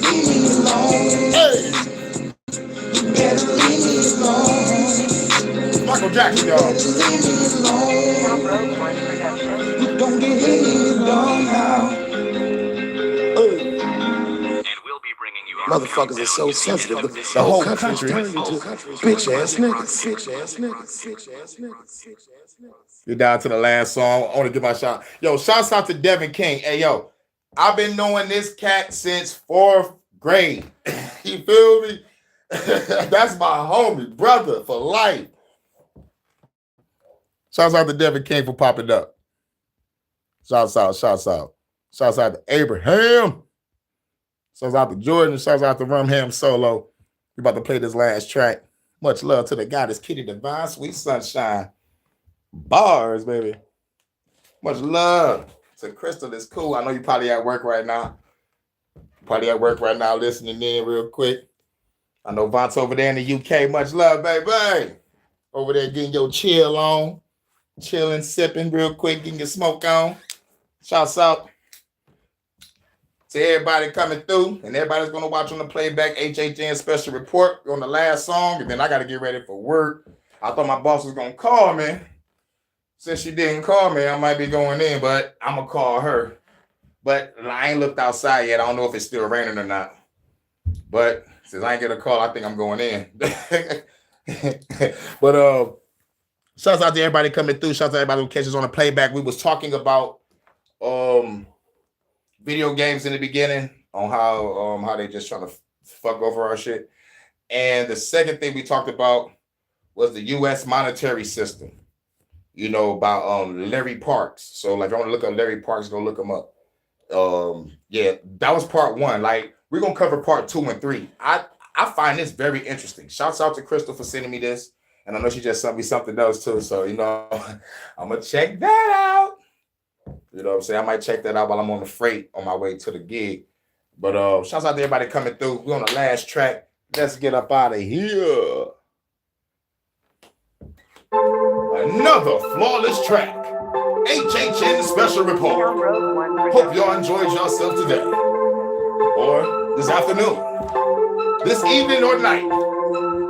Leave me alone. Hey, You better leave me alone. Michael Jackson, y'all. Leave me alone. You don't get hit in your dome now. Motherfuckers are so sensitive. The whole country turned into bitch ass niggas. You're down to the last song. I want to give my shout. Yo, shouts out to Devin King. Hey, yo, I've been knowing this cat since 4th grade. You feel me? That's my homie, brother for life. Shouts out to Devin King for popping up. Shouts out. Shouts out to Abraham. Shouts out to Jordan. Shouts out to Rumham Solo. We about to play this last track. Much love to the goddess Kitty Divine, Sweet Sunshine. Bars, baby. Much love to Crystal. That's cool. I know you probably at work right now. Listening in real quick. I know Von's over there in the UK. Much love, baby. Over there getting your chill on. Chilling, sipping real quick, getting your smoke on. Shouts out to everybody coming through. And everybody's going to watch on the playback HHN Special Report on the last song. And then I got to get ready for work. I thought my boss was going to call me. Since she didn't call me, I might be going in, but I'm going to call her. But I ain't looked outside yet. I don't know if it's still raining or not. But since I ain't get a call, I think I'm going in. But shouts out to everybody coming through. Shouts out to everybody who catches on the playback. We was talking about video games in the beginning on how they just trying to fuck over our shit. And the second thing we talked about was the U.S. monetary system. You know, about Larry Parks. So like if you want to look up Larry Parks, go look him up. Yeah, that was part one. Like we're gonna cover part 2 and 3. I find this very interesting. Shouts out to Crystal for sending me this. And I know she just sent me something else too. So, you know, I'm gonna check that out. You know what I'm saying? I might check that out while I'm on the freight on my way to the gig. But shouts out to everybody coming through. We're on the last track. Let's get up out of here. Another flawless track. HHN Special Report. Hope y'all enjoyed yourself today. Or this afternoon. This evening or night.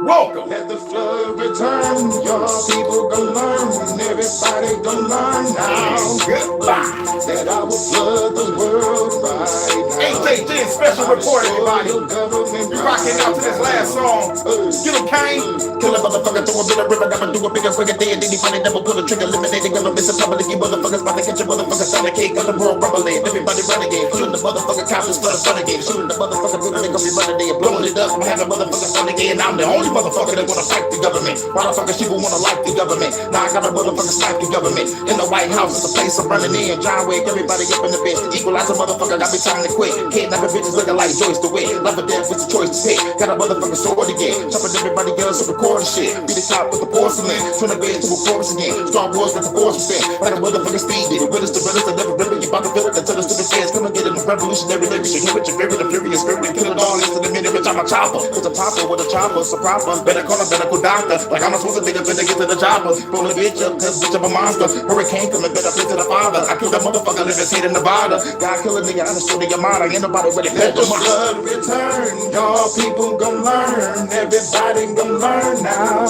Welcome. Let the flood return. Your people gonna learn. Everybody gonna learn now. Goodbye. That I will flood the world right now. HHN Special Report, everybody. We rocking out to this last song. Get him, Kane. Kill a motherfucker, throw a bit of river, I'ma do a bigger, quicker day, and then he finally never pull a trigger, eliminating government, some public, you motherfuckers about to catch a motherfucker, son of cake, got the world rumbling, everybody renegade, killing the motherfucker cops for the renegade, shooting the motherfucker building, they gonna be running there, blowing it up, I'm having motherfuckers renegade, and I'm the only motherfucker that wanna fight the government, motherfuckers, people wanna like the government, now I got a motherfucker snipe the government, in the White House, it's a place I'm running in, John Wick, everybody up in the bed, equalize a motherfucker, got me time to quit, kidnapping bitches looking like Joyce the Wit, love or death, it's a choice to pick, got a motherfucker sword again, chopping everybody else, recording shit, be the top with the porcelain, turn the bed to a force again. Star Wars with the force within, like a motherfucking speed. The realest, that never really you about to feel it. Tell us to the fans, come and get in the revolutionary lyrics. You hear what you're fearing, the furious spirit, kill it all instant a minute, bitch. I'm a chopper. It's a popper with a chopper, it's a proper. Better call a medical doctor. Like I'm not supposed to think of it to get to the chopper. Pull a bitch up, cause bitch I'm a monster. Hurricane coming, better play to the father. I killed that motherfucker, live his head in Nevada. God kill a nigga, I understood your mind. Ain't nobody ready to let the blood return. Y'all people gon' learn. Everybody gon' learn now.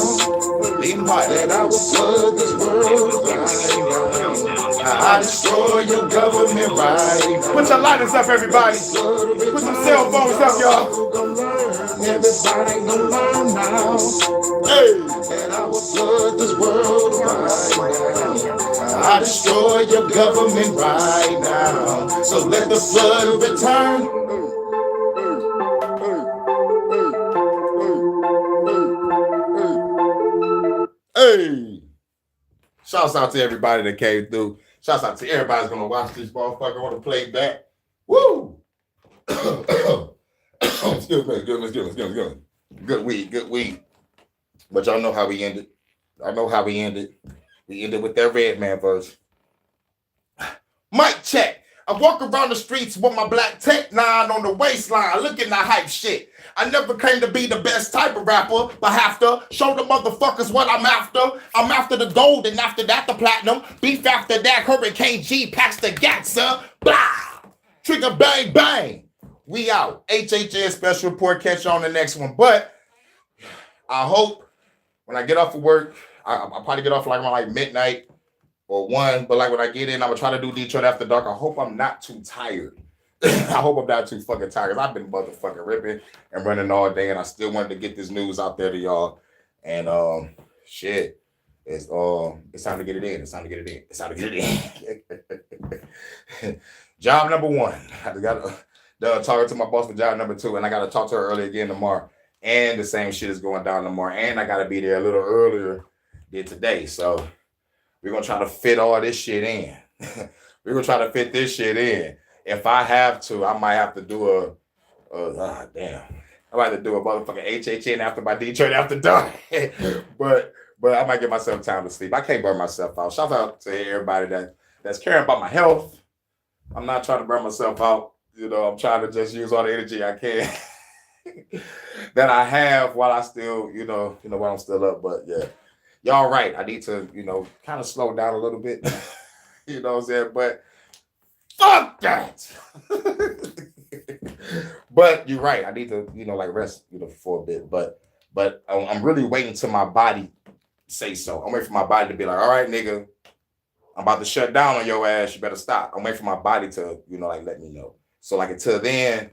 That I will flood this world right now. I destroy your government right now. Put your lighters up, everybody. Put some cell phones up, y'all. Everybody gonna learn now. Hey, that I will flood this world right now. I destroy your government right now. So let the flood return. Hey, shouts out to everybody that came through. Shouts out to everybody that's gonna watch this motherfucker on the playback. Woo! Excuse me. Good weed. But y'all know how we ended. We ended with that Red Man verse. Mic check. I walk around the streets with my black Tech 9 on the waistline, looking at hype shit. I never claimed to be the best type of rapper, but have to show the motherfuckers what I'm after. I'm after the gold, and after that the platinum. Beef after that, Hurricane G packs the Gatsa. Blah! Trigger bang bang. We out. HHN Special Report. Catch you on the next one. But I hope when I get off of work, I'll probably get off like around like midnight or 1. But like when I get in, I'm gonna try to do Detroit After Dark. I hope I'm not too tired. I hope I'm not too fucking tired. I've been motherfucking ripping and running all day, and I still wanted to get this news out there to y'all. And shit, it's time to get it in. It's time to get it in. Job number 1. I got talking to my boss for job number 2, and I got to talk to her early again tomorrow. And the same shit is going down tomorrow, and I got to be there a little earlier than today. So we're gonna try to fit all this shit in. We're gonna try to fit this shit in. If I have to, I might have to do I might have to do a motherfucking HHN after my Detroit After Dark. but I might give myself time to sleep. I can't burn myself out. Shout out to everybody that's caring about my health. I'm not trying to burn myself out. You know, I'm trying to just use all the energy I can. that I have while I still, while I'm still up. But yeah, y'all right. I need to, kind of slow down a little bit. You know what I'm saying? But fuck that. But you're right. I need to, rest, for a bit. But I'm really waiting till my body say so. I'm waiting for my body to be like, all right, nigga, I'm about to shut down on your ass. You better stop. I'm waiting for my body to, let me know. So until then,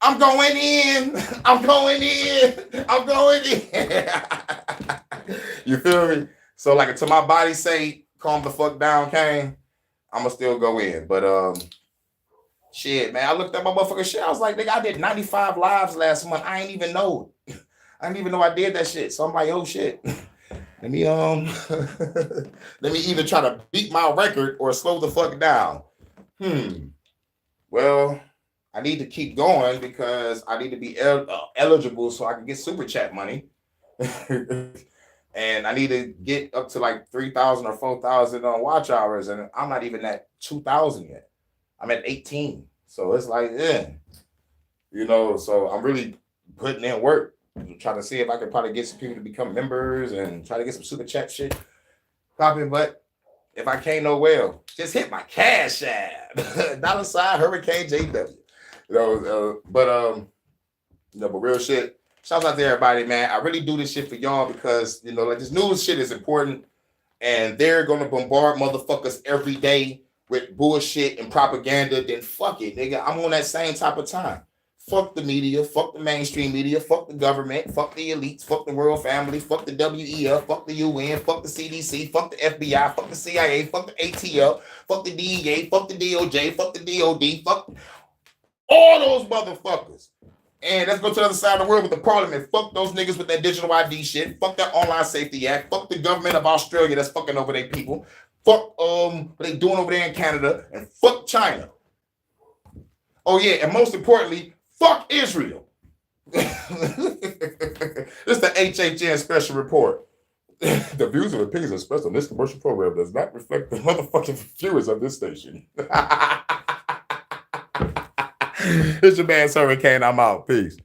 I'm going in. I'm going in. I'm going in. You feel me? So until my body say, calm the fuck down, Kane, I'ma still go in. But shit, man, I looked at my motherfucking shit. I was like, nigga, I did 95 lives last month. I ain't even know. I didn't even know I did that shit. So I'm like, oh shit. Let me let me either try to beat my record or slow the fuck down. Well, I need to keep going because I need to be eligible so I can get super chat money. And I need to get up to like 3,000 or 4,000 on watch hours, and I'm not even at 2,000 yet. I'm at 18. So it's like, so I'm really putting in work, trying to see if I can probably get some people to become members and try to get some super chat shit popping. But if I can't, no well, just hit my cash app. $ Hurricane JW. But real shit. Shouts out to everybody, man. I really do this shit for y'all because, this news shit is important. And they're going to bombard motherfuckers every day with bullshit and propaganda. Then fuck it, nigga. I'm on that same type of time. Fuck the media. Fuck the mainstream media. Fuck the government. Fuck the elites. Fuck the royal family. Fuck the WEF. Fuck the UN. Fuck the CDC. Fuck the FBI. Fuck the CIA. Fuck the ATL. Fuck the DEA. Fuck the DOJ. Fuck the DOD. Fuck all those motherfuckers. And let's go to the other side of the world with the parliament. Fuck those niggas with that digital ID shit. Fuck that Online Safety Act. Fuck the government of Australia that's fucking over their people. Fuck what they doing over there in Canada. And fuck China. Oh yeah, and most importantly, fuck Israel. This is the HHN Special Report. The views and opinions expressed on this commercial program does not reflect the motherfucking viewers of this station. It's your man, Hurricane. I'm out. Peace.